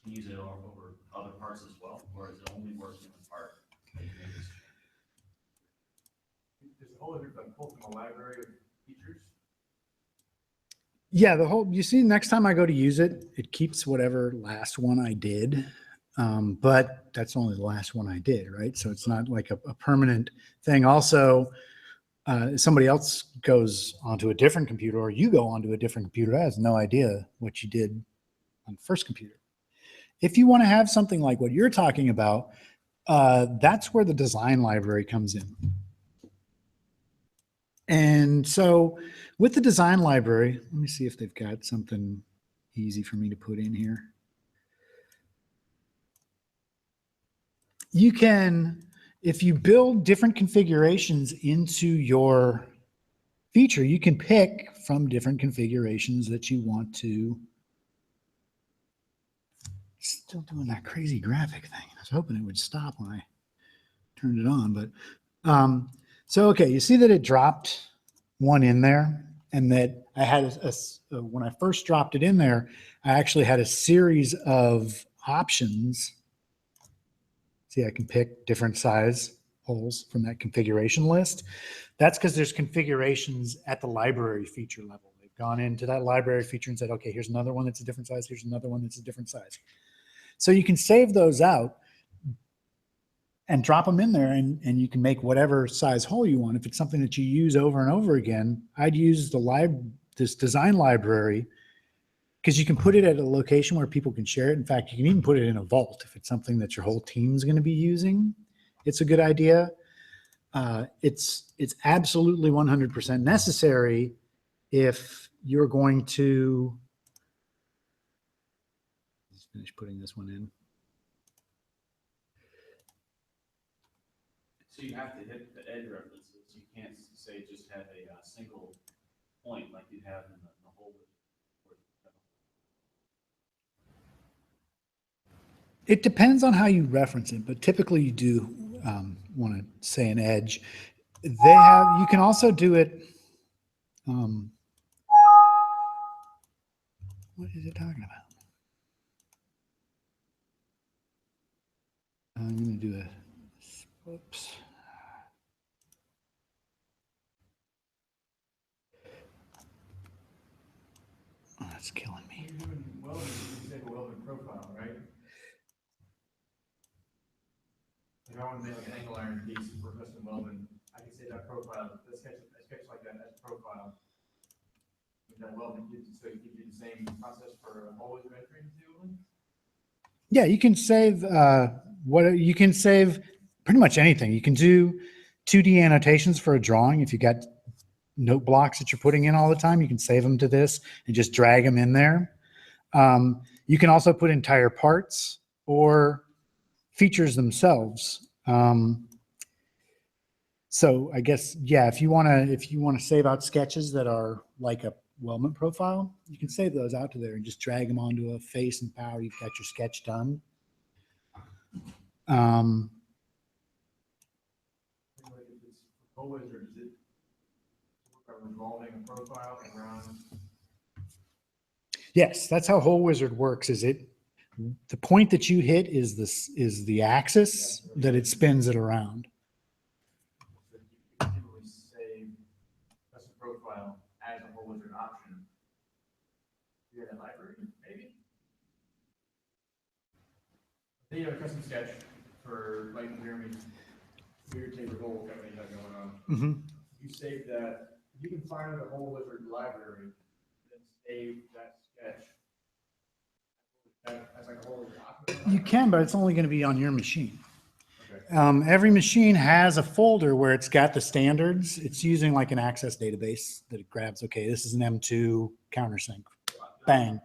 can you use it over other parts as well, or is it only working with part that you made this change? Is the whole other pulled from a library of features? yeah, you see, next time I go to use it, it keeps whatever last one I did. But that's only the last one I did, right? So it's not like a permanent thing. Also, somebody else goes onto a different computer or you go onto a different computer that has no idea what you did on the first computer. If you want to have something like what you're talking about, that's where the design library comes in. And so with the design library, let me see if they've got something easy for me to put in here. You can, if you build different configurations into your feature, you can pick from different configurations that you want to. Still doing that crazy graphic thing. I was hoping it would stop when I turned it on, but so, okay, you see that it dropped one in there and that I had when I first dropped it in there, I actually had a series of options. See, I can pick different size holes from that configuration list. That's because there's configurations at the library feature level. They've gone into that library feature and said, okay, here's another one that's a different size. Here's another one that's a different size. So you can save those out and drop them in there and you can make whatever size hole you want. If it's something that you use over and over again, I'd use this design library because you can put it at a location where people can share it. In fact, you can even put it in a vault. If it's something that your whole team's going to be using, it's a good idea. It's absolutely 100% necessary if you're going to, these finish putting this one in. So you have to hit the edge references. You can't say just have a single point like you have in the whole. It depends on how you reference it, but typically you do want to say an edge. They have, you can also do it. What is it talking about? I'm going to do a, whoops. Oh, that's killing me. You're doing welding, you say a welding profile, right? If I want to make like an angle iron piece for custom welding, I can say that profile, that sketch like that as profile. With that welding, so you can do the same process for always rendering too. Yeah, you can save you can save pretty much anything. You can do 2D annotations for a drawing. If you got note blocks that you're putting in all the time, you can save them to this and just drag them in there. You can also put entire parts or features themselves. So I guess, yeah, if you want to save out sketches that are like a weldment profile, you can save those out to there and just drag them onto a face and power. You've got your sketch done. Like if it's always, or does it work on revolving a profile around? Yes, that's how Whole Wizard works. The point that you hit is the axis that it spins it around. So you can typically save custom profile as a whole wizard option. You have a library, maybe? Then you have a custom sketch for like Jeremy's weird table goal that you have going on. Mm-hmm. You save that, you can find the whole wizard library, then save that sketch. As like a whole wizard option. You can, but it's only going to be on your machine. Okay. Every machine has a folder where it's got the standards. It's using like an access database that it grabs. Okay, this is an M2 countersink. Bang.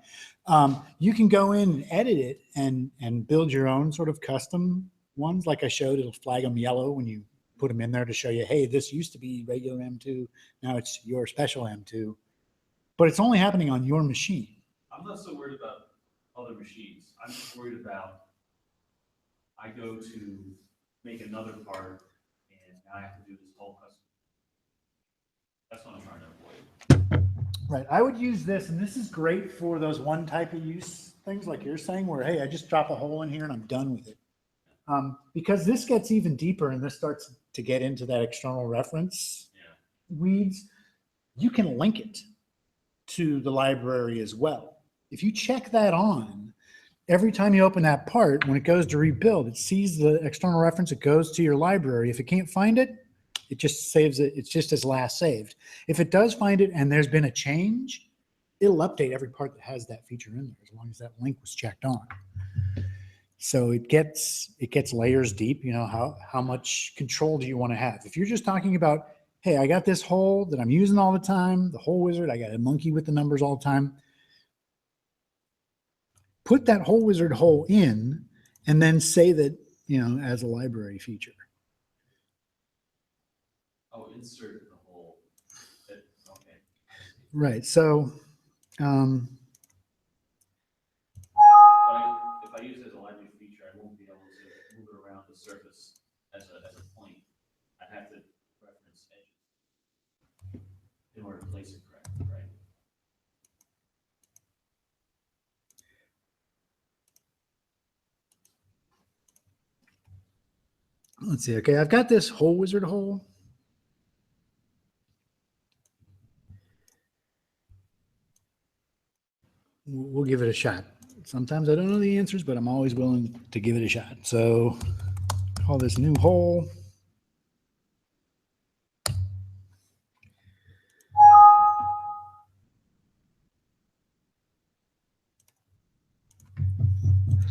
You can go in and edit it and build your own sort of custom ones. Like I showed, it'll flag them yellow when you put them in there to show you, hey, this used to be regular M2. Now it's your special M2. But it's only happening on your machine. I'm not so worried about other machines. I'm just worried about I go to make another part and now I have to do this whole custom. That's what I'm trying to avoid. Right. I would use this, and this is great for those one type of use things like you're saying, where, hey, I just drop a hole in here and I'm done with it. Because this gets even deeper and this starts to get into that external reference weeds. You can link it to the library as well. If you check that on, every time you open that part, when it goes to rebuild, it sees the external reference, it goes to your library. If it can't find it, it just saves it. It's just as last saved. If it does find it and there's been a change, it'll update every part that has that feature in there as long as that link was checked on. So it gets layers deep. You know, how much control do you want to have? If you're just talking about, hey, I got this hole that I'm using all the time, the whole wizard, I got a monkey with the numbers all the time. Put that whole wizard hole in and then say that, you know, as a library feature. Oh, insert the whole. Okay. Right. So, If I use it as a library feature, I won't be able to move it around the surface as a point. I have to reference edges in order to place it correctly, right? let's see. Okay, I've got this whole wizard hole. We'll give it a shot. Sometimes I don't know the answers, but I'm always willing to give it a shot. So call this new hole.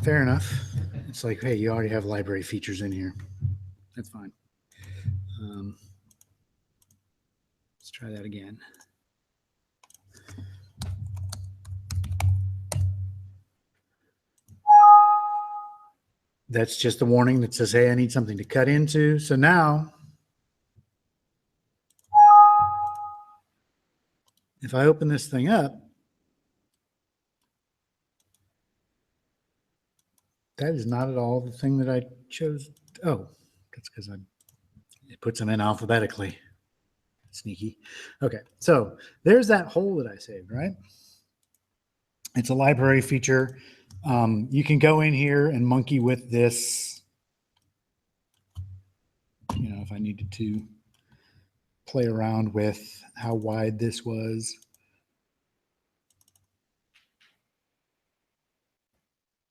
Fair enough. It's like, hey, you already have library features in here. That's fine. Let's try that again. That's just a warning that says, hey, I need something to cut into. So now, if I open this thing up, that is not at all the thing that I chose. Oh, that's because it puts them in alphabetically. Sneaky. Okay, so there's that hole that I saved, right? It's a library feature. You can go in here and monkey with this. You know, if I needed to play around with how wide this was.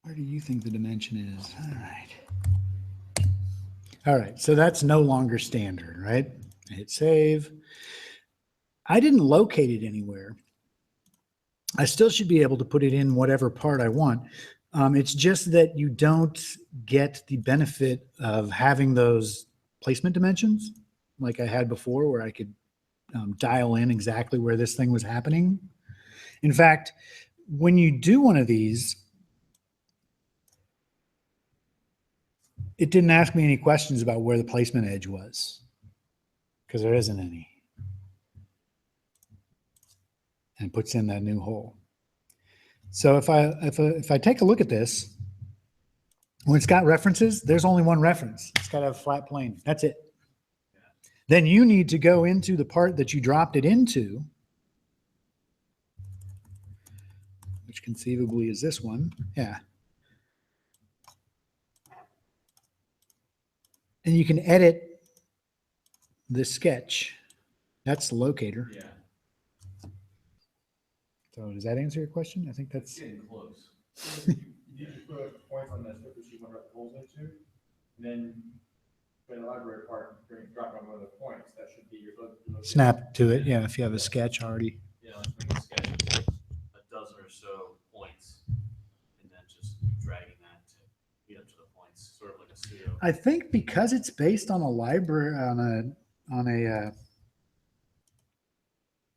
Where do you think the dimension is? All right. All right, so that's no longer standard, right? I hit save. I didn't locate it anywhere. I still should be able to put it in whatever part I want. It's just that you don't get the benefit of having those placement dimensions like I had before, where I could dial in exactly where this thing was happening. In fact, when you do one of these, it didn't ask me any questions about where the placement edge was, because there isn't any. And puts in that new hole. So if I take a look at this, when it's got references, there's only one reference. It's got to have a flat plane. That's it. Then you need to go into the part that you dropped it into, which conceivably is this one. Yeah. And you can edit the sketch. That's the locator. Yeah, So does that answer your question? I think that's... getting close. You just put points on the surface you want to write the holes into, and then in the library part, drop on one of the points. That should be your Snap to it. Yeah, if you have a sketch already. Yeah, let's make a sketch of a dozen or so points, and then just keep dragging that to get up to the points, sort of like a pseudo. I think because it's based on a library, on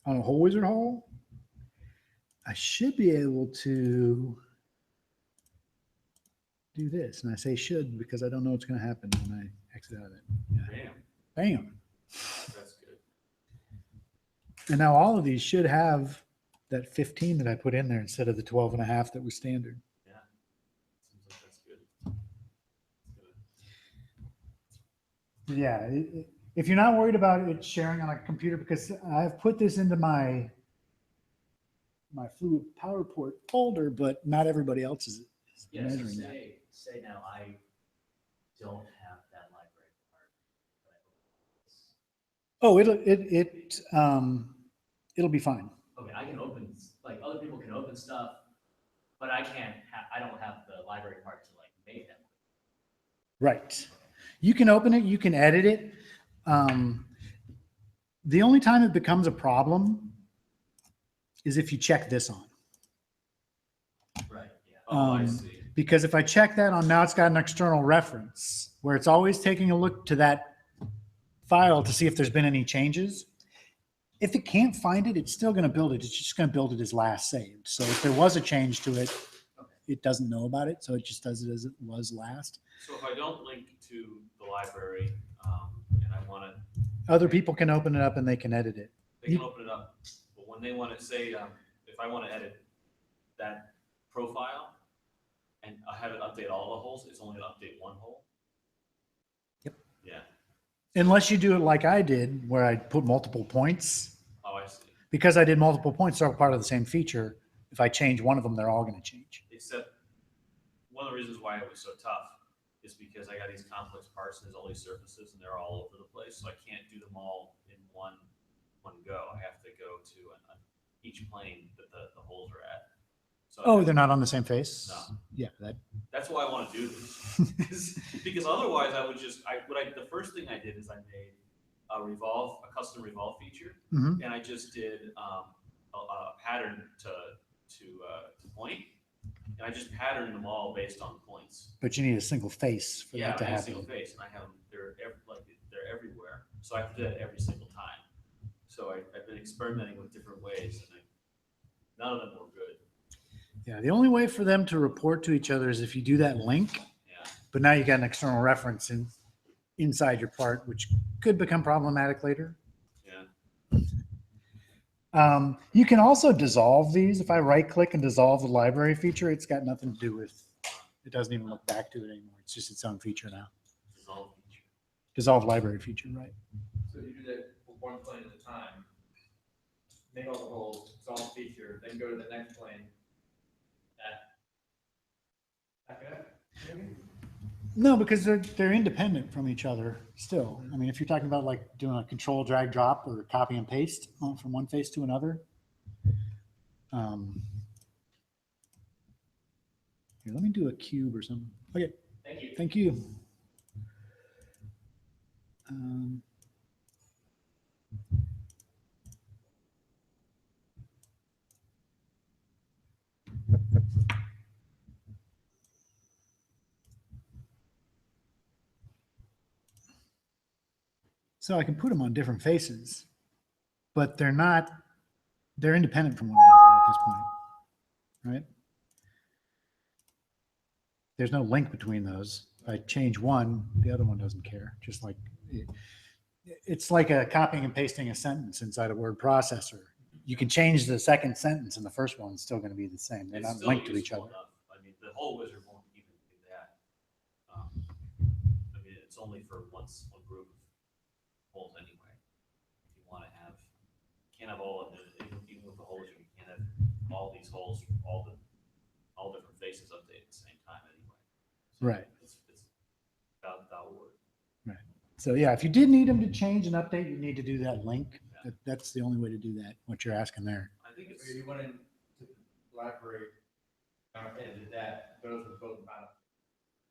a whole wizard hole, I should be able to do this. And I say should because I don't know what's going to happen when I exit out of it. Yeah. Bam, Bam. that's good. And now all of these should have that 15 that I put in there instead of the 12 and a half that was standard. Yeah, seems like that's good. Good. Yeah. If you're not worried about it sharing on a computer, because I've put this into my Fluid PowerPort folder, but not everybody else is Yes, measuring that. say now I don't have that library part. Oh, it'll be fine. Okay, I can open, like, other people can open stuff, but I don't have the library part to like make them. Right. You can open it, you can edit it. The only time it becomes a problem is if you check this on. Right, yeah. Oh, I Um, see. Because if I check that on, now it's got an external reference where it's always taking a look to that file to see if there's been any changes. If it can't find it, it's still going to build it. It's just going to build it as last saved. So if there was a change to it, it doesn't know about it. So it just does it as it was last. So if I don't link to the library, and I want to, Other people can open it up and they can edit it. they can open it up, but when they want to say, if I want to edit that profile and I have it update all the holes, it's only going to update one hole? Yep. Yeah. Unless you do it like I did, where I put multiple points. Oh, I see. Because I did multiple points, they're all part of the same feature. If I change one of them, they're all going to change. Except one of the reasons why it was so tough is because I got these complex parts and there's all these surfaces and they're all over the place. So I can't do them all in one go. I have to go to each plane that the holes are at. So Oh, they're not on the same face? No. Yeah, That's why I want to do this. because otherwise I would just, the first thing I did is I made a custom revolve feature. Mhm. And I just did a pattern to point. And I just patterned them all based on points. But you need a single face for that to I have a single happen. face, and I have them. They're everywhere. So I have to do that every single time. So I've been experimenting with different ways, and none of them were good. Yeah, the only way for them to report to each other is if you do that link. Yeah. but now you got an external reference inside your part, which could become problematic later. Yeah. You can also dissolve these. If I right click and dissolve the library feature, it's got nothing to do with, it doesn't even look back to it anymore. It's just its own feature now. Dissolve feature. Dissolve library feature, right? So you do that one plane at a time, make all the holes, solve feature, then go to the next plane. Back it up, maybe? No, because they're independent from each other still. I mean, if you're talking about like doing a control drag drop or copy and paste from one face to another. Here, let me do a cube or something. Okay, Thank you. thank you. So I can put them on different faces, but they're independent from one another at this point, right? There's no link between those. If I change one, the other one doesn't care. Just like it's like a copying and pasting a sentence inside a word processor. You can change the second sentence and the first one's still going to be the same. They're It's not still linked to each useful other. enough. I mean, the whole wizard won't even do that. I mean, it's only for one group of holes anyway. If you want to have, you can't have all of it, even with the holes, you can't have all these holes, all different faces update at the same time anyway. So Right. It's that will work. Right. So yeah, if you did need them to change and update, you need to do that link. Yeah. That's the only way to do that. What you're asking there. I think it's, So you went into the library, and did that, those were both about.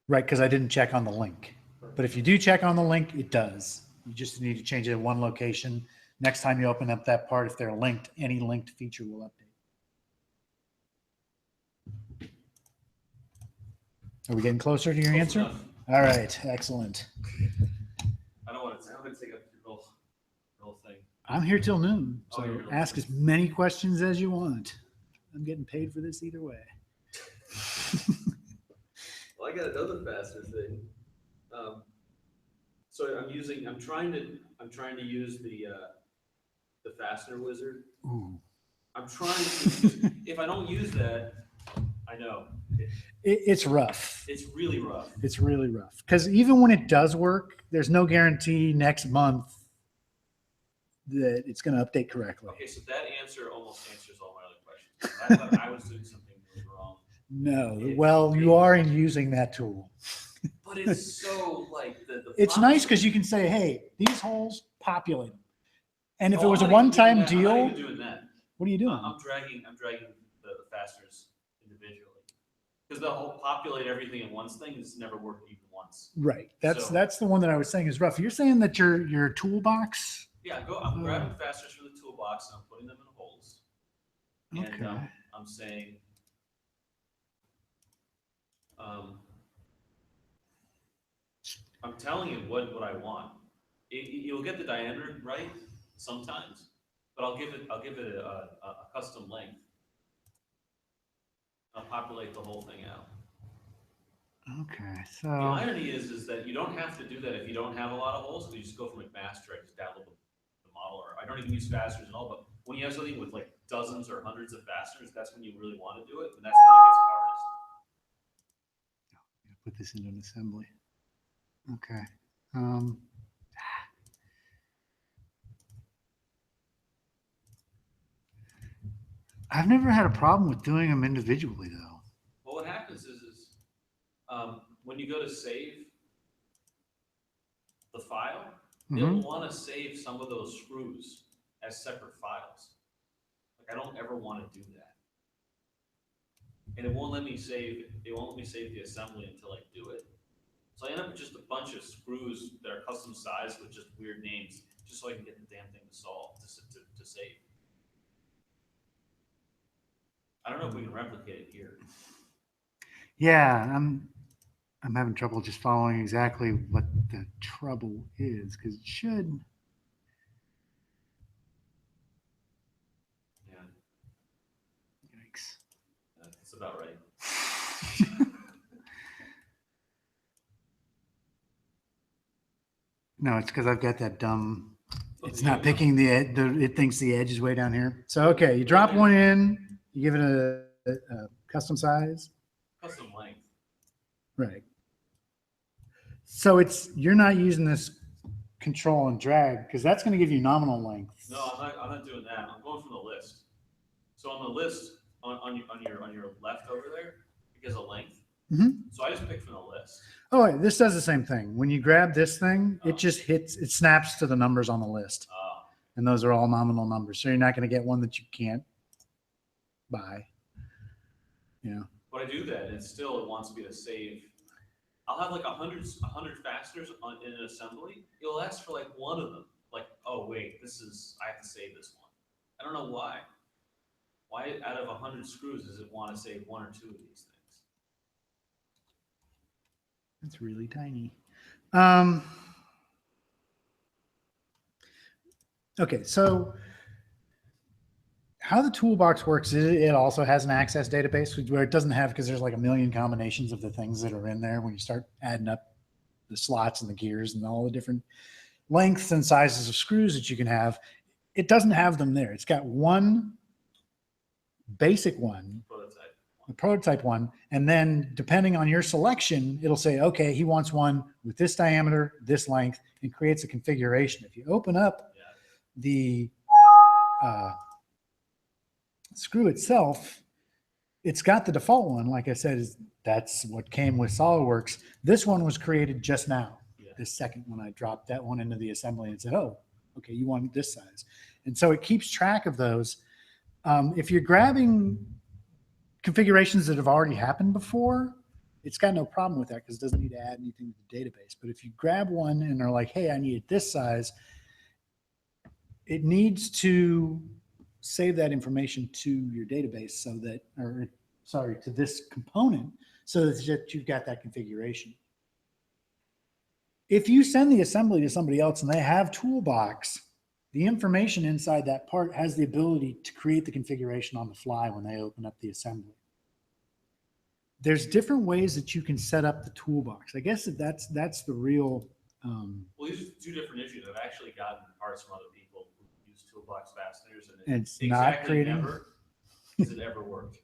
Right, because I didn't check on the link. But if you do check on the link, it does. You just need to change it in one location. Next time you open up that part, if they're linked, any linked feature will update. Are we getting closer to your Close answer? enough. All right, excellent. I don't want to take up the whole thing. I'm here till noon, Oh, so you're really ask good. as many questions as you want. I'm getting paid for this either way. Well, I got another faster thing. So I'm trying to use the fastener wizard. Ooh. I'm trying to, if I don't use that, I know, It's rough. it's really rough. It's really rough because even when it does work, there's no guarantee next month that it's going to update correctly. Okay, so that answer almost answers all my other questions. I thought I was doing something really wrong. No, well, you are in using that tool. But it's so like the It's nice because you can say, hey, these holes, populate them. And if it was a one-time deal, I'm not even doing that. what are you doing? I'm dragging the fasteners individually. Because the whole populate everything in one thing has never worked even once. Right. That's So- the one that I was saying is rough. You're saying that your toolbox. I'm grabbing fasteners from the toolbox and I'm putting them in holes. And Okay. I'm saying, I'm telling you what I want. You'll get the diameter right sometimes, but I'll give it a custom length. I'll populate the whole thing out. Okay. The So irony is that you don't have to do that if you don't have a lot of holes. You just go from McMaster. I just download the model, or I don't even use fasteners at all. But when you have something with like dozens or hundreds of fasteners, that's when you really want to do it, and that's when it gets hardest. put this into an assembly. Okay. I've never had a problem with doing them individually though. Well, what happens is when you go to save the file, they'll want to save some of those screws as separate files. Like I don't ever want to do that, and it won't let me save. It won't let me save the assembly until I do it. So I end up with just a bunch of screws that are custom sized with just weird names, just so I can get the damn thing to save. I don't know if we can replicate it here. Yeah, I'm having trouble just following exactly what the trouble is because it should. Yeah, Yikes. that's about right. No, it's because I've got that dumb, it's not picking the edge, it thinks the edge is way down here. So, okay, you drop one in, you give it a custom size. Custom length. Right. So you're not using this control and drag because that's going to give you nominal length. No, I'm not doing that. I'm going from the list. So on the list, on your left over there, it gives a length. Mhm. So I just pick from the list. Oh, wait, this does the same thing. When you grab this thing, it just hits, it snaps to the numbers on the list. And those are all nominal numbers. So you're not going to get one that you can't buy. Yeah. When I do that, it wants me to save. I'll have like 100 fasteners in an assembly. It'll ask for like one of them. Like, oh wait, I have to save this one. I don't know why. Why out of 100 screws does it want to save one or two of these things? It's really tiny. Okay, so how the toolbox works is it also has an access database where it doesn't have, because there's like a million combinations of the things that are in there when you start adding up the slots and the gears and all the different lengths and sizes of screws that you can have. It doesn't have them there. It's got one basic one, a prototype one, and then depending on your selection, it'll say, okay, he wants one with this diameter, this length, and creates a configuration. If you open up the screw itself, it's got the default one. Like I said, that's what came with SolidWorks. This one was created just now. This second one, I dropped that one into the assembly and said, oh, okay, you want this size. And so it keeps track of those. If you're grabbing configurations that have already happened before, it's got no problem with that because it doesn't need to add anything to the database. But if you grab one and they're like, hey, I need it this size, it needs to save that information to your database so that, or sorry, to this component so that you've got that configuration. If you send the assembly to somebody else and they have Toolbox, the information inside that part has the ability to create the configuration on the fly when they open up the assembly. There's different ways that you can set up the Toolbox. I guess that's the real. Well, these are two different issues. I've actually gotten parts from other people who use Toolbox fasteners, and it's not creating. Never has it ever worked.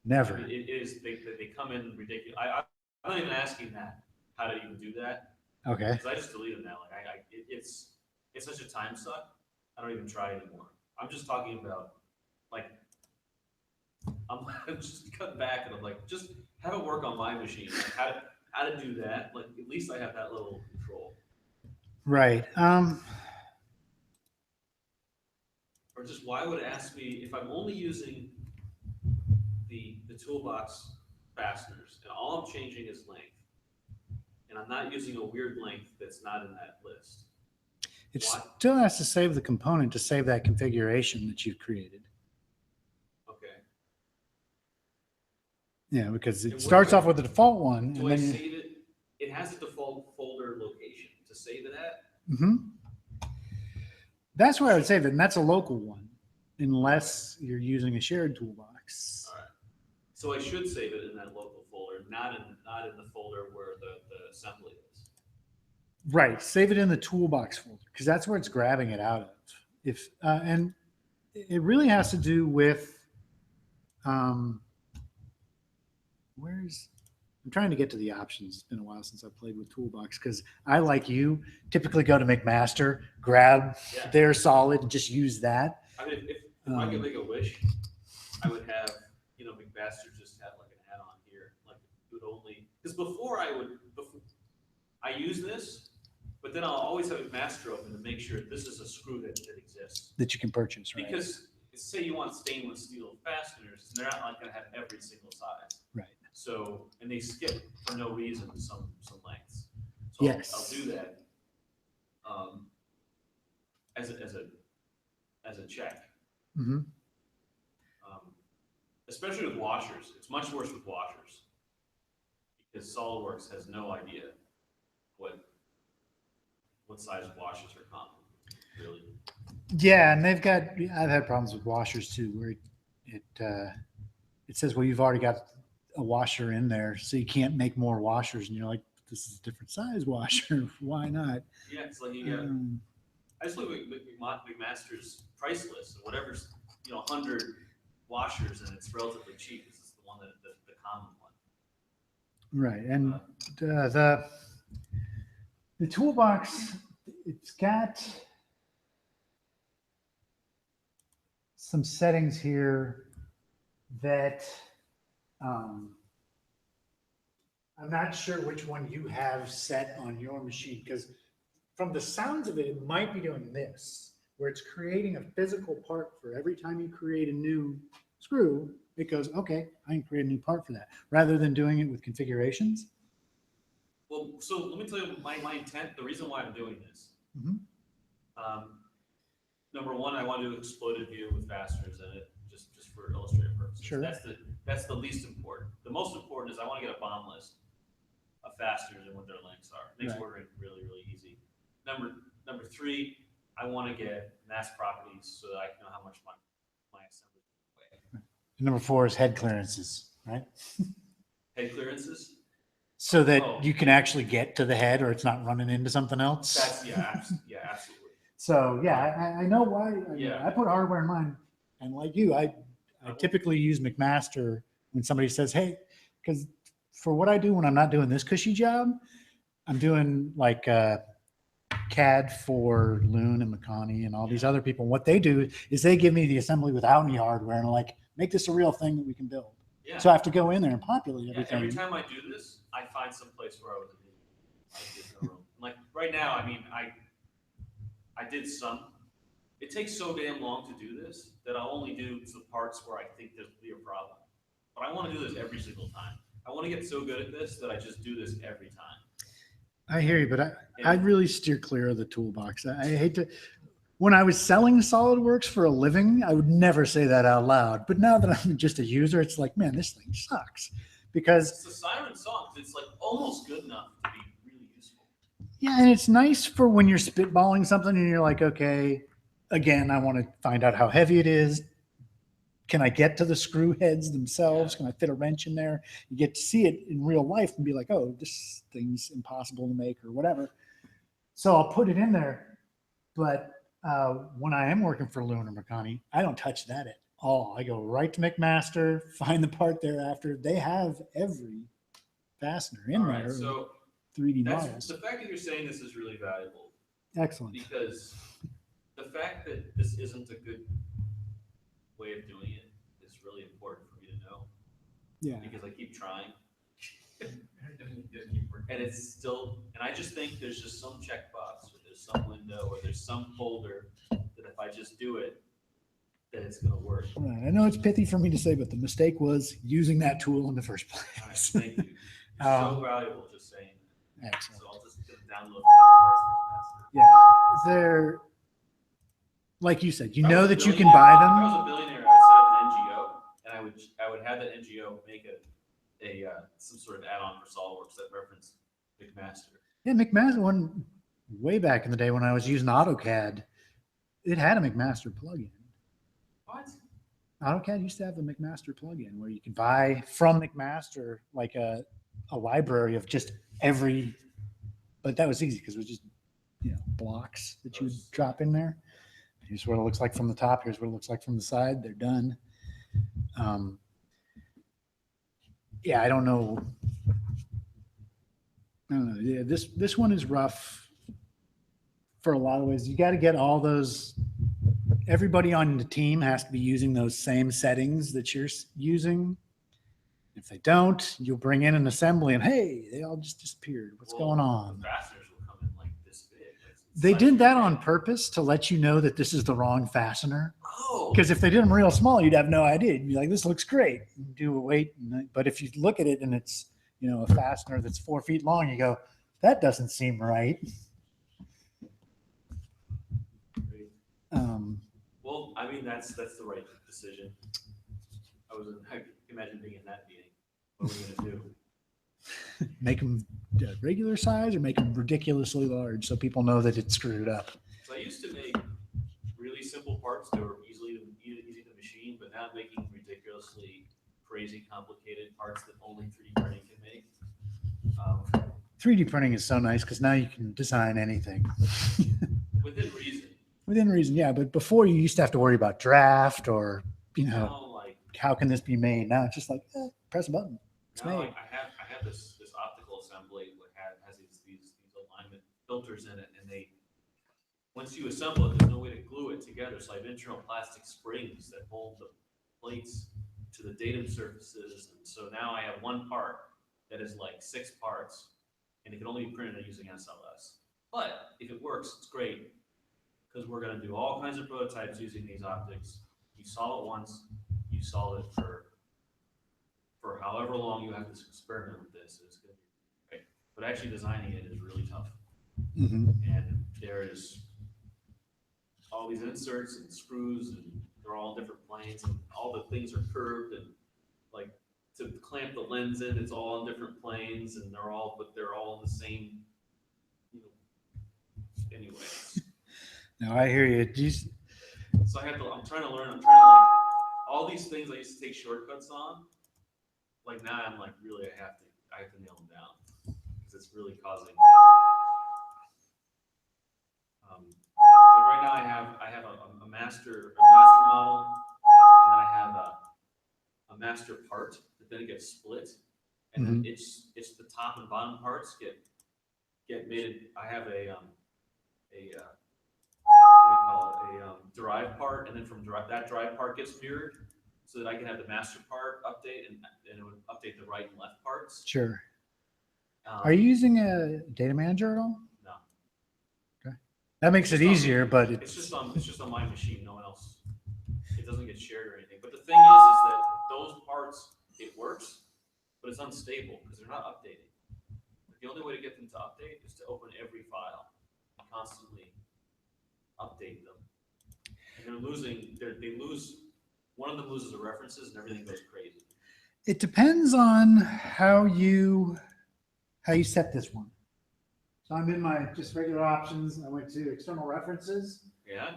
Never. I mean, it is. They come in ridiculous. I'm not even asking that. How to even do that? Okay. Because I just delete them now. Like it's such a time suck. I don't even try anymore. I'm just talking about like I'm just cut back and I'm like just have it work on my machine. Like how to do that? Like at least I have that little control. Right. Or just why would it ask me if I'm only using the toolbox fasteners and all I'm changing is length, and I'm not using a weird length that's not in that list. It still has to save the component to save that configuration that you've created. Okay. Yeah, because it starts off with the default one. Do I save it? It has a default folder location to save it at? Mm-hmm. That's where I would save it, and that's a local one, unless you're using a shared toolbox. All right. So I should save it in that local folder, not in the folder where the assembly is. Right. Save it in the toolbox folder because that's where it's grabbing it out of. And it really has to do with I'm trying to get to the options. It's been a while since I played with Toolbox because I, like you, typically go to McMaster, grab their solid, and just use that. I mean, if I could make a wish, I would have, McMaster just have like an add-on here. Like it would only, because before I use this, but then I'll always have McMaster open to make sure this is a screw that exists. That you can purchase, right? Because say you want stainless steel fasteners, they're not like going to have every single size. Right. So, and they skip for no reason some lengths. So yes. I'll do that as a check. Mm-hmm. Especially with washers. It's much worse with washers because SolidWorks has no idea what size washers are common, really. Yeah, and I've had problems with washers too, where it says, well, you've already got a washer in there, so you can't make more washers. And you're like, this is a different size washer. Why not? Yeah, it's like you get, Um, I just look at McMaster's price list, and whatever's, 100 washers, and it's relatively cheap. This is the one the common one. right. And the toolbox, it's got some settings here that I'm not sure which one you have set on your machine, because from the sounds of it, it might be doing this, where it's creating a physical part for every time you create a new screw. It goes, okay, I can create a new part for that, rather than doing it with configurations. Well, so let me tell you my intent, the reason why I'm doing this. Mhm. Number one, I want to do exploded view with fasteners in it, just for illustrative purposes. Sure. That's the least important. The most important is I want to get a bomb list of fasteners and what their lengths are. Makes Right. ordering really, really easy. Number three, I want to get mass properties so that I can know how much my assembly weigh. Number 4 is head clearances, right? Head clearances. So that Oh. you can actually get to the head, or it's not running into something else. That's absolutely. So yeah, I know why. Yeah. I put hardware in mine, and like you, I typically use McMaster when somebody says, "Hey," because for what I do when I'm not doing this cushy job, I'm doing like CAD for Loon and McConney and all these other people. What they do is they give me the assembly without any hardware and like make this a real thing that we can build. Yeah. So I have to go in there and populate Yeah, everything. every time I do this, I find some place where I was in. There's no room. Like right now, I mean, I did some. It takes so damn long to do this that I'll only do the parts where I think there'll be a problem. But I want to do this every single time. I want to get so good at this that I just do this every time. I hear you, but I really steer clear of the toolbox. I hate to. When I was selling SolidWorks for a living, I would never say that out loud. But now that I'm just a user, it's like, man, this thing sucks. Because It's the siren song. It's like almost good enough to be really useful. yeah, and it's nice for when you're spitballing something and you're like, okay, again, I want to find out how heavy it is. Can I get to the screw heads themselves? Can I fit a wrench in there? You get to see it in real life and be like, oh, this thing's impossible to make or whatever. So I'll put it in there. But when I am working for Loon or McConney, I don't touch that at all. I go right to McMaster, find the part thereafter. They have every fastener in All right, there. so 3D that's models. the fact that you're saying this is really valuable. Excellent. Because the fact that this isn't a good way of doing it is really important for me to know. Yeah. Because I keep trying. And it's still, and I just think there's just some checkbox, or there's some window, or there's some folder that if I just do it, that it's going to work. Right. I know it's pithy for me to say, but the mistake was using that tool in the first All right, place. thank you. You're so Um, valuable just saying that. Excellent. So I'll just get a download. Yeah. They're, like you said, you If I know was a that you can billionaire- buy If I them. was a billionaire, I'd set up an NGO, and I would have that NGO make a some sort of add-on for SolidWorks that reference McMaster. Yeah, McMaster, one way back in the day when I was using AutoCAD, it had a McMaster plugin. What? AutoCAD used to have a McMaster plugin where you could buy from McMaster like a library of just every, but that was easy because it was just, blocks that you would drop in there. Here's what it looks like from the top. Here's what it looks like from the side. They're done. Yeah, I don't know. Yeah, this one is rough for a lot of ways. You got to get all those. Everybody on the team has to be using those same settings that you're using. If they don't, you'll bring in an assembly and hey, they all just disappeared. What's going on? The fasteners will come in like this big. They did that on purpose to let you know that this is the wrong fastener. Oh. Because if they did them real small, you'd have no idea. You'd be like, this looks great. You do a weight. But if you look at it and it's, a fastener that's 4 feet long, you go, that doesn't seem right. Well, I mean, that's the right decision. I can imagine being in that meeting. What are we going to do? Make them regular size or make them ridiculously large so people know that it's screwed up. So I used to make really simple parts that were easy to machine, but now I'm making ridiculously crazy complicated parts that only 3D printing can make. 3D printing is so nice because now you can design anything. Within reason. Within reason, yeah. But before you used to have to worry about draft or, Now, like, how can this be made? Now it's just like, press a button. It's now made. like I have this optical assembly that has these alignment filters in it, and once you assemble it, there's no way to glue it together. So I have internal plastic springs that hold the plates to the datum surfaces, and so now I have one part that is like 6 parts, and it can only be printed using SLS. But if it works, it's great, because we're going to do all kinds of prototypes using these optics. You solve it once, you solve it for however long you have to experiment with this. It's going to be great. But actually designing it is really tough. Mm-hmm. And there's all these inserts and screws, and they're all different planes, and all the things are curved, and like to clamp the lens in, it's all on different planes, and they're all in the same, anyways. No, I hear you. So I'm trying to learn, like, all these things I used to take shortcuts on, like now I'm like, really, I have to nail them down, because it's really causing, like right now I have a master model, and then I have a master part, but then it gets split, and then it's the top and bottom parts get made. I have a what do you call it, a derived part, and then from that derived part gets mirrored, so that I can have the master part update, and it would update the right and left parts. Sure. Are you using a data manager at all? No. Okay. That makes it easier, but it's just on my machine. No one else. It doesn't get shared or anything. But the thing is that those parts, it works, but it's unstable because they're not updating. The only way to get them to update is to open every file and constantly update them. And they're losing. They lose. One of them loses the references, and everything goes crazy. it depends on how you set this one. So I'm in my just regular options. I went to external references. Yeah.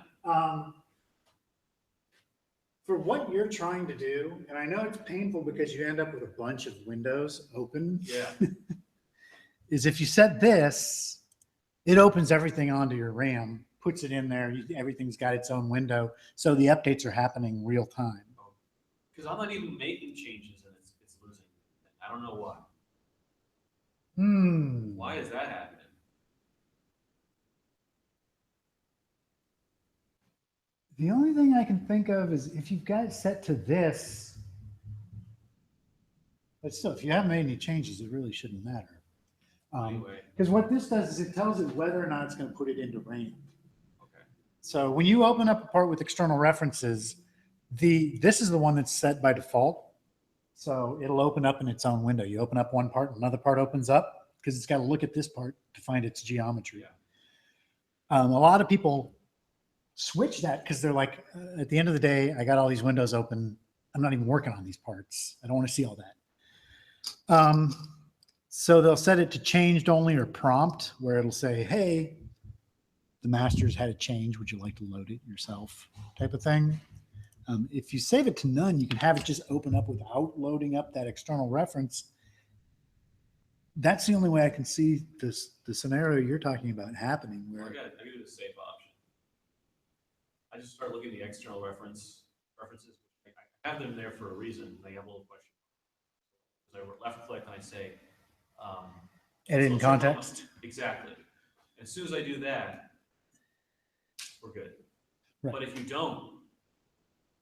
For what you're trying to do, and I know it's painful because you end up with a bunch of windows open. Yeah. Is if you set this, it opens everything onto your RAM, puts it in there. Everything's got its own window, so the updates are happening real time. Because I'm not even making changes, and it's losing. I don't know why. Why is that happening? The only thing I can think of is if you've got it set to this, but still, if you haven't made any changes, it really shouldn't matter. Anyway. Because what this does is it tells it whether or not it's going to put it into RAM. Okay. So when you open up a part with external references, this is the one that's set by default. So it'll open up in its own window. You open up one part, another part opens up because it's got to look at this part to find its geometry. Yeah. A lot of people switch that because they're like, at the end of the day, I got all these windows open. I'm not even working on these parts. I don't want to see all that. So they'll set it to changed only or prompt, where it'll say, hey, the master's had a change. Would you like to load it yourself? Type of thing. If you save it to none, you can have it just open up without loading up that external reference. That's the only way I can see the scenario you're talking about happening. Where I gotta do the safe option. I just start looking at the external references. I have them there for a reason. They have a little question. So I left click and I say, edit in context. Exactly. As soon as I do that, we're good. Right. But if you don't,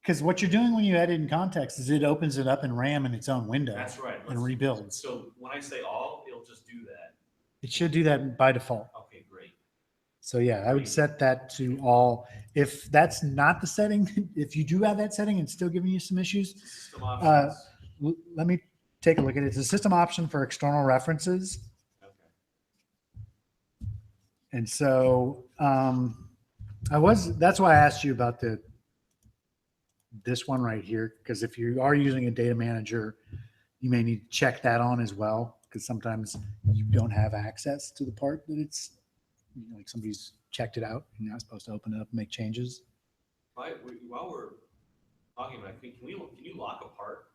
because what you're doing when you edit in context is it opens it up in RAM in its own window. that's right. And rebuilds. So when I say all, it'll just do that. It should do that by default. Okay, great. So yeah, I would set that to all. If that's not the setting, if you do have that setting and still giving you some issues, System options. let me take a look at it. It's a system option for external references. Okay. And so that's why I asked you about this one right here, because if you are using a data manager, you may need to check that on as well, because sometimes you don't have access to the part that it's, like somebody's checked it out and you're not supposed to open it up and make changes. Right. While we're talking about it, can you lock a part?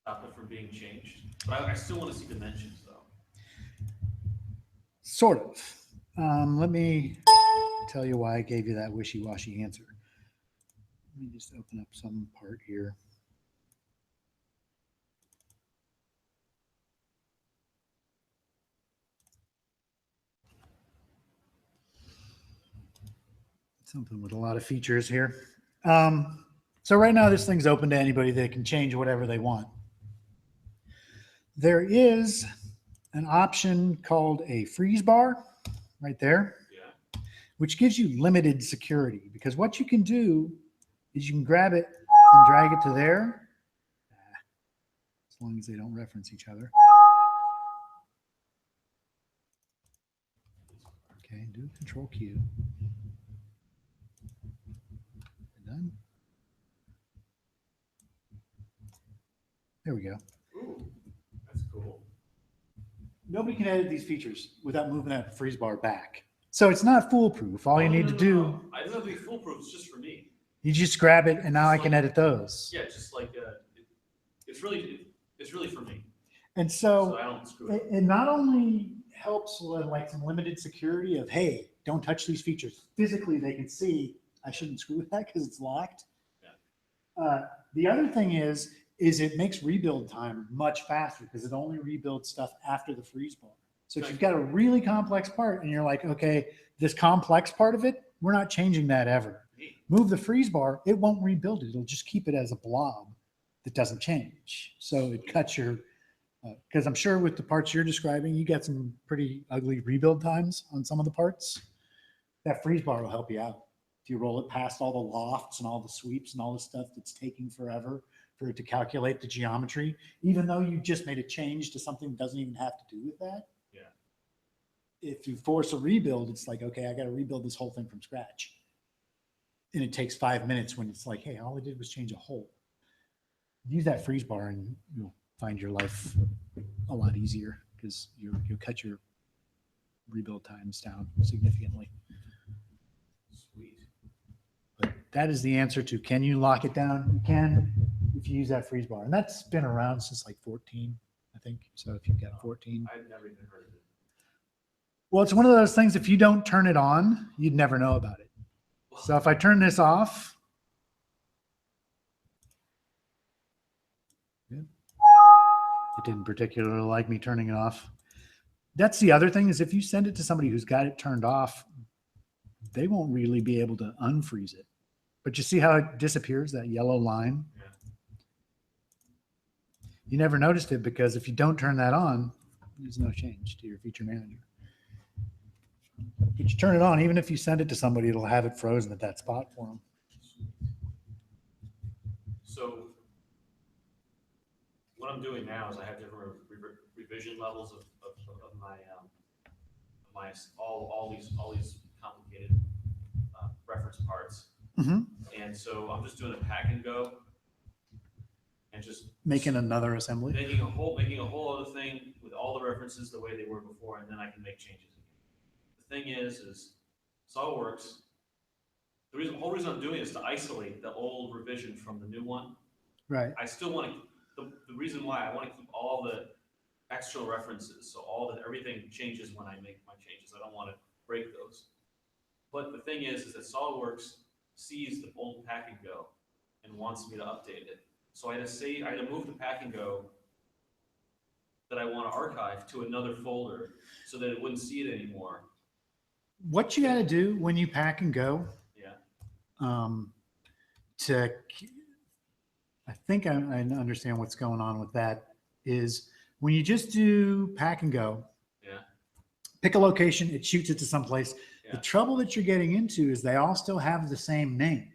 Stop it from being changed? But I still want to see dimensions though. Sort of. Let me tell you why I gave you that wishy-washy answer. Let me just open up some part here. Something with a lot of features here. So right now this thing's open to anybody. They can change whatever they want. There is an option called a freeze bar right there, Yeah. which gives you limited security, because what you can do is you can grab it and drag it to there, as long as they don't reference each other. Okay, do Control Q. Done. There we go. Ooh, that's cool. Nobody can edit these features without moving that freeze bar back. So it's not foolproof. All you need to do, I don't have to be foolproof. It's just for me. you just grab it and now I can edit those. Yeah, just like it's really for me. And So so I don't screw it up. it not only helps with like some limited security of, hey, don't touch these features. Physically, they can see I shouldn't screw with that because it's locked. Yeah. The other thing is it makes rebuild time much faster because it only rebuilds stuff after the freeze bar. So if you've got a really complex part and you're like, okay, this complex part of it, we're not changing that ever. Move the freeze bar, it won't rebuild it. It'll just keep it as a blob that doesn't change. So it cuts your, because I'm sure with the parts you're describing, you get some pretty ugly rebuild times on some of the parts. That freeze bar will help you out. If you roll it past all the lofts and all the sweeps and all the stuff that's taking forever for it to calculate the geometry, even though you just made a change to something that doesn't even have to do with that. Yeah. If you force a rebuild, it's like, okay, I got to rebuild this whole thing from scratch. And it takes 5 minutes when it's like, hey, all I did was change a hole. Use that freeze bar and you'll find your life a lot easier because you'll cut your rebuild times down significantly. Sweet. But that is the answer to, can you lock it down? You can if you use that freeze bar. And that's been around since like 14, I think. So if you've got 14. I've never even heard of it. Well, it's one of those things, if you don't turn it on, you'd never know about it. So if I turn this off, it didn't particularly like me turning it off. That's the other thing, is if you send it to somebody who's got it turned off, they won't really be able to unfreeze it. But you see how it disappears, that yellow line? Yeah. You never noticed it because if you don't turn that on, there's no change to your feature manager. But you turn it on, even if you send it to somebody, it'll have it frozen at that spot for them. So what I'm doing now is I have different revision levels of my all these complicated reference parts. Mm-hmm. And so I'm just doing a pack and go, and just Making another assembly. making a whole other thing with all the references the way they were before, and then I can make changes. The thing is SolidWorks. The whole reason I'm doing it is to isolate the old revision from the new one. Right. I still want to. The reason why I want to keep all the external references, so everything changes when I make my changes. I don't want to break those. But the thing is that SolidWorks sees the old pack and go and wants me to update it. So I had to move the pack and go that I want to archive to another folder so that it wouldn't see it anymore. What you got to do when you pack and go, Yeah. I think I understand what's going on with that, is when you just do pack and go, Yeah. pick a location, it shoots it to someplace. Yeah. The trouble that you're getting into is they all still have the same name.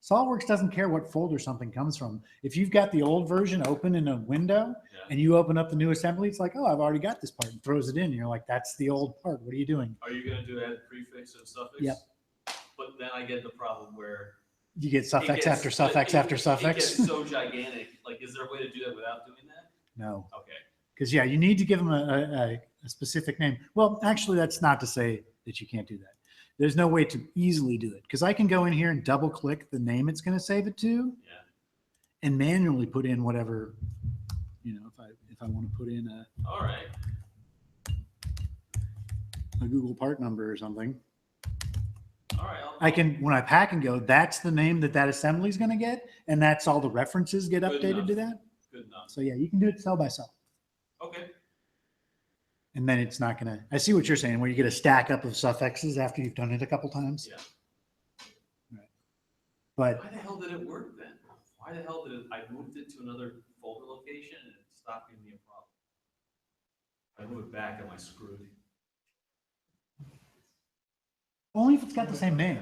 SolidWorks doesn't care what folder something comes from. If you've got the old version open in a window and you open up the new assembly, it's like, oh, I've already got this part, and throws it in. And you're like, that's the old part. What are you doing? Are you going to do add prefix and suffix? Yep. But then I get the problem where You get suffix after suffix after It suffix. gets so gigantic. Like, is there a way to do that without doing that? No. Okay. Because, yeah, you need to give them a specific name. Well, actually, that's not to say that you can't do that. There's no way to easily do it, because I can go in here and double click the name it's going to save it to, Yeah. and manually put in whatever, if I want to put in All right. a Google part number or something. All right. I can, when I pack and go, that's the name that that assembly is going to get. And that's all the references get Good updated to enough. that. Good enough. So yeah, you can do it cell by cell. Okay. And then it's not going to, I see what you're saying, where you get a stack up of suffixes after you've done it a couple times. Yeah. Right. But Why the hell did it work then? Why the hell did it, I moved it to another folder location and it stopped giving me a problem? I move it back, am I screwed? only if it's got the same name.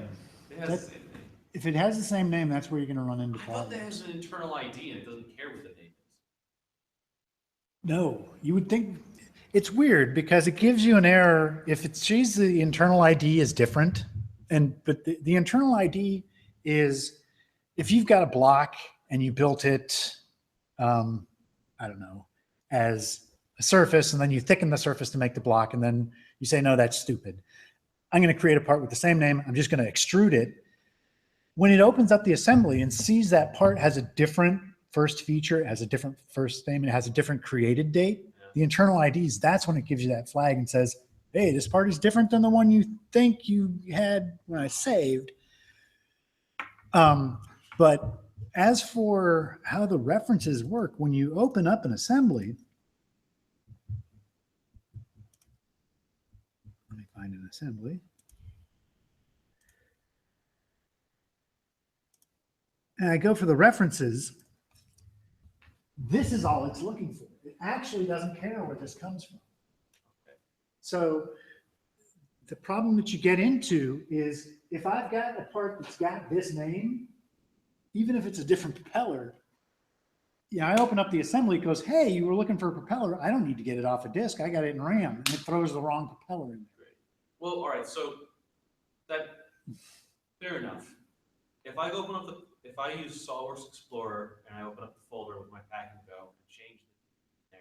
It has the same name. If it has the same name, that's where you're going to run into I thought that problems. has an internal ID and it doesn't care what the name is. No, you would think it's weird because it gives you an error if it sees the internal ID is different. But the internal ID is if you've got a block and you built it, I don't know, as a surface, and then you thicken the surface to make the block, and then you say, no, that's stupid. I'm going to create a part with the same name. I'm just going to extrude it. When it opens up the assembly and sees that part has a different first feature, it has a different first name, and it has a different created date, the internal IDs, that's when it gives you that flag and says, hey, this part is different than the one you think you had when I saved. But as for how the references work, when you open up an assembly, let me find an assembly. And I go for the references. This is all it's looking for. It actually doesn't care where this comes from. So the problem that you get into is if I've got a part that's got this name, even if it's a different propeller, yeah, I open up the assembly, it goes, hey, you were looking for a propeller. I don't need to get it off a disk. I got it in RAM. And it throws the wrong propeller in there. Well, all right, so that, fair enough. If I open up if I use SolidWorks Explorer and I open up the folder with my pack and go and change it there,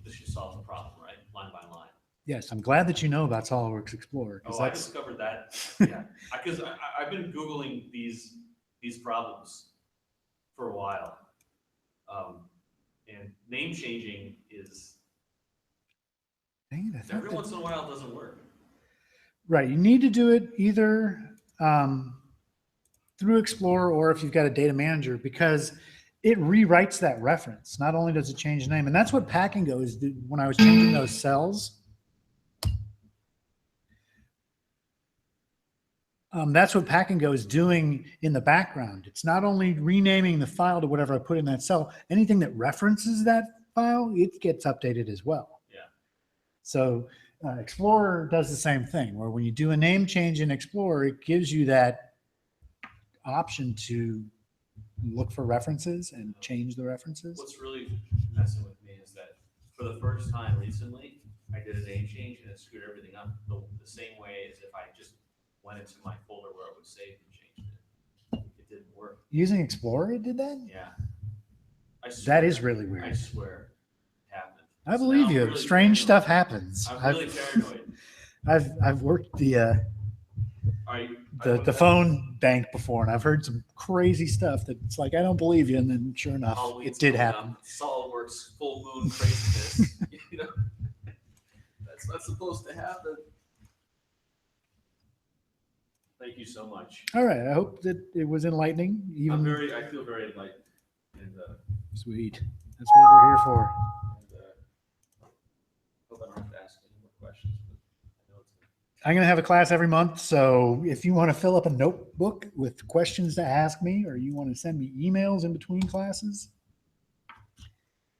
this should solve the problem, right? Line by line. Yes, I'm glad that you know about SolidWorks Explorer. Oh, I discovered that, yeah. Because I've been Googling these problems for a while. And name changing is, Dang it, I thought every that- once in a while it doesn't work. Right, you need to do it either through Explorer or if you've got a data manager, because it rewrites that reference. Not only does it change the name, and that's what Pack and Go is. When I was changing those cells, that's what Pack and Go is doing in the background. It's not only renaming the file to whatever I put in that cell, anything that references that file, it gets updated as well. Yeah. So Explorer does the same thing, where when you do a name change in Explorer, it gives you that option to look for references and change the references. What's really messing with me is that for the first time recently, I did a name change and it screwed everything up the same way as if I just went into my folder where it was saved and changed it. It didn't work. Using Explorer, it did that? Yeah. That is really I weird. swear it happened. I So believe now I'm you. really Strange paranoid. stuff happens. I'm really paranoid. I've worked All right. the phone bank before, and I've heard some crazy stuff that it's like, I don't believe you. And then sure enough, Halloween's it did coming happen. up. SolidWorks full moon craziness. You know, that's not supposed to happen. Thank you so much. All right. I hope that it was enlightening. Even I feel very enlightened. And, sweet. That's what we're here for. hope I don't have to ask any more questions. But I know it's I'm going to have a class every month. So if you want to fill up a notebook with questions to ask me, or you want to send me emails in between classes,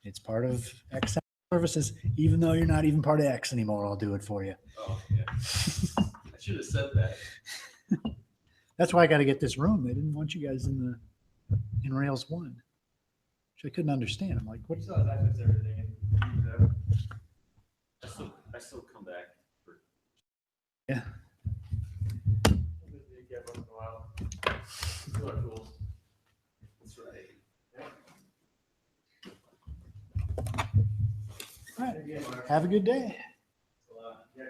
it's part of X services. Even though you're not even part of X anymore, I'll do it for you. Oh, yeah. I should have said that. That's why I got to get this room. They didn't want you guys in Rails 1, which I couldn't understand. I'm like, what? He still has access to everything and I still come back for. Yeah. yeah, once in a while. Still our tools. That's right. All right. Have a good day. Yeah.